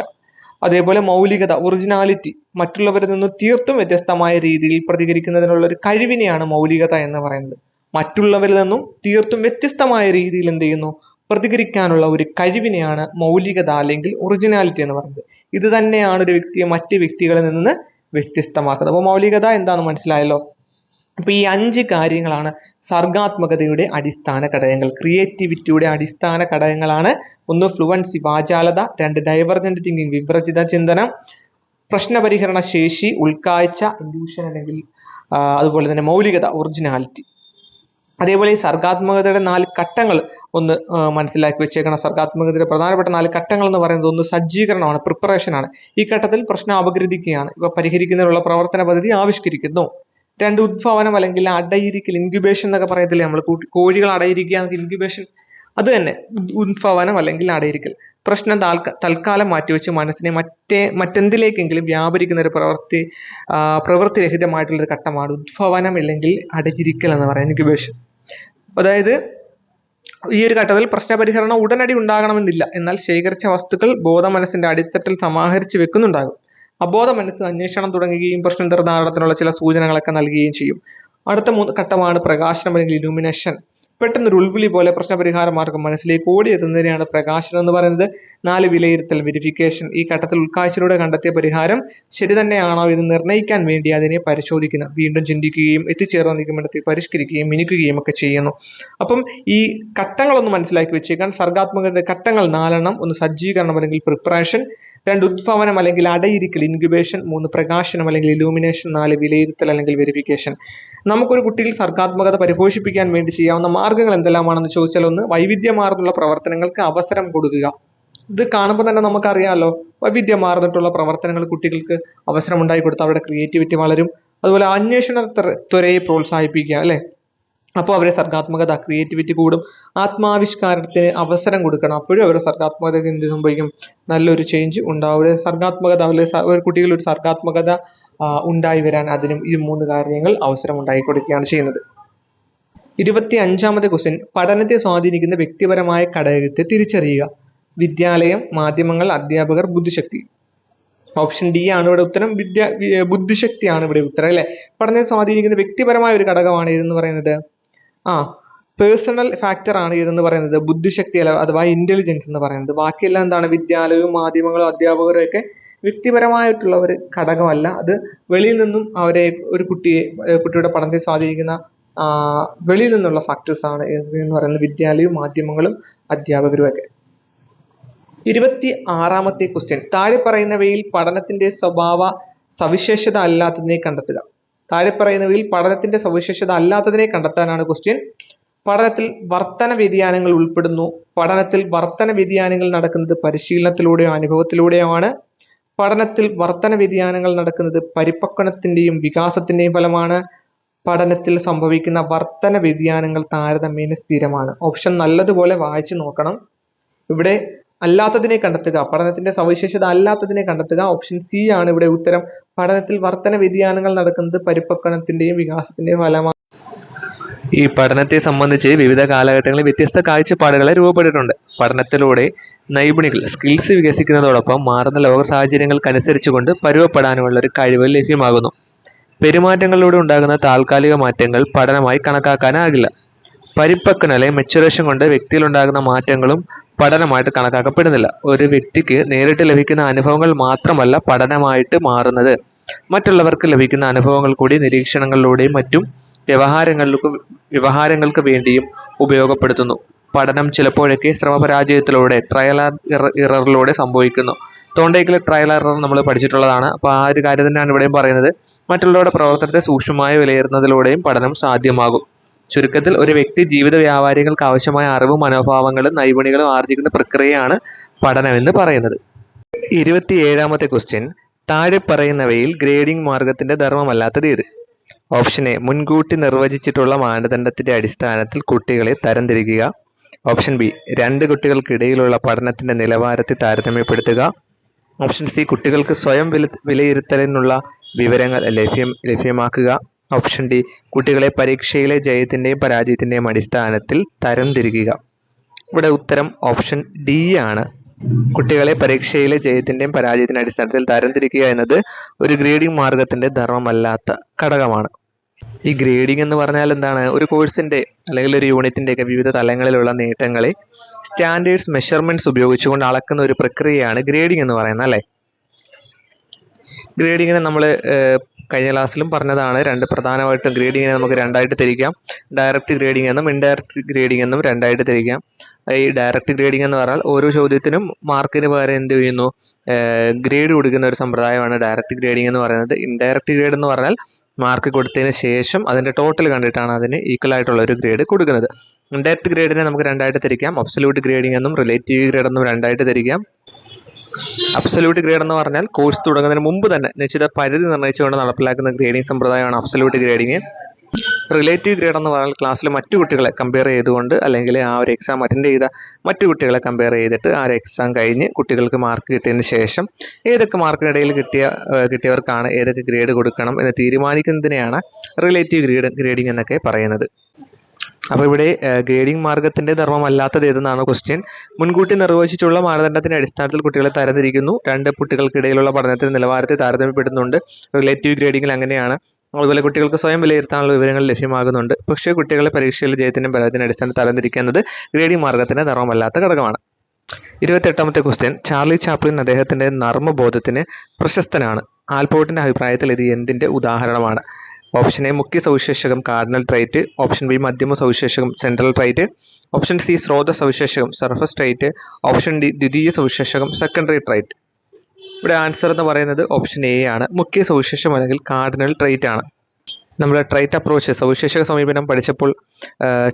അതേപോലെ മൗലികത, ഒറിജിനാലിറ്റി, മറ്റുള്ളവരിൽ നിന്നും തീർത്തും വ്യത്യസ്തമായ രീതിയിൽ പ്രതികരിക്കുന്നതിനുള്ള ഒരു കഴിവിനെയാണ് മൗലികത എന്ന് പറയുന്നത്. മറ്റുള്ളവരിൽ നിന്നും തീർത്തും വ്യത്യസ്തമായ രീതിയിൽ എന്ത് ചെയ്യുന്നു? പ്രതികരിക്കാനുള്ള ഒരു കഴിവിനെയാണ് മൗലികത അല്ലെങ്കിൽ ഒറിജിനാലിറ്റി എന്ന് പറയുന്നത്. ഇത് തന്നെയാണ് ഒരു വ്യക്തിയെ മറ്റ് വ്യക്തികളിൽ നിന്ന് വ്യത്യസ്തമാക്കുന്നത്. അപ്പോൾ മൗലികത എന്താണെന്ന് മനസ്സിലായല്ലോ. അപ്പൊ ഈ 5 കാര്യങ്ങളാണ് സർഗാത്മകതയുടെ അടിസ്ഥാന ഘടകങ്ങൾ, ക്രിയേറ്റിവിറ്റിയുടെ അടിസ്ഥാന ഘടകങ്ങളാണ്. ഒന്ന് ഫ്ലുവൻസി, വാചാലത. 2 ഡൈവർജന്റ് തിങ്കിങ്, വിവ്രജിത ചിന്തനം. പ്രശ്നപരിഹരണ ശേഷി, ഉൾക്കാഴ്ച, ഇൻഡ്യൂഷൻ അല്ലെങ്കിൽ അതുപോലെ തന്നെ മൗലികത, ഒറിജിനാലിറ്റി. അതേപോലെ ഈ സർഗാത്മകതയുടെ 4 ഘട്ടങ്ങൾ ഒന്ന് മനസ്സിലാക്കി വെച്ചേക്കണം. സർഗാത്മകതയുടെ പ്രധാനപ്പെട്ട 4 ഘട്ടങ്ങൾ എന്ന് പറയുന്നത് ഒന്ന് സജ്ജീകരണമാണ്, പ്രിപ്പറേഷൻ ആണ്. ഈ ഘട്ടത്തിൽ പ്രശ്നം അപഗ്രഥിക്കുകയാണ്, ഇവ പരിഹരിക്കുന്നതിനുള്ള പ്രവർത്തന പദ്ധതി ആവിഷ്കരിക്കുന്നു. 2 ഉദ്ഭവനം അല്ലെങ്കിൽ അടയിരിക്കൽ, ഇൻക്യുബേഷൻ എന്നൊക്കെ പറയത്തില്ലേ നമ്മൾ, കോഴികൾ അടയിരിക്കുക, ഇൻക്യുബേഷൻ, അത് തന്നെ ഉദ്ഭവനം അല്ലെങ്കിൽ അടയിരിക്കൽ. പ്രശ്നം തൽക്കാലം മാറ്റിവെച്ച് മനസ്സിനെ മറ്റെന്തിലേക്കെങ്കിലും വ്യാപരിക്കുന്ന ഒരു പ്രവൃത്തിരഹിതമായിട്ടുള്ളൊരു ഘട്ടമാണ് ഉദ്ഭവനം അല്ലെങ്കിൽ അടയിരിക്കൽ എന്ന് പറയുന്നത്, ഇൻക്യുബേഷൻ. അതായത് ഈ ഒരു ഘട്ടത്തിൽ പ്രശ്നപരിഹരണം ഉടനടി ഉണ്ടാകണമെന്നില്ല, എന്നാൽ ശേഖരിച്ച വസ്തുക്കൾ ബോധമനസ്സിന്റെ അടിത്തട്ടിൽ സമാഹരിച്ച് വെക്കുന്നുണ്ടാകും. അബോധ മനസ്സ് അന്വേഷണം തുടങ്ങുകയും പ്രശ്ന നിർദ്ധാരണത്തിനുള്ള ചില സൂചനകളൊക്കെ നൽകുകയും ചെയ്യും. അടുത്ത ഘട്ടമാണ് പ്രകാശനം അല്ലെങ്കിൽ ഇലൂമിനേഷൻ. പെട്ടെന്നൊരു ഉൾവിളി പോലെ പ്രശ്നപരിഹാര മാർഗം മനസ്സിലേക്ക് ഓടിയെത്തുന്നതിനെയാണ് പ്രകാശനം എന്ന് പറയുന്നത്. 4 വിലയിരുത്തൽ, വെരിഫിക്കേഷൻ. ഈ ഘട്ടത്തിൽ ഉൾക്കാഴ്ചയിലൂടെ കണ്ടെത്തിയ പരിഹാരം ശരി തന്നെയാണോ എന്ന് നിർണ്ണയിക്കാൻ വേണ്ടി അതിനെ പരിശോധിക്കുന്നു, വീണ്ടും ചിന്തിക്കുകയും എത്തിച്ചേർന്ന നിഗമനത്തിൽ പരിഷ്കരിക്കുകയും മിനുക്കുകയും ഒക്കെ ചെയ്യുന്നു. അപ്പം ഈ ഘട്ടങ്ങളൊന്ന് മനസ്സിലാക്കി വെച്ചേക്കാൻ. സർഗാത്മകതയുടെ ഘട്ടങ്ങൾ 4 ഒന്ന് സജ്ജീകരണം അല്ലെങ്കിൽ പ്രിപ്പറേഷൻ, 2 ഉദ്ഭവനം അല്ലെങ്കിൽ അടയിരിക്കൽ, ഇൻക്യുബേഷൻ, 3 പ്രകാശനം അല്ലെങ്കിൽ ഇലൂമിനേഷൻ, 4 വിലയിരുത്തൽ അല്ലെങ്കിൽ വെരിഫിക്കേഷൻ. നമുക്കൊരു കുട്ടിയിൽ സർഗാത്മകത പരിപോഷിപ്പിക്കാൻ വേണ്ടി ചെയ്യാവുന്ന മാർഗങ്ങൾ എന്തെല്ലാമാണെന്ന് ചോദിച്ചാൽ, ഒന്ന് വൈവിധ്യമാർന്നുള്ള പ്രവർത്തനങ്ങൾക്ക് അവസരം കൊടുക്കുക. ഇത് കാണുമ്പോൾ തന്നെ നമുക്കറിയാമല്ലോ, വൈവിധ്യമാർന്നിട്ടുള്ള പ്രവർത്തനങ്ങൾ കുട്ടികൾക്ക് അവസരം ഉണ്ടായി കൊടുത്താൽ അവരുടെ ക്രിയേറ്റിവിറ്റി വളരും. അതുപോലെ അന്വേഷണ ത്വരയെ പ്രോത്സാഹിപ്പിക്കുക അല്ലെ, അപ്പോൾ അവരെ സർഗാത്മകത, ക്രിയേറ്റിവിറ്റി കൂടും. ആത്മാവിഷ്കാരത്തിന് അവസരം കൊടുക്കണം, അപ്പോഴും അവരുടെ സർഗാത്മകതയ്ക്ക് എന്ത് സംഭവിക്കും? നല്ലൊരു ചേഞ്ച് ഉണ്ടാവും. സർഗാത്മകത കുട്ടികൾ ഒരു സർഗാത്മകത ഉണ്ടായി വരാൻ അതിനും ഈ 3 കാര്യങ്ങൾ അവസരം ഉണ്ടായി കൊടുക്കുകയാണ് ചെയ്യുന്നത്. 25ാമത്തെ ക്വസ്റ്റ്യൻ, പഠനത്തെ സ്വാധീനിക്കുന്ന വ്യക്തിപരമായ ഘടകത്തെ തിരിച്ചറിയുക. വിദ്യാലയം, മാധ്യമങ്ങൾ, അധ്യാപകർ, ബുദ്ധിശക്തി. ഓപ്ഷൻ ഡി ആണ് ഇവിടെ ഉത്തരം. ബുദ്ധിശക്തിയാണ് ഇവിടെ ഉത്തരം അല്ലെ. പഠനത്തെ സ്വാധീനിക്കുന്ന വ്യക്തിപരമായ ഒരു ഘടകമാണ് ഇതെന്ന് പറയുന്നത് പേഴ്സണൽ ഫാക്ടർ ആണ് ഇതെന്ന് പറയുന്നത്. ബുദ്ധിശക്തി അഥവാ ഇന്റലിജൻസ് എന്ന് പറയുന്നത്. ബാക്കിയെല്ലാം എന്താണ്? വിദ്യാലയവും മാധ്യമങ്ങളും അധ്യാപകരും ഒക്കെ വ്യക്തിപരമായിട്ടുള്ള ഒരു ഘടകമല്ല. അത് വെളിയിൽ നിന്നും ഒരു കുട്ടിയുടെ പഠനത്തെ സ്വാധീനിക്കുന്ന വെളിയിൽ നിന്നുള്ള ഫാക്ടേഴ്സാണ് എന്ന് പറയുന്നത് വിദ്യാലയവും മാധ്യമങ്ങളും അധ്യാപകരും ഒക്കെ. 26ാമത്തെ ക്വസ്റ്റ്യൻ, താഴെ പറയുന്നവയിൽ പഠനത്തിന്റെ സ്വഭാവ സവിശേഷത അല്ലാത്തതിനെ കണ്ടെത്തുക. താഴെ പറയുന്നവയിൽ പഠനത്തിന്റെ സവിശേഷത അല്ലാത്തതിനെ കണ്ടെത്താനാണ് ക്വസ്റ്റ്യൻ. പഠനത്തിൽ വർത്തന വ്യതിയാനങ്ങൾ ഉൾപ്പെടുന്നു. പഠനത്തിൽ വർത്തന വ്യതിയാനങ്ങൾ നടക്കുന്നത് പരിശീലനത്തിലൂടെയോ അനുഭവത്തിലൂടെയോ ആണ്. പഠനത്തിൽ വർത്തന വ്യതിയാനങ്ങൾ നടക്കുന്നത് പരിപക്വനത്തിന്റെയും വികാസത്തിന്റെയും ഫലമാണ്. പഠനത്തിൽ സംഭവിക്കുന്ന വർത്തന വ്യതിയാനങ്ങൾ താരതമ്യേന സ്ഥിരമാണ്. ഓപ്ഷൻ നല്ലതുപോലെ വായിച്ചു നോക്കണം. ഇവിടെ അല്ലാത്തതിനെ കണ്ടെത്തുക, പഠനത്തിന്റെ സവിശേഷത അല്ലാത്തതിനെ കണ്ടെത്തുക. ഓപ്ഷൻ സി ആണ് ഇവിടെ ഉത്തരം. പഠനത്തിൽ വർത്തന വ്യതിയാനങ്ങൾ നടക്കുന്നത് പരിപക്വനത്തിന്റെയും വികാസത്തിന്റെയും ഫലമാണ്. ഈ പഠനത്തെ സംബന്ധിച്ച് വിവിധ കാലഘട്ടങ്ങളിൽ വ്യത്യസ്ത കാഴ്ചപ്പാടുകളെ രൂപപ്പെട്ടിട്ടുണ്ട്. പഠനത്തിലൂടെ നൈപുണികൾ സ്കിൽസ് വികസിക്കുന്നതോടൊപ്പം മാറുന്ന ലോക സാഹചര്യങ്ങൾക്കനുസരിച്ചുകൊണ്ട് പരുവപ്പെടാനുമുള്ള ഒരു കഴിവ് ലഭ്യമാകുന്നു. പെരുമാറ്റങ്ങളിലൂടെ ഉണ്ടാകുന്ന താൽക്കാലിക മാറ്റങ്ങൾ പഠനമായി കണക്കാക്കാനാകില്ല. പരിപക്വന അല്ലെങ്കിൽ മെച്ചുറേഷൻ കൊണ്ട് വ്യക്തിയിലുണ്ടാകുന്ന മാറ്റങ്ങളും പഠനമായിട്ട് കണക്കാക്കപ്പെടുന്നില്ല. ഒരു വ്യക്തിക്ക് നേരിട്ട് ലഭിക്കുന്ന അനുഭവങ്ങൾ മാത്രമല്ല പഠനമായിട്ട് മാറുന്നത്, മറ്റുള്ളവർക്ക് ലഭിക്കുന്ന അനുഭവങ്ങൾ കൂടി നിരീക്ഷണങ്ങളിലൂടെയും മറ്റും വ്യവഹാരങ്ങൾക്ക് വേണ്ടിയും ഉപയോഗപ്പെടുത്തുന്നു. പഠനം ചിലപ്പോഴൊക്കെ ശ്രമപരാജയത്തിലൂടെ ട്രയൽ ആൻഡ് ഇററിലൂടെ സംഭവിക്കുന്നു. തോണ്ടയ്ക്കിലെ ട്രയൽ എറർ നമ്മൾ പഠിച്ചിട്ടുള്ളതാണ്. അപ്പോൾ ആ ഒരു കാര്യം തന്നെയാണ് ഇവിടെയും പറയുന്നത്. മറ്റുള്ളവരുടെ പ്രവർത്തനത്തെ സൂക്ഷ്മമായി വിലയിരുത്തുന്നതിലൂടെയും പഠനം സാധ്യമാകും. ചുരുക്കത്തിൽ ഒരു വ്യക്തി ജീവിത വ്യാപാരികൾക്ക് ആവശ്യമായ അറിവും മനോഭാവങ്ങളും നൈപുണികളും ആർജിക്കുന്ന പ്രക്രിയയാണ് പഠനമെന്ന് പറയുന്നത്. 27ാമത്തെ ക്വസ്റ്റ്യൻ, താഴെ പറയുന്നവയിൽ ഗ്രേഡിംഗ് മാർഗത്തിന്റെ ധർമ്മമല്ലാത്തത് ഏത്? ഓപ്ഷൻ എ, മുൻകൂട്ടി നിർവചിച്ചിട്ടുള്ള മാനദണ്ഡത്തിന്റെ അടിസ്ഥാനത്തിൽ കുട്ടികളെ തരംതിരിക്കുക. ഓപ്ഷൻ ബി, രണ്ട് കുട്ടികൾക്കിടയിലുള്ള പഠനത്തിന്റെ നിലവാരത്തെ താരതമ്യപ്പെടുത്തുക. ഓപ്ഷൻ സി, കുട്ടികൾക്ക് സ്വയം വിലയിരുത്തലിനുള്ള വിവരങ്ങൾ ലഭ്യമാക്കുക. ഓപ്ഷൻ ഡി, കുട്ടികളെ പരീക്ഷയിലെ ജയത്തിന്റെയും പരാജയത്തിന്റെയും അടിസ്ഥാനത്തിൽ തരംതിരിക്കുക. ഇവിടെ ഉത്തരം ഓപ്ഷൻ ഡി ആണ്. കുട്ടികളെ പരീക്ഷയിലെ ജയത്തിന്റെയും പരാജയത്തിൻ്റെ അടിസ്ഥാനത്തിൽ തരംതിരിക്കുക എന്നത് ഒരു ഗ്രേഡിംഗ് മാർഗത്തിന്റെ ധർമ്മമല്ലാത്ത ഘടകമാണ്. ഈ ഗ്രേഡിംഗ് എന്ന് പറഞ്ഞാൽ എന്താണ്? ഒരു കോഴ്സിന്റെ അല്ലെങ്കിൽ ഒരു യൂണിറ്റിന്റെ ഒക്കെ വിവിധ തലങ്ങളിലുള്ള നേട്ടങ്ങളെ സ്റ്റാൻഡേർഡ്സ് മെഷർമെന്റ്സ് ഉപയോഗിച്ചുകൊണ്ട് അളക്കുന്ന ഒരു പ്രക്രിയയാണ് ഗ്രേഡിംഗ് എന്ന് പറയുന്നത്, അല്ലേ? ഗ്രേഡിങ്ങിനെ നമ്മൾ കഴിഞ്ഞ ക്ലാസ്സിലും പറഞ്ഞതാണ്. പ്രധാനമായിട്ടും ഗ്രേഡിങ്ങിനെ നമുക്ക് രണ്ടായിട്ട് തിരിക്കാം. ഡയറക്റ്റ് ഗ്രേഡിംഗ് എന്നും ഇൻഡയറക്റ്റ് ഗ്രേഡിംഗ് എന്നും രണ്ടായിട്ട് തിരിക്കാം. ഈ ഡയറക്റ്റ് ഗ്രേഡിംഗ് എന്ന് പറഞ്ഞാൽ ഓരോ ചോദ്യത്തിനും മാർക്കിന് പകരം എന്ത് ചെയ്യുന്നു, ഗ്രേഡ് കൊടുക്കുന്ന ഒരു സമ്പ്രദായമാണ് ഡയറക്റ്റ് ഗ്രേഡിംഗ് എന്ന് പറയുന്നത്. ഇൻഡയറക്റ്റ് ഗ്രേഡ് എന്ന് പറഞ്ഞാൽ മാർക്ക് കൊടുത്തതിന് ശേഷം അതിൻ്റെ ടോട്ടൽ കണ്ടിട്ടാണ് അതിന് ഈക്വൽ ആയിട്ടുള്ള ഒരു ഗ്രേഡ് കൊടുക്കുന്നത്. ഇൻഡയറക്റ്റ് ഗ്രേഡിനെ നമുക്ക് രണ്ടായിട്ട് തിരിക്കാം. അബ്സല്യൂട്ട് ഗ്രേഡിംഗ് എന്നും റിലേറ്റീവ് ഗ്രേഡ് എന്നും രണ്ടായിട്ട് തിരിക്കാം. അബ്സല്യൂട്ട് ഗ്രേഡ് എന്ന് പറഞ്ഞാൽ കോഴ്സ് തുടങ്ങുന്നതിന് മുമ്പ് തന്നെ നിശ്ചിത പരിധി നിർണ്ണയിച്ചുകൊണ്ട് നടപ്പിലാക്കുന്ന ഗ്രേഡിംഗ് സമ്പ്രദായമാണ് അബ്സല്യൂട്ട് ഗ്രേഡിംഗ്. റിലേറ്റീവ് ഗ്രേഡ് എന്ന് പറഞ്ഞാൽ ക്ലാസ്സിൽ മറ്റു കുട്ടികളെ കമ്പയർ ചെയ്തുകൊണ്ട് അല്ലെങ്കിൽ ആ ഒരു എക്സാം അറ്റൻഡ് ചെയ്ത മറ്റു കുട്ടികളെ കമ്പയർ ചെയ്തിട്ട് ആ ഒരു എക്സാം കഴിഞ്ഞ് കുട്ടികൾക്ക് മാർക്ക് കിട്ടിയതിന് ശേഷം ഏതൊക്കെ മാർക്കിനിടയിൽ കിട്ടിയവർക്കാണ് ഏതൊക്കെ ഗ്രേഡ് കൊടുക്കണം എന്ന് തീരുമാനിക്കുന്നതിനെയാണ് റിലേറ്റീവ് ഗ്രേഡിംഗ് എന്നൊക്കെ പറയുന്നത്. അപ്പോൾ ഇവിടെ ഗ്രേഡിംഗ് മാർഗത്തിന്റെ ധർമ്മമല്ലാത്തത് ഏതെന്നാണ് ക്വസ്റ്റ്യൻ. മുൻകൂട്ടി നിർവചിച്ചുള്ള മാനദണ്ഡത്തിന്റെ അടിസ്ഥാനത്തിൽ കുട്ടികളെ തരംതിരിക്കുന്നു. രണ്ട് കുട്ടികൾക്കിടയിലുള്ള പഠനത്തിന്റെ നിലവാരത്തെ താരതമ്യപ്പെടുത്തുന്നുണ്ട്. റിലേറ്റീവ് ഗ്രേഡിംഗിൽ അങ്ങനെയാണ്. അതുപോലെ കുട്ടികൾക്ക് സ്വയം വിലയിരുത്താനുള്ള വിവരങ്ങൾ ലഭ്യമാകുന്നുണ്ട്. പക്ഷേ കുട്ടികളെ പരീക്ഷയിൽ ജയത്തിനും പരാജയത്തിൻ്റെ അടിസ്ഥാനത്തിൽ തരംതിരിക്കുന്നത് ഗ്രേഡിംഗ് മാർഗത്തിന്റെ ധർമ്മമല്ലാത്ത ഘടകമാണ്. 28ാമത്തെ ക്വസ്റ്റ്യൻ, ചാർലി ചാപ്ലിൻ അദ്ദേഹത്തിന്റെ നർമ്മബോധത്തിന് പ്രശസ്തനാണ്. ആൽപോർട്ടിന്റെ അഭിപ്രായത്തിൽ ഇത് എന്തിന്റെ ഉദാഹരണമാണ്? ഓപ്ഷൻ എ, മുഖ്യ സവിശേഷകം കാർഡിനൽ ട്രൈറ്റ്. ഓപ്ഷൻ ബി, മധ്യമ സവിശേഷകം സെൻട്രൽ ട്രൈറ്റ്. ഓപ്ഷൻ സി, സ്രോത സവിശേഷകം സർഫസ് ട്രൈറ്റ്. ഓപ്ഷൻ ഡി, ദ്വിതീയ സവിശേഷകം സെക്കൻഡറി ട്രൈറ്റ്. ഇവിടെ ആൻസർ എന്ന് പറയുന്നത് ഓപ്ഷൻ എ ആണ്. മുഖ്യ സവിശേഷം അല്ലെങ്കിൽ കാർഡിനൽ ട്രൈറ്റ് ആണ്. നമ്മൾ ട്രൈറ്റ് അപ്രോച്ച് സവിശേഷക സമീപനം പഠിച്ചപ്പോൾ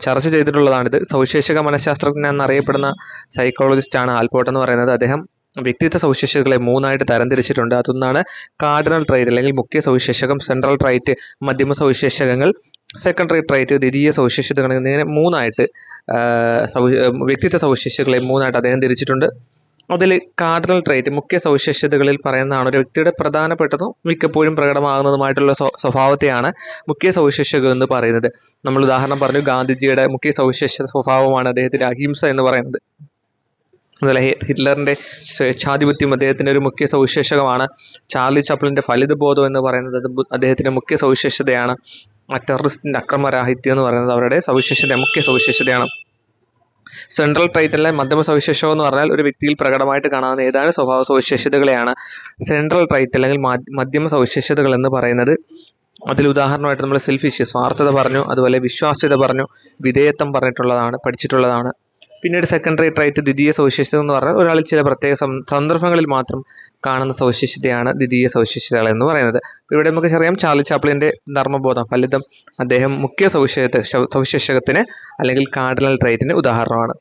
ചർച്ച ചെയ്തിട്ടുള്ളതാണിത്. സവിശേഷക മനഃശാസ്ത്രജ്ഞൻ എന്നറിയപ്പെടുന്ന സൈക്കോളജിസ്റ്റാണ് ആൽപോർട്ട് എന്ന് പറയുന്നത്. അദ്ദേഹം വ്യക്തിത്വ സവിശേഷതകളെ മൂന്നായിട്ട് തരംതിരിച്ചിട്ടുണ്ട്. അതൊന്നാണ് കാർഡിനൽ ട്രൈറ്റ് അല്ലെങ്കിൽ മുഖ്യ സവിശേഷകം, സെൻട്രൽ ട്രൈറ്റ് മധ്യമ സവിശേഷകങ്ങൾ, സെക്കൻഡറി ട്രൈറ്റ് ദ്വിതീയ സവിശേഷതകൾ എന്നിങ്ങനെ മൂന്നായിട്ട് വ്യക്തിത്വ സവിശേഷതകളെ മൂന്നായിട്ട് അദ്ദേഹം തിരിച്ചിട്ടുണ്ട്. അതിൽ കാർഡിനൽ ട്രൈറ്റ് മുഖ്യ സവിശേഷതകളിൽ പറയുന്നതാണ് ഒരു വ്യക്തിയുടെ പ്രധാനപ്പെട്ടതും മിക്കപ്പോഴും പ്രകടമാകുന്നതുമായിട്ടുള്ള സ്വഭാവത്തെയാണ് മുഖ്യ സവിശേഷകം എന്ന് പറയുന്നത്. നമ്മൾ ഉദാഹരണം പറഞ്ഞു, ഗാന്ധിജിയുടെ മുഖ്യ സവിശേഷ സ്വഭാവമാണ് അദ്ദേഹത്തിന്റെ അഹിംസ എന്ന് പറയുന്നത്. അതുപോലെ ഹിറ്റ്ലറിന്റെ സ്വേച്ഛാധിപത്യം അദ്ദേഹത്തിന്റെ ഒരു മുഖ്യ സവിശേഷകമാണ്. ചാർലി ചാപ്ലിന്റെ ഫലിതബോധം എന്ന് പറയുന്നത് അദ്ദേഹത്തിന്റെ മുഖ്യ സവിശേഷതയാണ്. ടെററിസ്റ്റിന്റെ അക്രമരാഹിത്യം എന്ന് പറയുന്നത് അവരുടെ മുഖ്യ സവിശേഷതയാണ്. സെൻട്രൽ ട്രൈറ്റ് അല്ല മധ്യമ സവിശേഷകം എന്ന് പറഞ്ഞാൽ ഒരു വ്യക്തിയിൽ പ്രകടമായിട്ട് കാണാവുന്ന ഏതാനും സ്വഭാവ സവിശേഷതകളെയാണ് സെൻട്രൽ ട്രൈറ്റ് അല്ലെങ്കിൽ മധ്യമ സവിശേഷതകൾ എന്ന് പറയുന്നത്. അതിൽ ഉദാഹരണമായിട്ട് നമ്മൾ സെൽഫിഷ് സ്വാർത്ഥത പറഞ്ഞു, അതുപോലെ വിശ്വാസ്യത പറഞ്ഞു, വിധേയത്വം പറഞ്ഞിട്ടുള്ളതാണ്, പഠിച്ചിട്ടുള്ളതാണ്. പിന്നീട് സെക്കൻഡറി ട്രൈറ്റ് ദ്വിതീയ സവിശേഷത എന്ന് പറഞ്ഞാൽ ഒരാളിൽ ചില പ്രത്യേക സന്ദർഭങ്ങളിൽ മാത്രം കാണുന്ന സവിശേഷതയാണ് ദ്വിതീയ സവിശേഷതകൾ എന്ന് പറയുന്നത്. ഇവിടെ നമുക്ക് അറിയാം ചാർലി ചാപ്ലിൻ്റെ ധർമ്മബോധം ഫലിതം അദ്ദേഹം മുഖ്യ സവിശേഷകത്തിന് അല്ലെങ്കിൽ കാർഡിനൽ ട്രൈറ്റിന് ഉദാഹരണമാണ്.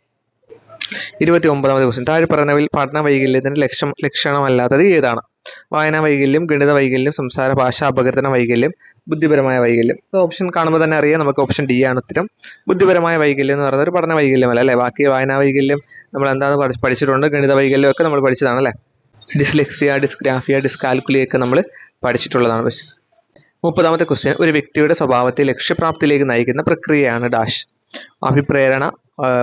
29ാമത്തെ ക്വസ്റ്റ്യൻ, താഴെ പറയുന്നവയിൽ പഠന വൈകല്യത്തിന് ലക്ഷണമല്ലാത്തത് ഏതാണ്? വായനാ വൈകല്യം, ഗണിത വൈകല്യം, സംസാര ഭാഷാ അപകീർത്തന വൈകല്യം, ബുദ്ധിപരമായ വൈകല്യം. ഓപ്ഷൻ കാണുമ്പോൾ തന്നെ അറിയാം നമുക്ക് ഓപ്ഷൻ ഡി ആണ് ഉത്തരം. ബുദ്ധിപരമായ വൈകല്യം എന്ന് പറയുന്നത് ഒരു പഠന വൈകല്യമല്ല അല്ലേ. ബാക്കി വായനാ വൈകല്യം നമ്മൾ എന്താണ് പഠിച്ചിട്ടുണ്ട്, ഗണിത വൈകല്യം ഒക്കെ നമ്മൾ പഠിച്ചതാണ് അല്ലേ. ഡിസ്ലെക്സിയ, ഡിസ്ഗ്രാഫിയ, ഡിസ്കാൽക്കുലിയ ഒക്കെ നമ്മൾ പഠിച്ചിട്ടുള്ളതാണ്. പക്ഷേ 30ാമത്തെ ക്വസ്റ്റ്യൻ, ഒരു വ്യക്തിയുടെ സ്വഭാവത്തെ ലക്ഷ്യപ്രാപ്തിയിലേക്ക് നയിക്കുന്ന പ്രക്രിയയാണ് ഡാഷ്. അഭിപ്രേരണ,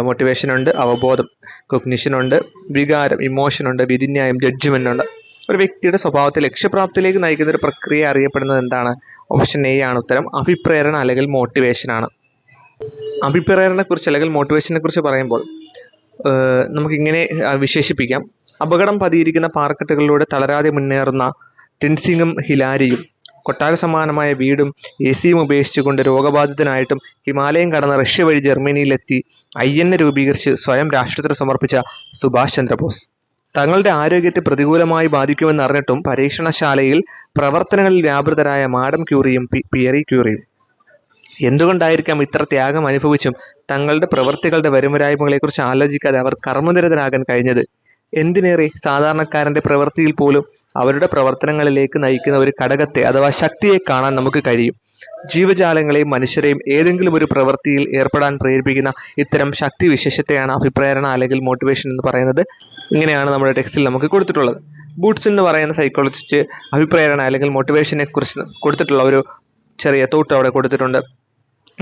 മോട്ടിവേഷൻ ഉണ്ട്, അവബോധം കൊഗ്നിഷൻ ഉണ്ട്, വികാരം ഇമോഷൻ ഉണ്ട്, വിധിന്യായം ജഡ്ജ്മെന്റ് ഉണ്ട്. ഒരു വ്യക്തിയുടെ സ്വഭാവത്തെ ലക്ഷ്യപ്രാപ്തിയിലേക്ക് നയിക്കുന്ന ഒരു പ്രക്രിയ അറിയപ്പെടുന്നത് എന്താണ്? ഓപ്ഷൻ എ ആണ് ഉത്തരം, അഭിപ്രേരണ അല്ലെങ്കിൽ മോട്ടിവേഷൻ ആണ്. അഭിപ്രേരണയെ കുറിച്ച് അല്ലെങ്കിൽ മോട്ടിവേഷനെ കുറിച്ച് പറയുമ്പോൾ നമുക്കിങ്ങനെ വിശേഷിപ്പിക്കാം. അപകടം പതിയിരിക്കുന്ന പാറക്കെട്ടുകളിലൂടെ തളരാതെ മുന്നേറുന്ന ടെൻസിങ്ങും ഹിലാരിയും കൊട്ടാര സമാനമായ വീടും AC-യും ഉപേക്ഷിച്ചുകൊണ്ട് രോഗബാധിതനായിട്ടും ഹിമാലയം കടന്ന് റഷ്യ വഴി ജർമ്മനിയിലെത്തി IN രൂപീകരിച്ച് സ്വയം രാഷ്ട്രത്തിന് സമർപ്പിച്ച സുഭാഷ് ചന്ദ്രബോസ്. തങ്ങളുടെ ആരോഗ്യത്തെ പ്രതികൂലമായി ബാധിക്കുമെന്ന് അറിഞ്ഞിട്ടും പരീക്ഷണശാലയിൽ പ്രവർത്തനങ്ങളിൽ വ്യാപൃതരായ മാഡം ക്യൂറിയും പിയറി ക്യൂറിയും. എന്തുകൊണ്ടായിരിക്കാം ഇത്ര ത്യാഗം അനുഭവിച്ചും തങ്ങളുടെ പ്രവൃത്തികളുടെ വരുമരായ്മകളെക്കുറിച്ച് ആലോചിക്കാതെ അവർ കർമ്മനിരതരാകാൻ കഴിഞ്ഞത്? എന്തിനേറെ സാധാരണക്കാരന്റെ പ്രവൃത്തിയിൽ പോലും അവരുടെ പ്രവർത്തനങ്ങളിലേക്ക് നയിക്കുന്ന ഒരു ഘടകത്തെ അഥവാ ശക്തിയെ കാണാൻ നമുക്ക് കഴിയും. ജീവജാലങ്ങളെയും മനുഷ്യരെയും ഏതെങ്കിലും ഒരു പ്രവൃത്തിയിൽ ഏർപ്പെടാൻ പ്രേരിപ്പിക്കുന്ന ഇത്തരം ശക്തി വിശേഷത്തെയാണ് അഭിപ്രേരണ അല്ലെങ്കിൽ മോട്ടിവേഷൻ എന്ന് പറയുന്നത്. ഇങ്ങനെയാണ് നമ്മുടെ ടെക്സ്റ്റിൽ നമുക്ക് കൊടുത്തിട്ടുള്ളത്. ബൂട്ട്സ് എന്ന് പറയുന്ന സൈക്കോളജിസ്റ്റ് അഭിപ്രേരണ അല്ലെങ്കിൽ മോട്ടിവേഷനെ കുറിച്ച് കൊടുത്തിട്ടുള്ള ഒരു ചെറിയ തോട്ട് അവിടെ കൊടുത്തിട്ടുണ്ട്.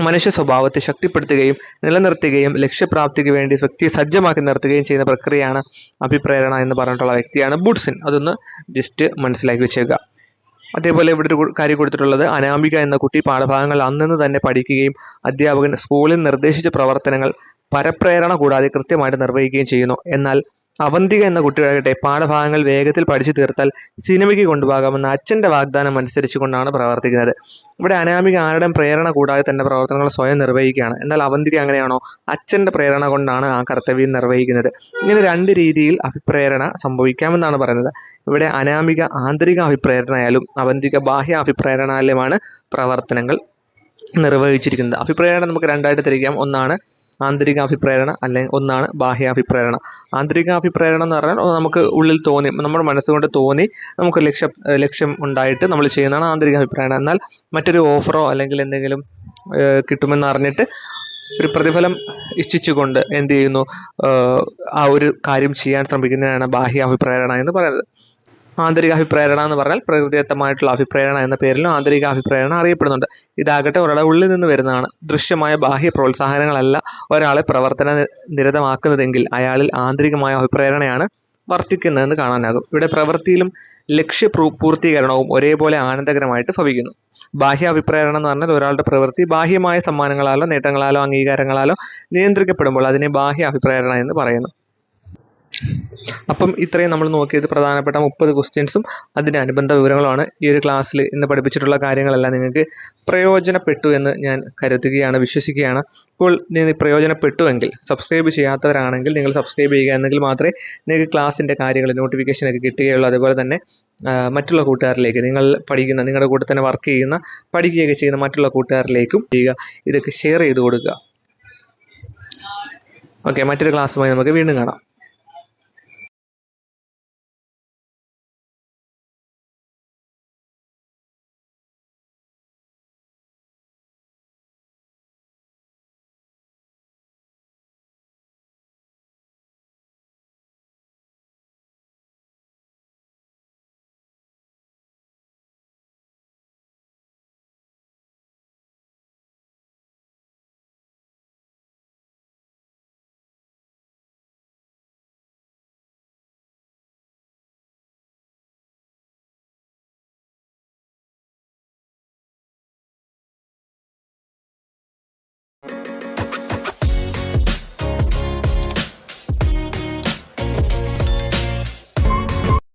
മനുഷ്യ സ്വഭാവത്തെ ശക്തിപ്പെടുത്തുകയും നിലനിർത്തുകയും ലക്ഷ്യപ്രാപ്തിക്ക് വേണ്ടി വ്യക്തിയെ സജ്ജമാക്കി നിർത്തുകയും ചെയ്യുന്ന പ്രക്രിയയാണ് അഭിപ്രേരണ എന്ന് പറഞ്ഞിട്ടുള്ള വ്യക്തിയാണ് ബൂട്ട്സിൻ. അതൊന്ന് ജസ്റ്റ് മനസ്സിലാക്കി വെച്ചേക്കുക. അതേപോലെ ഇവിടെ ഒരു കാര്യം കൊടുത്തിട്ടുള്ളത്, അനാമിക എന്ന കുട്ടി പാഠഭാഗങ്ങൾ അന്നു തന്നെ പഠിക്കുകയും അധ്യാപകൻ സ്കൂളിൽ നിർദ്ദേശിച്ച പ്രവർത്തനങ്ങൾ പരപ്രേരണ കൂടാതെ കൃത്യമായിട്ട് നിർവഹിക്കുകയും ചെയ്യുന്നു. എന്നാൽ അവന്തിക എന്ന കുട്ടിയാകട്ടെ പാഠഭാഗങ്ങൾ വേഗത്തിൽ പഠിച്ചു തീർത്താൽ സിനിമയ്ക്ക് കൊണ്ടുപോകാമെന്ന അച്ഛൻ്റെ വാഗ്ദാനം അനുസരിച്ചുകൊണ്ടാണ് പ്രവർത്തിക്കുന്നത്. ഇവിടെ അനാമിക ആരുടെയും പ്രേരണ കൂടാതെ തന്നെ പ്രവർത്തനങ്ങൾ സ്വയം നിർവഹിക്കുകയാണ്. എന്നാൽ അവന്തിക അങ്ങനെയാണോ? അച്ഛൻ്റെ പ്രേരണ കൊണ്ടാണ് ആ കർത്തവ്യം നിർവഹിക്കുന്നത്. ഇങ്ങനെ രണ്ട് രീതിയിൽ അഭിപ്രേരണ സംഭവിക്കാമെന്നാണ് പറയുന്നത്. ഇവിടെ അനാമിക ആന്തരിക അഭിപ്രേരണയാലും അവന്തിക ബാഹ്യ അഭിപ്രേരണയാലുമാണ് പ്രവർത്തനങ്ങൾ നിർവഹിച്ചിരിക്കുന്നത്. അഭിപ്രേരണ നമുക്ക് രണ്ടായിട്ട് തിരിക്കാം. ഒന്നാണ് ആന്തരിക അഭിപ്രേരണ, അല്ലെങ്കിൽ ഒന്നാണ് ബാഹ്യാഭിപ്രേരണ. ആന്തരിക അഭിപ്രേരണ എന്ന് പറഞ്ഞാൽ നമുക്ക് ഉള്ളിൽ തോന്നി, നമ്മുടെ മനസ്സുകൊണ്ട് തോന്നി നമുക്ക് ലക്ഷ്യം ഉണ്ടായിട്ട് നമ്മൾ ചെയ്യുന്നതാണ് ആന്തരിക അഭിപ്രേരണ. എന്നാൽ മറ്റൊരു ഓഫറോ അല്ലെങ്കിൽ എന്തെങ്കിലും കിട്ടുമെന്ന് അറിഞ്ഞിട്ട് ഒരു പ്രതിഫലം ഇച്ഛിച്ചുകൊണ്ട് എന്ത് ചെയ്യുന്നു, ആ ഒരു കാര്യം ചെയ്യാൻ ശ്രമിക്കുന്നതിനാണ് ബാഹ്യാഭിപ്രേരണ എന്ന് പറയുന്നത്. ആന്തരിക അഭിപ്രേരണ എന്ന് പറഞ്ഞാൽ പ്രകൃതിദത്തമായിട്ടുള്ള അഭിപ്രേരണ എന്ന പേരിലും ആന്തരിക അഭിപ്രേരണ അറിയപ്പെടുന്നുണ്ട്. ഇതാകട്ടെ ഒരാളുടെ ഉള്ളിൽ നിന്ന് വരുന്നതാണ്. ദൃശ്യമായ ബാഹ്യ പ്രോത്സാഹനങ്ങളല്ല ഒരാളെ പ്രവർത്തന നിരതമാക്കുന്നതെങ്കിൽ അയാളിൽ ആന്തരികമായ അഭിപ്രേരണയാണ് വർത്തിക്കുന്നതെന്ന് കാണാനാകും. ഇവിടെ പ്രവൃത്തിയിലും ലക്ഷ്യപൂർത്തീകരണവും ഒരേപോലെ ആനന്ദകരമായിട്ട് ഭവിക്കുന്നു. ബാഹ്യാഭിപ്രേരണ എന്ന് പറഞ്ഞാൽ ഒരാളുടെ പ്രവൃത്തി ബാഹ്യമായ സമ്മാനങ്ങളാലോ നേട്ടങ്ങളാലോ അംഗീകാരങ്ങളാലോ നിയന്ത്രിക്കപ്പെടുമ്പോൾ അതിനെ ബാഹ്യ അഭിപ്രേരണ എന്ന് പറയുന്നു. അപ്പം ഇത്രയും നമ്മൾ നോക്കിയത് പ്രധാനപ്പെട്ട 30 ക്വസ്റ്റ്യൻസും അതിൻ്റെ അനുബന്ധ വിവരങ്ങളുമാണ്. ഈ ഒരു ക്ലാസ്സിൽ ഇന്ന് പഠിപ്പിച്ചിട്ടുള്ള കാര്യങ്ങളെല്ലാം നിങ്ങൾക്ക് പ്രയോജനപ്പെട്ടു എന്ന് ഞാൻ കരുതുകയാണ്, വിശ്വസിക്കുകയാണ്. ഇപ്പോൾ നിങ്ങൾ പ്രയോജനപ്പെട്ടുവെങ്കിൽ, സബ്സ്ക്രൈബ് ചെയ്യാത്തവരാണെങ്കിൽ നിങ്ങൾ സബ്സ്ക്രൈബ് ചെയ്യുക, എന്നെങ്കിൽ മാത്രമേ നിങ്ങൾക്ക് ക്ലാസ്സിൻ്റെ കാര്യങ്ങൾ നോട്ടിഫിക്കേഷനൊക്കെ കിട്ടുകയുള്ളൂ. അതുപോലെ തന്നെ മറ്റുള്ള കൂട്ടുകാരിലേക്ക്, നിങ്ങൾ പഠിക്കുന്ന, നിങ്ങളുടെ കൂടെ തന്നെ വർക്ക് ചെയ്യുന്ന, പഠിക്കുകയൊക്കെ ചെയ്യുന്ന മറ്റുള്ള കൂട്ടുകാരിലേക്കും ചെയ്യുക. ഇതൊക്കെ ഷെയർ ചെയ്ത് കൊടുക്കുക. ഓക്കെ, മറ്റൊരു ക്ലാസ്സുമായി നമുക്ക് വീണ്ടും കാണാം.